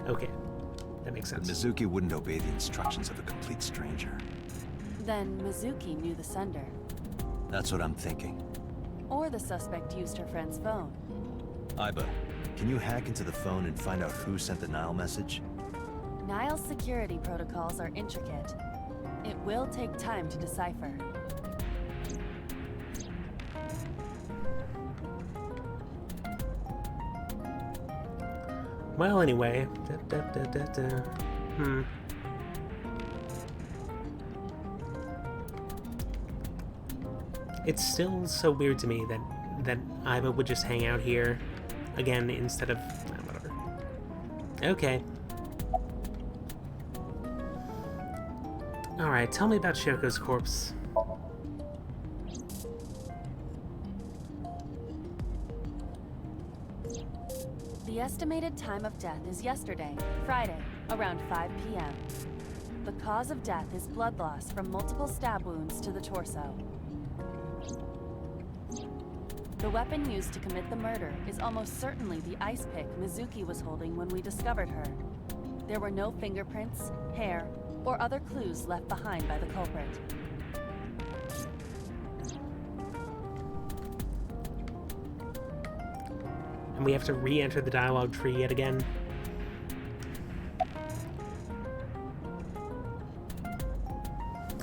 Okay, that makes sense. Mizuki wouldn't obey the instructions of a complete stranger. Then Mizuki knew the sender. That's what I'm thinking. Or the suspect used her friend's phone. Iba, can you hack into the phone and find out who sent the Nile message? Nile's security protocols are intricate. It will take time to decipher. Well, anyway. It's still so weird to me that Iba would just hang out here again instead of whatever. Okay. Alright, tell me about Shoko's corpse. The estimated time of death is yesterday, Friday, around 5 p.m. The cause of death is blood loss from multiple stab wounds to the torso. The weapon used to commit the murder is almost certainly the ice pick Mizuki was holding when we discovered her. There were no fingerprints, hair, or other clues left behind by the culprit. And we have to re-enter the dialogue tree yet again.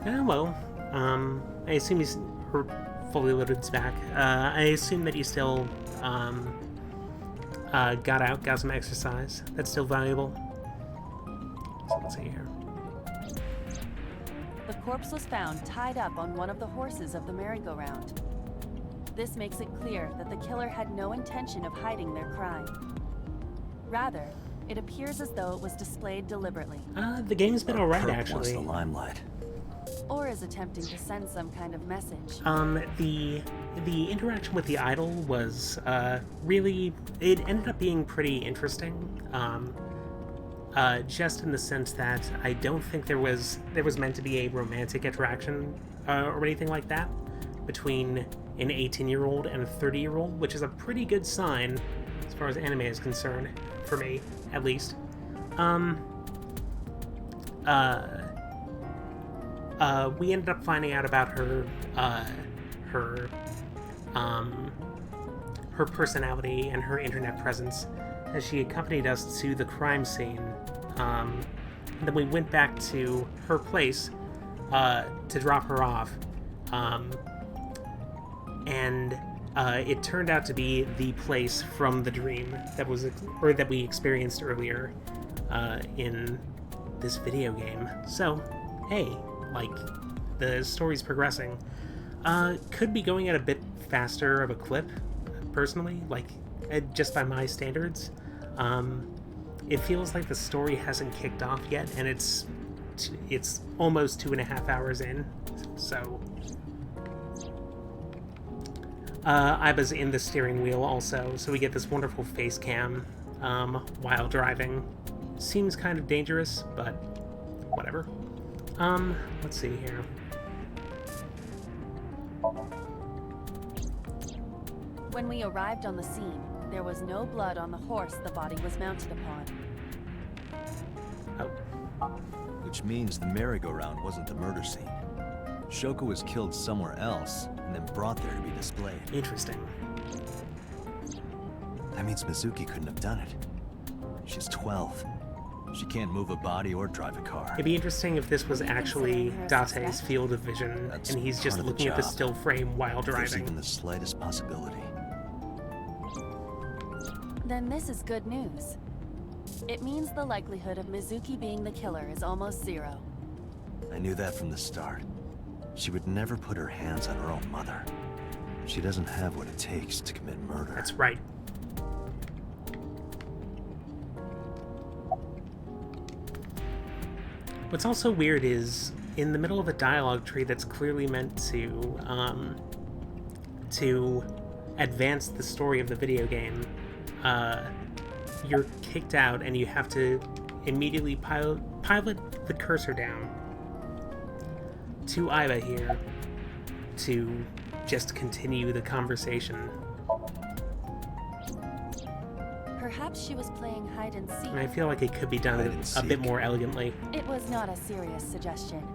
Well, I assume her fully loaded's back. I assume that you still got out, got some exercise. That's still valuable. So let's see here. The corpse was found tied up on one of the horses of the merry-go-round. This makes it clear that the killer had no intention of hiding their crime. Rather, it appears as though it was displayed deliberately. The game's been alright, Perp actually. wants the limelight. Or is attempting to send some kind of message. The interaction with the idol was, really... It ended up being pretty interesting. just in the sense that I don't think there was meant to be a romantic attraction or anything like that between an 18-year-old and a 30-year-old, which is a pretty good sign as far as anime is concerned, for me, at least. We ended up finding out about her personality and her internet presence as she accompanied us to the crime scene. Then we went back to her place to drop her off. It turned out to be the place from the dream that we experienced earlier in this video game. So, hey, like, the story's progressing. Could be going at a bit faster of a clip, personally, like, just by my standards. It feels like the story hasn't kicked off yet, and it's almost 2.5 hours in, so... Iba's in the steering wheel also, so we get this wonderful face cam while driving. Seems kind of dangerous, but whatever. Let's see here. When we arrived on the scene, there was no blood on the horse the body was mounted upon. Oh. Which means the merry-go-round wasn't the murder scene. Shoko was killed somewhere else, and then brought there to be displayed. Interesting. That means Mizuki couldn't have done it. She's 12. She can't move a body or drive a car. It'd be interesting if this was actually Date's field of vision, That's and he's just part of the looking at the job. still frame while If there's driving. even the slightest possibility. Then this is good news. It means the likelihood of Mizuki being the killer is almost zero. I knew that from the start. She would never put her hands on her own mother. She doesn't have what it takes to commit murder. That's right. What's also weird is, in the middle of a dialogue tree that's clearly meant to advance the story of the video game, you're kicked out and you have to immediately pilot the cursor down to Iba here to just continue the conversation. Perhaps she was playing hide and seek. And I feel like it could be done a bit more elegantly. It was not a serious suggestion.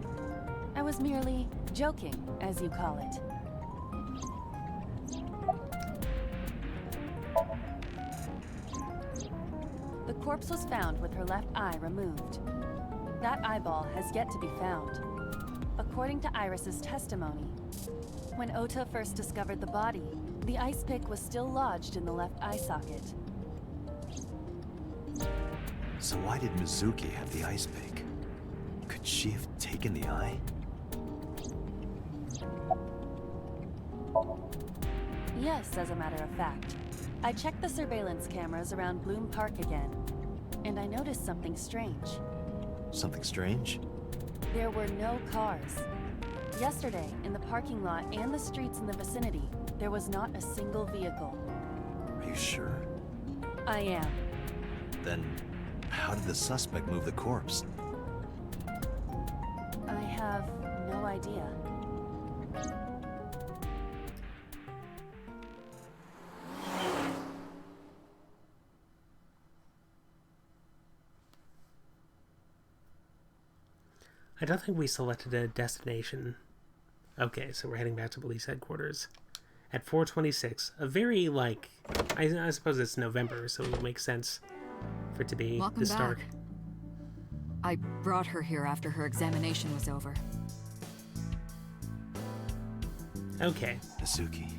I was merely joking, as you call it. The corpse was found with her left eye removed. That eyeball has yet to be found. According to Iris's testimony, when Ota first discovered the body, the ice pick was still lodged in the left eye socket. So why did Mizuki have the ice pick? Could she have taken the eye? Yes, as a matter of fact. I checked the surveillance cameras around Bloom Park again, and I noticed something strange. Something strange? There were no cars. Yesterday, in the parking lot and the streets in the vicinity, there was not a single vehicle. Are you sure? I am. Then, how did the suspect move the corpse? I have no idea. I don't think we selected a destination. Okay, so we're heading back to police headquarters at 4:26. A very, like, I suppose it's November, so it would make sense for it to be Welcome this back. dark. I brought her here after her examination was over. Okay. Mizuki.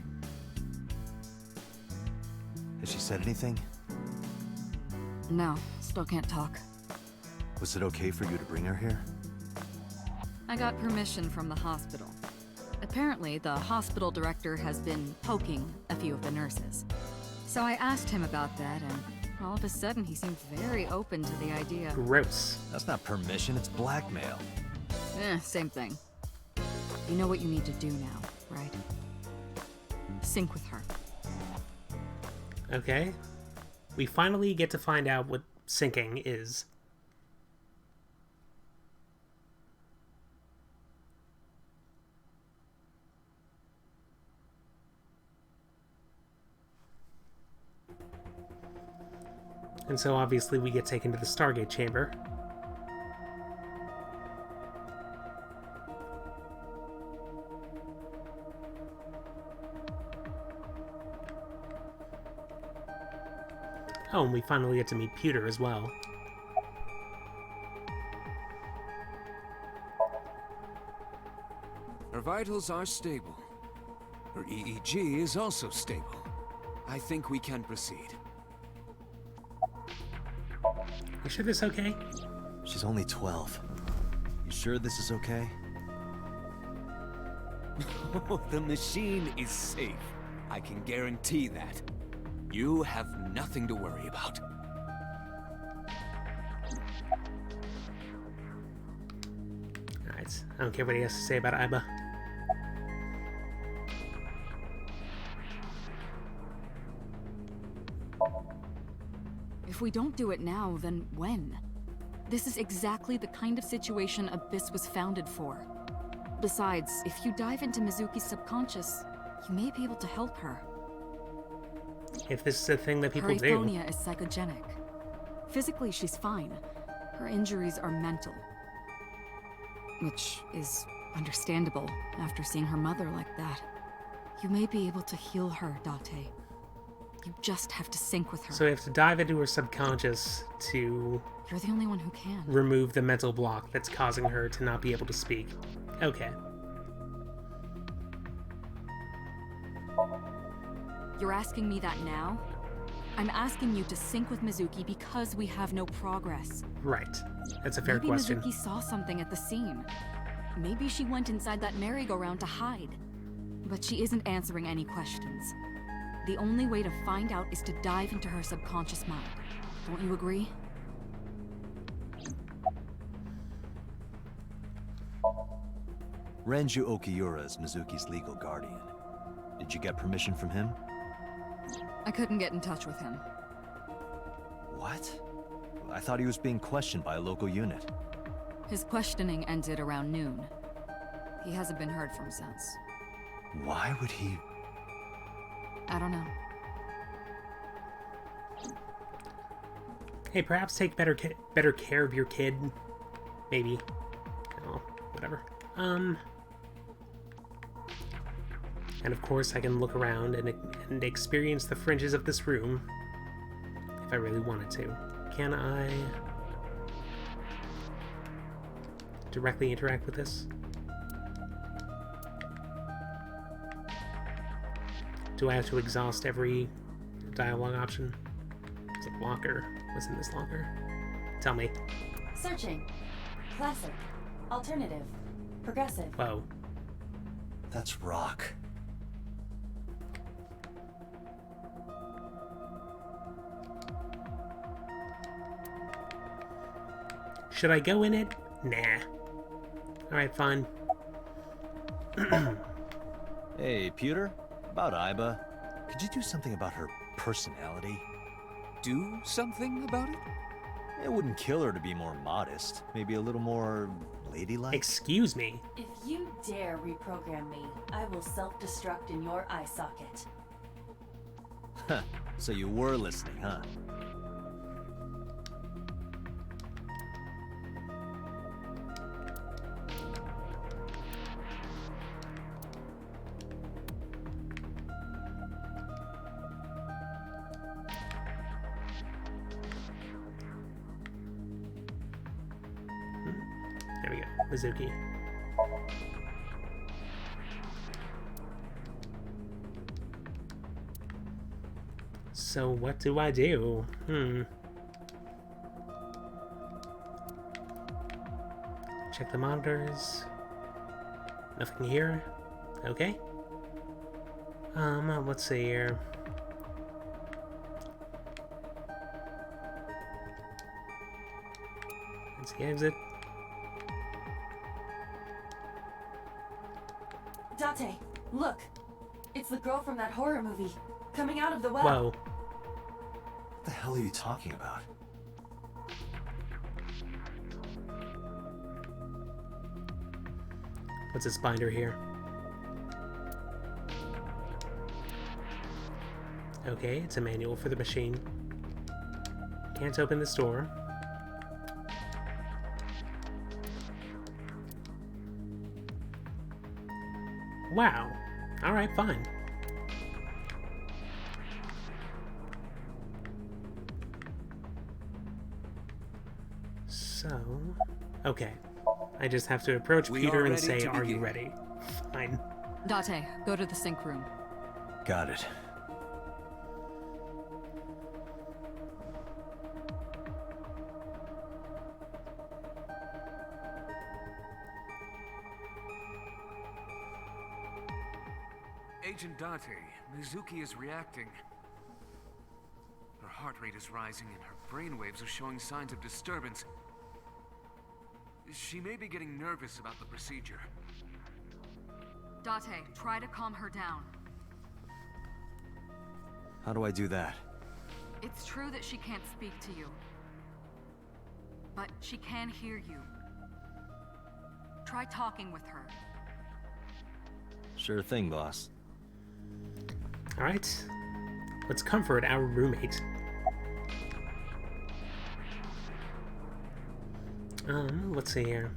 Has she said anything? No, still can't talk. Was it okay for you to bring her here? I got permission from the hospital. Apparently, the hospital director has been poking a few of the nurses. So I asked him about that, and all of a sudden he seemed very open to the idea. Gross. That's not permission, it's blackmail. Same thing. You know what you need to do now, right? Sync with her. Okay. We finally get to find out what syncing is. And so obviously we get taken to the Stargate chamber. Oh, and we finally get to meet Pewter as well. Her vitals are stable. Her EEG is also stable. I think we can proceed. You sure this okay? She's only 12. You sure this is okay? The machine is safe. I can guarantee that. You have nothing to worry about. Alright, I don't care what he has to say about Iba. If we don't do it now, then when? This is exactly the kind of situation Abyss was founded for. Besides, if you dive into Mizuki's subconscious, you may be able to help her. If this is a thing that people Her do. aphonia is psychogenic. Physically, she's fine. Her injuries are mental. Which is understandable after seeing her mother like that. You may be able to heal her, Date. You just have to sync with her. So we have to dive into her subconscious to... You're the only one who can. Remove the mental block that's causing her to not be able to speak. Okay. You're asking me that now? I'm asking you to sync with Mizuki because we have no progress. Right. That's a fair Maybe question. Mizuki saw something at the scene. Maybe she went inside that merry-go-round to hide. But she isn't answering any questions. The only way to find out is to dive into her subconscious mind. Don't you agree? Renju Okiura is Mizuki's legal guardian. Did you get permission from him? I couldn't get in touch with him. What? I thought he was being questioned by a local unit. His questioning ended around noon. He hasn't been heard from since. Why would he... I don't know. Hey, perhaps take better care of your kid. Maybe. Oh, whatever. And of course I can look around and experience the fringes of this room if I really wanted to. Can I directly interact with this? Do I have to exhaust every dialogue option? Is it locker? What's in this locker? Tell me. Searching. Classic. Alternative. Progressive. Whoa. That's rock. Should I go in it? Nah. Alright, fine. Hey, Pewter? About Iba. Could you do something about her personality? Do something about it? It wouldn't kill her to be more modest. Maybe a little more ladylike? Excuse me. If you dare reprogram me, I will self-destruct in your eye socket. Huh. So you were listening, huh? There we go. Mizuki. So what do I do? Check the monitors. Nothing here. Okay. Let's see here. That's the exit. Date, look! It's the girl from that horror movie, coming out of the well. Whoa. What the hell are you talking about? What's this binder here? Okay, it's a manual for the machine. can't open this door. Wow. Alright, fine. So... okay. I just have to approach Peter and say, "Are you ready?" Fine. Date, go to the sink room. Got it. Agent Date, Mizuki is reacting. Her heart rate is rising and her brainwaves are showing signs of disturbance. She may be getting nervous about the procedure. Date, try to calm her down. How do I do that? It's true that she can't speak to you, but she can hear you. Try talking with her. Sure thing, boss. Alright. Let's comfort our roommate. Let's see here.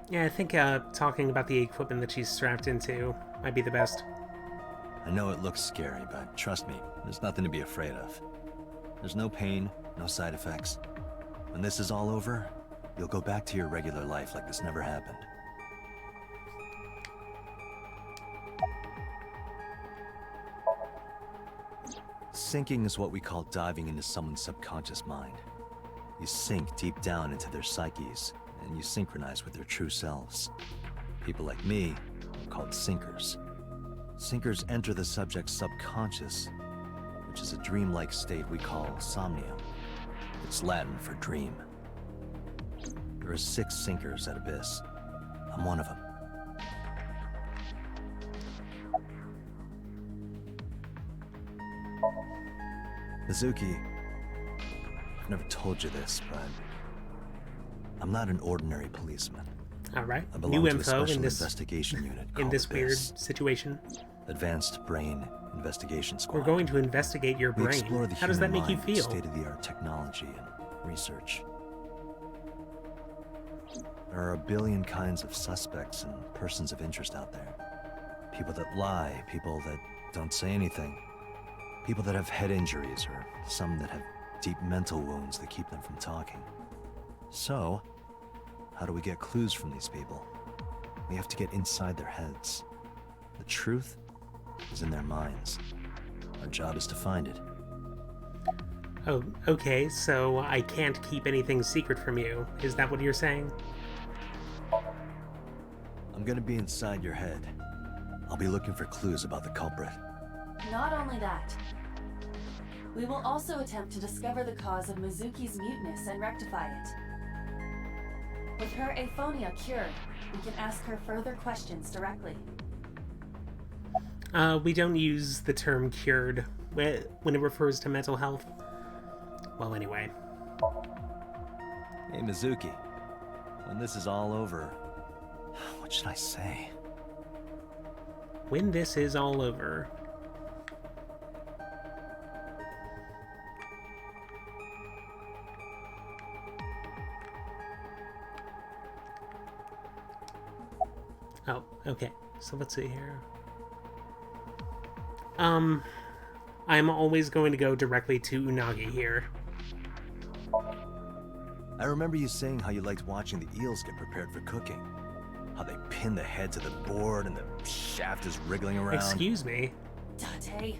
Yeah, I think talking about the equipment that she's strapped into might be the best. I know it looks scary, but trust me, there's nothing to be afraid of. There's no pain, no side effects. When this is all over, you'll go back to your regular life like this never happened. Sinking is what we call diving into someone's subconscious mind. You sink deep down into their psyches, and you synchronize with their true selves. People like me are called sinkers. Sinkers enter the subject's subconscious, which is a dreamlike state we call Somnium. It's Latin for dream. There are 6 sinkers at Abyss. I'm one of them. Mizuki, I've never told you this, but I'm not an ordinary policeman. Alright, I belong new to a info special in this investigation unit in called this weird Abyss. situation. Advanced Brain Investigation Squad. We're going to investigate your We brain. explore the How does that human make you mind with feel? state-of-the-art technology and research. There are a billion kinds of suspects and persons of interest out there. People that lie, people that don't say anything. People that have head injuries, or some that have deep mental wounds that keep them from talking. So, how do we get clues from these people? We have to get inside their heads. The truth is in their minds. Our job is to find it. Oh, okay, so I can't keep anything secret from you. Is that what you're saying? I'm gonna be inside your head. I'll be looking for clues about the culprit. Not only that, we will also attempt to discover the cause of Mizuki's muteness and rectify it. With her aphonia cured, we can ask her further questions directly. We don't use the term cured when it refers to mental health. Well, anyway. Hey, Mizuki. When this is all over, what should I say? When this is all over. Oh, okay. So let's see here. I'm always going to go directly to Unagi here. I remember you saying how you liked watching the eels get prepared for cooking. How they pin the head to the board and the shaft is wriggling around. Excuse me. Date.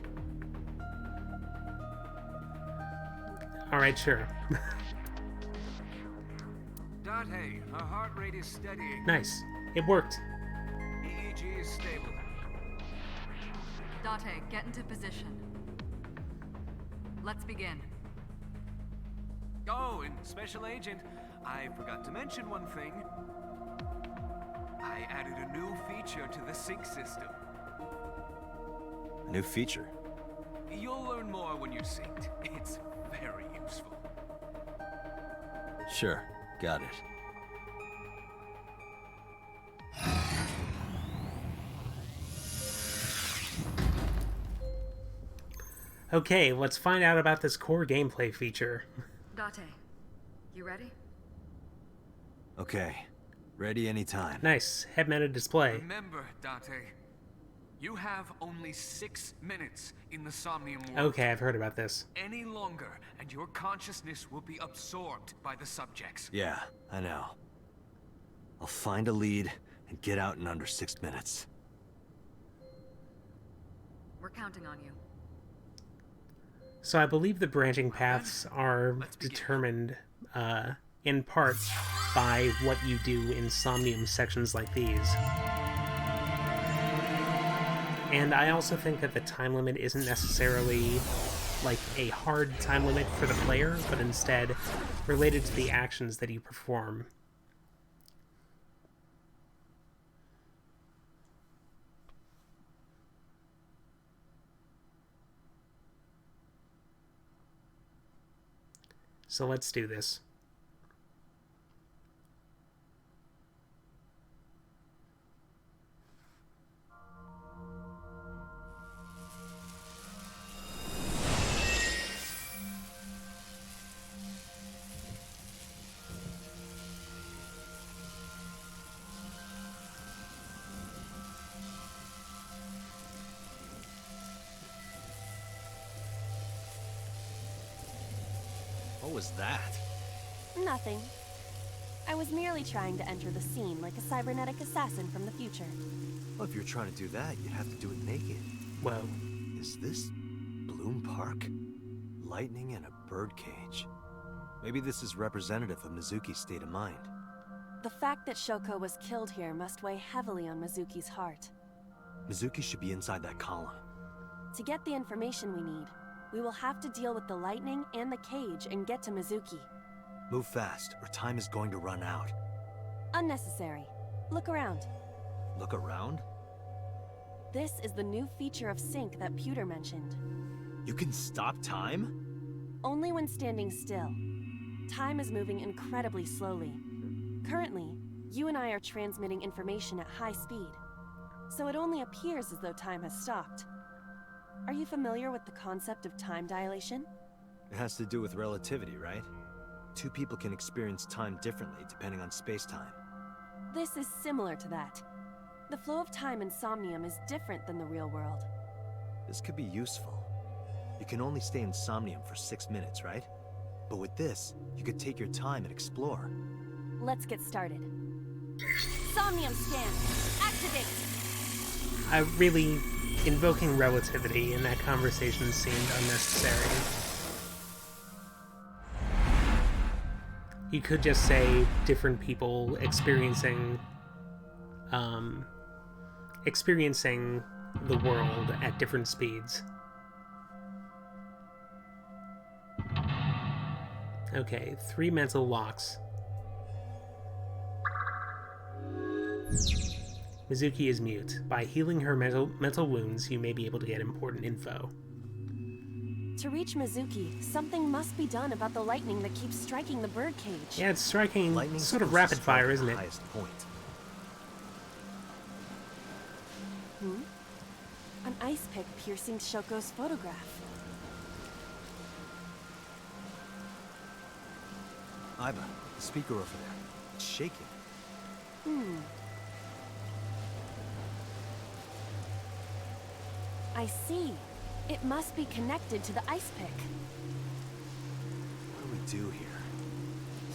Alright, sure. Date, her heart rate is steadying. Nice. It worked. EEG is stable. Date, get into position. Let's begin. Oh, and Special Agent, I forgot to mention one thing. I added a new feature to the sync system. A new feature? You'll learn more when you're synced. It's very useful. Sure, got it. Okay, let's find out about this core gameplay feature. Date, you ready? Okay. Ready anytime. Nice. Head-mounted display. Remember, Date, you have only 6 minutes in the Somnium world. Okay, I've heard about this. Any longer, and your consciousness will be absorbed by the subjects. Yeah, I know. I'll find a lead and get out in under 6 minutes. We're counting on you. So I believe the branching paths are determined in part by what you do in Somnium sections like these. And I also think that the time limit isn't necessarily like a hard time limit for the player, but instead related to the actions that you perform. So let's do this. What was that? Nothing. I was merely trying to enter the scene like a cybernetic assassin from the future. Well, if you're trying to do that, you'd have to do it naked. Whoa. Is this Bloom Park? Lightning in a birdcage. Maybe this is representative of Mizuki's state of mind. The fact that Shoko was killed here must weigh heavily on Mizuki's heart. Mizuki should be inside that column. To get the information we need, we will have to deal with the lightning and the cage and get to Mizuki. Move fast, or time is going to run out. Unnecessary. Look around. Look around? This is the new feature of Sync that Pewter mentioned. You can stop time? Only when standing still. Time is moving incredibly slowly. Currently, you and I are transmitting information at high speed, so it only appears as though time has stopped. Are you familiar with the concept of time dilation? It has to do with relativity, right? Two people can experience time differently depending on space-time. This is similar to that. The flow of time in Somnium is different than the real world. This could be useful. You can only stay in Somnium for 6 minutes, right? But with this, you could take your time and explore. Let's get started. Somnium scan! Activate! I really... Invoking relativity in that conversation seemed unnecessary. You could just say different people experiencing the world at different speeds. Okay, 3 mental locks. Mizuki is mute. By healing her mental wounds, you may be able to get important info. To reach Mizuki, something must be done about the lightning that keeps striking the birdcage. Yeah, it's striking Lightning's sort of supposed rapid to strike fire, at isn't the it? highest point. An ice pick piercing Shoko's photograph. Iba, the speaker over there. It's shaking. I see. It must be connected to the ice pick. What do we do here?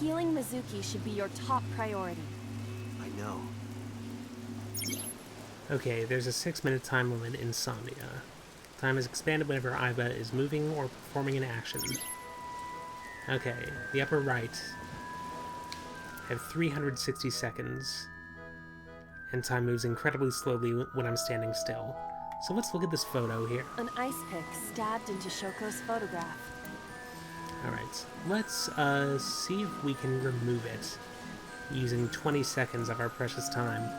Healing Mizuki should be your top priority. I know. Okay, there's a 6-minute time limit in Somnia. Time is expanded whenever Iba is moving or performing an action. Okay, the upper right. I have 360 seconds. And time moves incredibly slowly when I'm standing still. So let's look at this photo here. An ice pick stabbed into Shoko's photograph. Alright, let's see if we can remove it using 20 seconds of our precious time.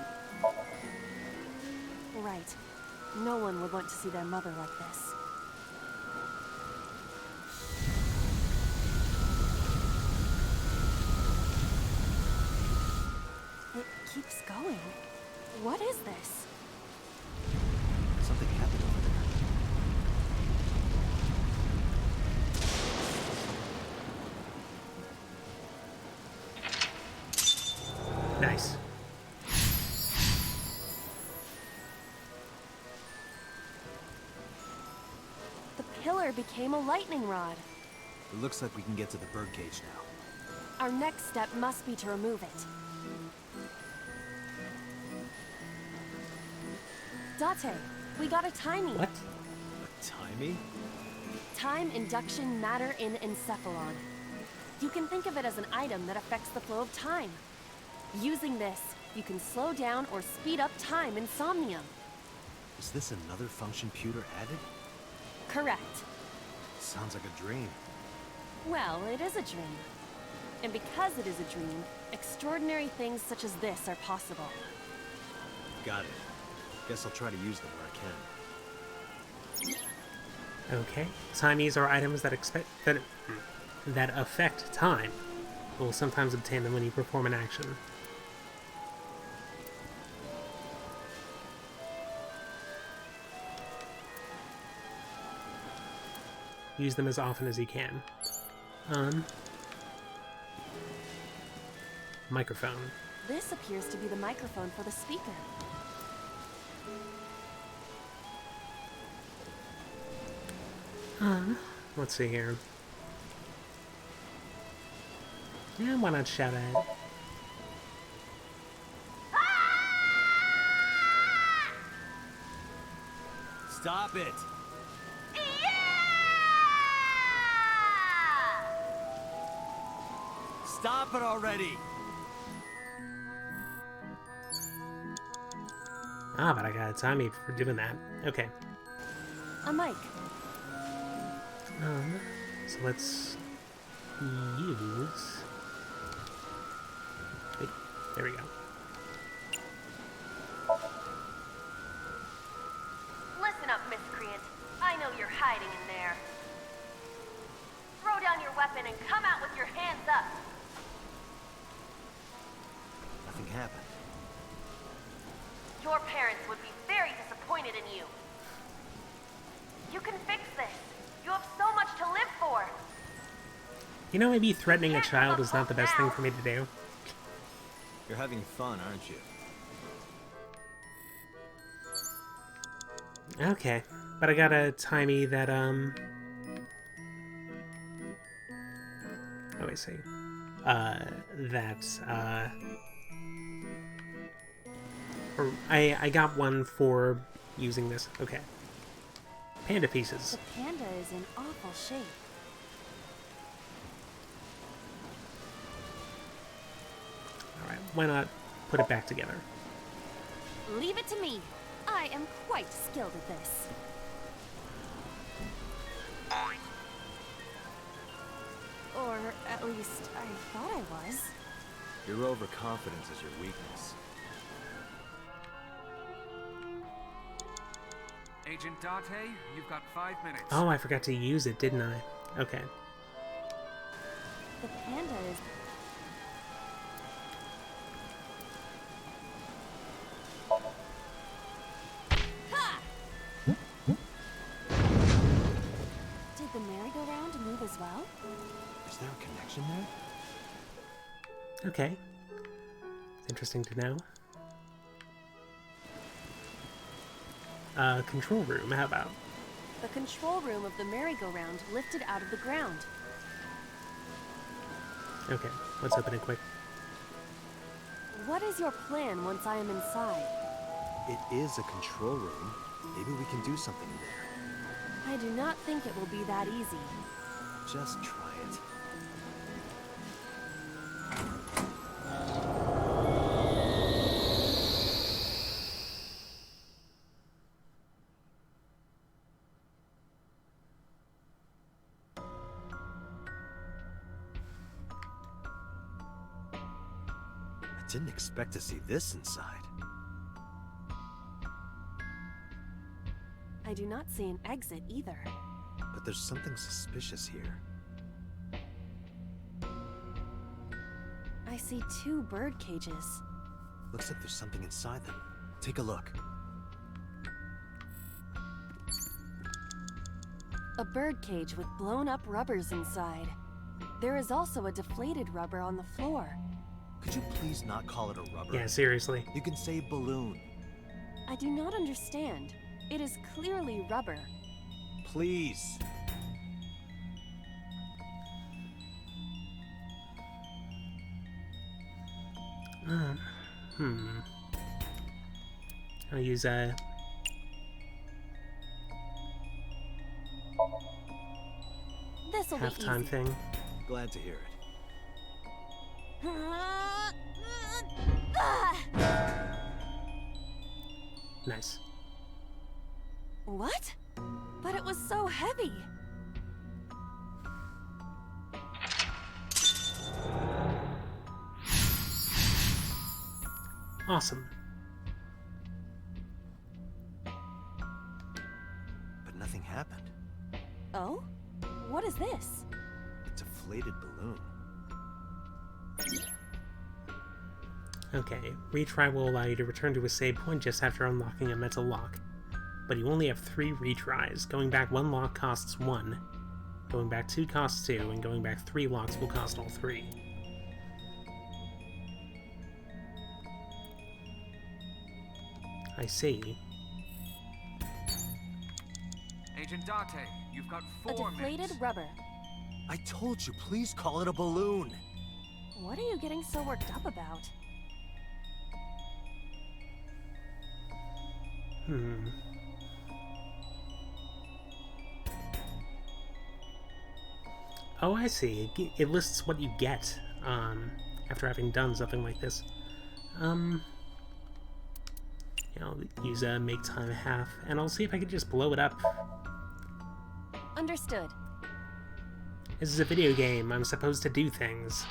Right. No one would want to see their mother like this. It keeps going. What is this? Something happened over there. killer became a lightning rod. It looks like we can get to the birdcage now. Our next step must be to remove it. Date, we got a timey. What? A timey? Time induction matter in encephalon. You can think of it as an item that affects the flow of time. Using this, you can slow down or speed up time in Somnium. Is this another function Pewter added? Correct. Sounds like a dream. Well, it is a dream. And because it is a dream, extraordinary things such as this are possible. Got it. Guess I'll try to use them where I can. Okay. Timies are items that that affect time. You'll sometimes obtain them when you perform an action. Use them as often as you can. Microphone. This appears to be the microphone for the speaker. Let's see here. Yeah, why not shout at it? Stop it! Stop it already! Ah, but I got a timey for doing that. Okay. A mic. So let's use... Wait, there we go. Listen up, miscreant. I know you're hiding in there. Throw down your weapon and come out with your hands up. Nothing happened. Your parents would be very disappointed in you. You can fix this. You have so much to live for. You know, maybe threatening a child is not the best thing for me to do. You're having fun, aren't you? Okay, but I got a timey that, oh, I see. I got one for using this. Okay. Panda pieces. The panda is in awful shape. Alright, why not put it back together? Leave it to me. I am quite skilled at this. Or at least I thought I was. Your overconfidence is your weakness. Agent Date, you've got 5 minutes. Oh, I forgot to use it, didn't I? Okay. The panda is... Ha! Did the merry-go-round move as well? Is there a connection there? Okay. It's interesting to know. Control room, how about? The control room of the merry-go-round lifted out of the ground. Okay, let's open it quick. What is your plan once I am inside? It is a control room. Maybe we can do something there. I do not think it will be that easy. Just try it. I didn't expect to see this inside. I do not see an exit either. But there's something suspicious here. I see 2 bird cages. Looks like there's something inside them. Take a look. A bird cage with blown up rubbers inside. There is also a deflated rubber on the floor. Could you please not call it a rubber? Yeah, seriously. You can say balloon. I do not understand. It is clearly rubber. Please. I'll use a... This'll be halftime easy. thing. Glad to hear it. Nice. What? But it was so heavy. Awesome. But nothing happened. Oh? What is this? A deflated balloon. Okay, retry will allow you to return to a save point just after unlocking a mental lock. But you only have 3 retries. Going back 1 lock costs 1. Going back 2 costs 2, and going back 3 locks will cost all 3. I see. Agent Date, you've got A 4 deflated minutes. rubber. I told you, please call it a balloon. What are you getting so worked up about? Oh, I see. It lists what you get after having done something like this. I'll use a make time half, and I'll see if I can just blow it up. Understood. This is a video game. I'm supposed to do things.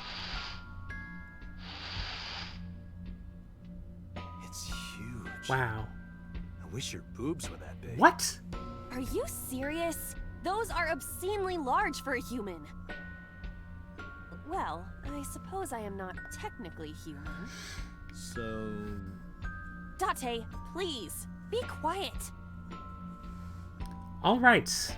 It's huge. Wow. I wish your boobs were that big. What? Are you serious? Those are obscenely large for a human. Well, I suppose I am not technically human. So... Date, please, be quiet. All right.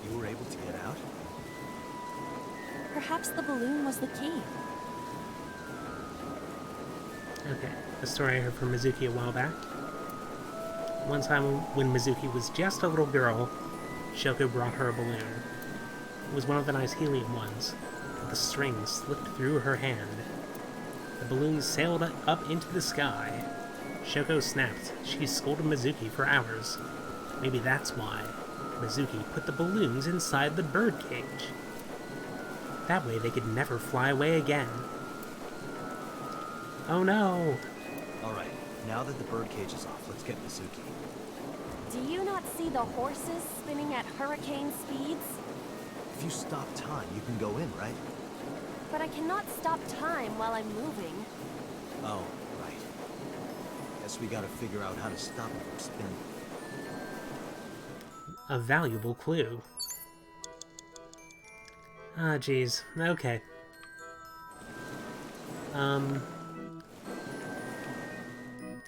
You were able to get out? Perhaps the balloon was the key. Okay, a story I heard from Mizuki a while back. One time when Mizuki was just a little girl, Shoko brought her a balloon. It was one of the nice helium ones, but the string slipped through her hand. The balloon sailed up into the sky. Shoko snapped. She scolded Mizuki for hours. Maybe that's why Mizuki put the balloons inside the birdcage. That way they could never fly away again. Oh no! Alright, now that the birdcage is off, let's get Mizuki. Do you not see the horses spinning at hurricane speeds? If you stop time, you can go in, right? But I cannot stop time while I'm moving. Oh, right. Guess we gotta figure out how to stop it from spinning. A valuable clue. Ah, geez. Okay.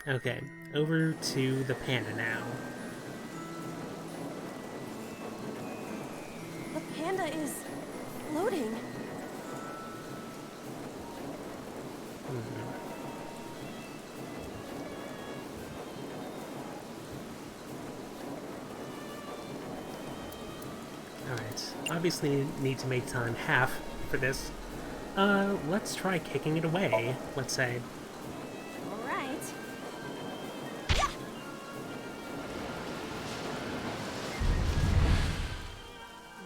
Okay, over to the panda now. The panda is floating. Alright, obviously need to make time half for this. Let's try kicking it away, let's say. Alright.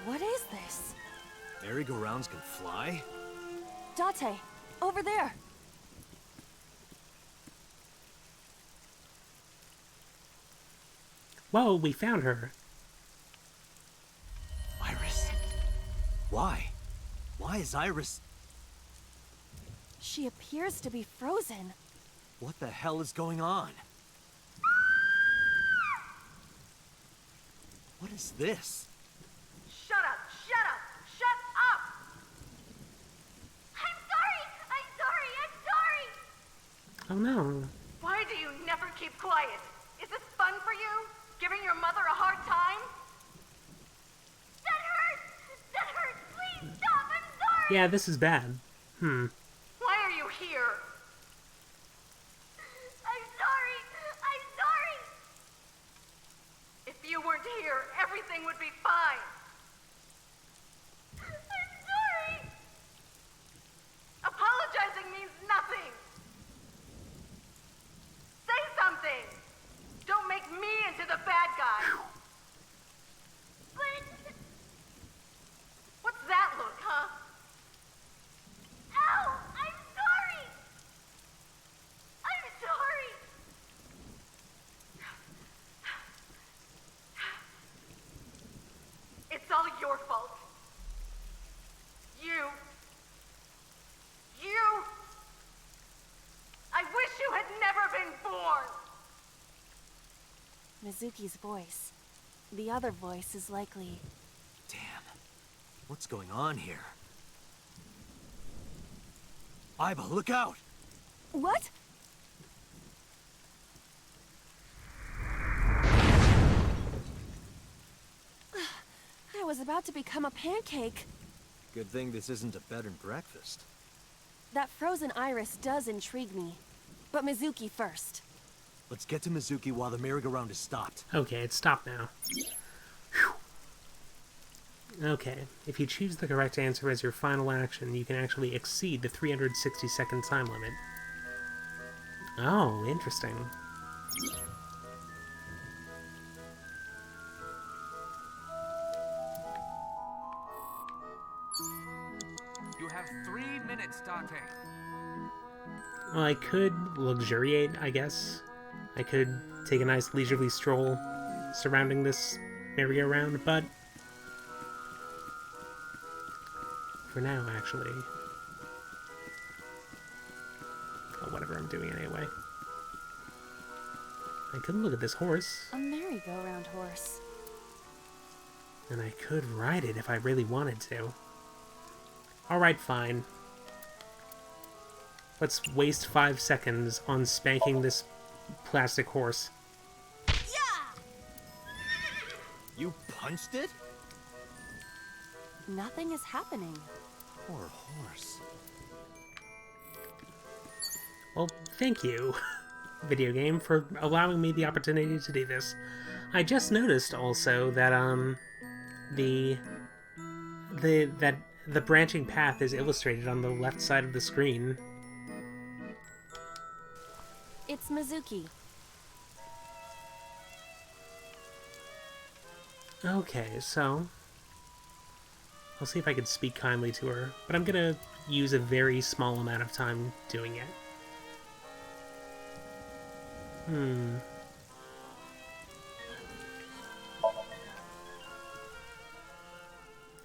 What is this? Merry-go-rounds can fly? Date, over there. Whoa, we found her. Iris? Why? Why is Iris... She appears to be frozen. What the hell is going on? What is this? Shut up! Shut up! Shut up! I'm sorry! I'm sorry! Oh no. Why do you never keep quiet? Is this fun for you? Giving your mother a hard time? That hurts! That hurts! Please stop! I'm sorry! Yeah, this is bad. Why are you here? here, everything would be fine. I'm sorry. Apologizing means nothing. Say something. Don't make me into the bad guy. But... What's that look, huh? Ow! I'm sorry! I'm sorry! It's all your fault. You. I wish you had never been born! Mizuki's voice. The other voice is likely... Damn. What's going on here? Aiba, look out! What? I was about to become a pancake. Good thing this isn't a bed and breakfast. That frozen iris does intrigue me. But Mizuki first. Let's get to Mizuki while the merry-go-round is stopped. Okay, it's stopped now. Whew. Okay, if you choose the correct answer as your final action, you can actually exceed the 360-second time limit. Oh, interesting. You have 3 minutes, Dante. Well, I could luxuriate, I guess. I could take a nice leisurely stroll surrounding this merry-go-round, but for now, actually. Oh, whatever, I'm doing it anyway. I could look at this horse. A merry-go-round horse. And I could ride it if I really wanted to. Alright, fine. Let's waste 5 seconds on spanking this plastic horse. You punched it? Nothing is happening. Poor horse. Well, thank you, video game, for allowing me the opportunity to do this. I just noticed also that the branching path is illustrated on the left side of the screen. It's Mizuki. Okay, so I'll see if I can speak kindly to her, but I'm gonna use a very small amount of time doing it.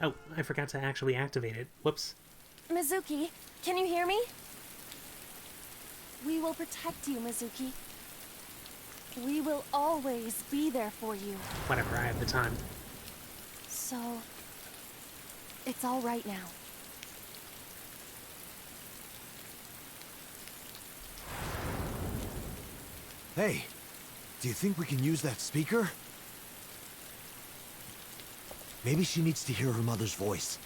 Oh, I forgot to actually activate it. Whoops. Mizuki, can you hear me? We will protect you, Mizuki. We will always be there for you. Whatever, I have the time. So, it's all right now. Hey, do you think we can use that speaker? Maybe she needs to hear her mother's voice.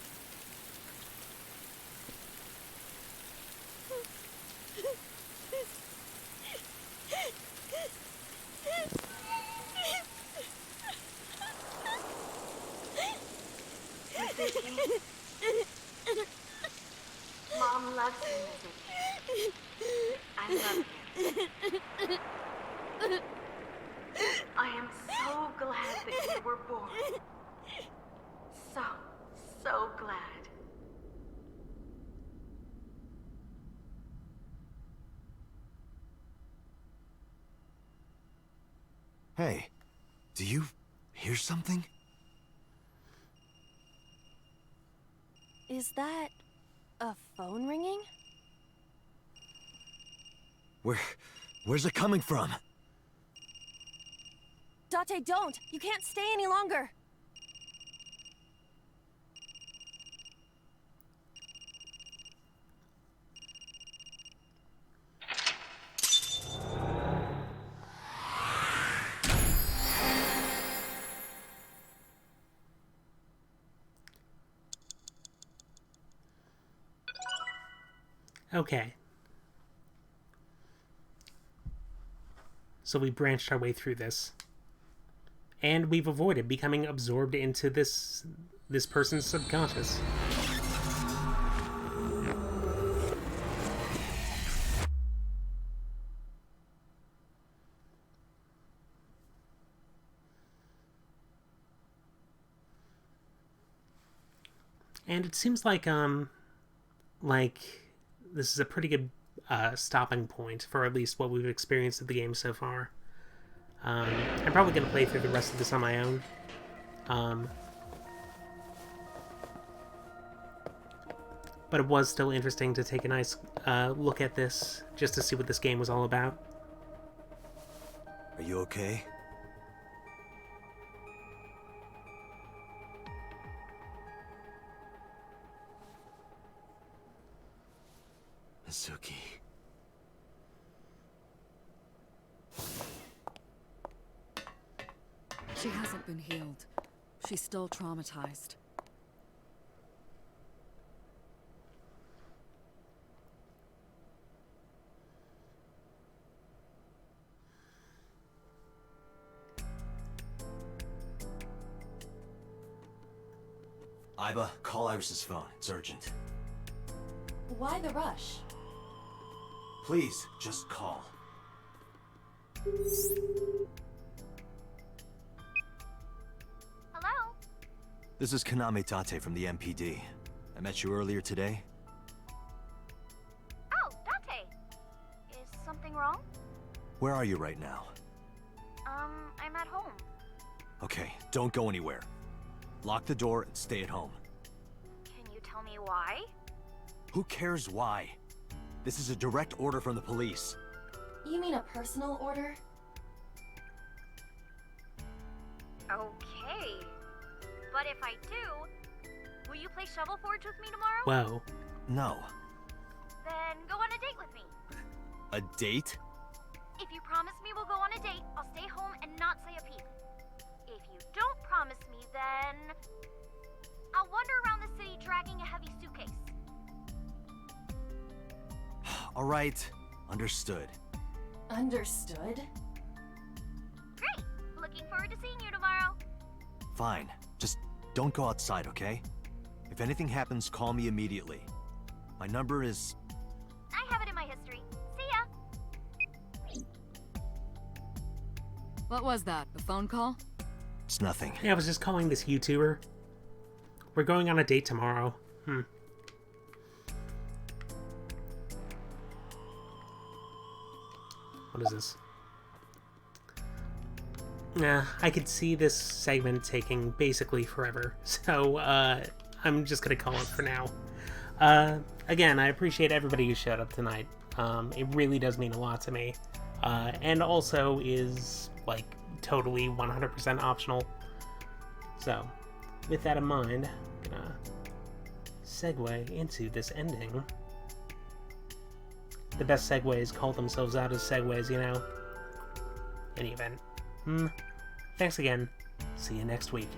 Mom loves you, Mizuki. I love you. I am so glad that you were born. So glad. Hey, do you hear something? Is that a phone ringing? Where's it coming from? Date, don't! You can't stay any longer! Okay. So we branched our way through this. And we've avoided becoming absorbed into this person's subconscious. And it seems like this is a pretty good stopping point for at least what we've experienced of the game so far. I'm probably going to play through the rest of this on my own. But it was still interesting to take a nice look at this, just to see what this game was all about. Are you okay? Mizuki. She hasn't been healed. She's still traumatized. Aiba, call Iris's phone. It's urgent. Why the rush? Please, just call. Hello? This is Kaname Tate from the MPD. I met you earlier today. Oh, Date. Is something wrong? Where are you right now? I'm at home. Okay, don't go anywhere. Lock the door and stay at home. Can you tell me why? Who cares why? This is a direct order from the police. You mean a personal order? Okay. But if I do, will you play Shovel Forge with me tomorrow? Whoa. No. Then go on a date with me. A date? If you promise me we'll go on a date, I'll stay home and not say a peep. If you don't promise me, then I'll wander around the city dragging a heavy suitcase. All right. Understood. Understood? Great! Looking forward to seeing you tomorrow. Fine. Just don't go outside, okay? If anything happens, call me immediately. My number is... I have it in my history. See ya! What was that? A phone call? It's nothing. Yeah, I was just calling this YouTuber. We're going on a date tomorrow. What is this? Nah, I could see this segment taking basically forever, so I'm just gonna call it for now. Again, I appreciate everybody who showed up tonight. It really does mean a lot to me, and also is like totally 100% optional. So, with that in mind, I'm gonna segue into this ending. The best segues call themselves out as segues, you know? Any event. Thanks again. See you next week.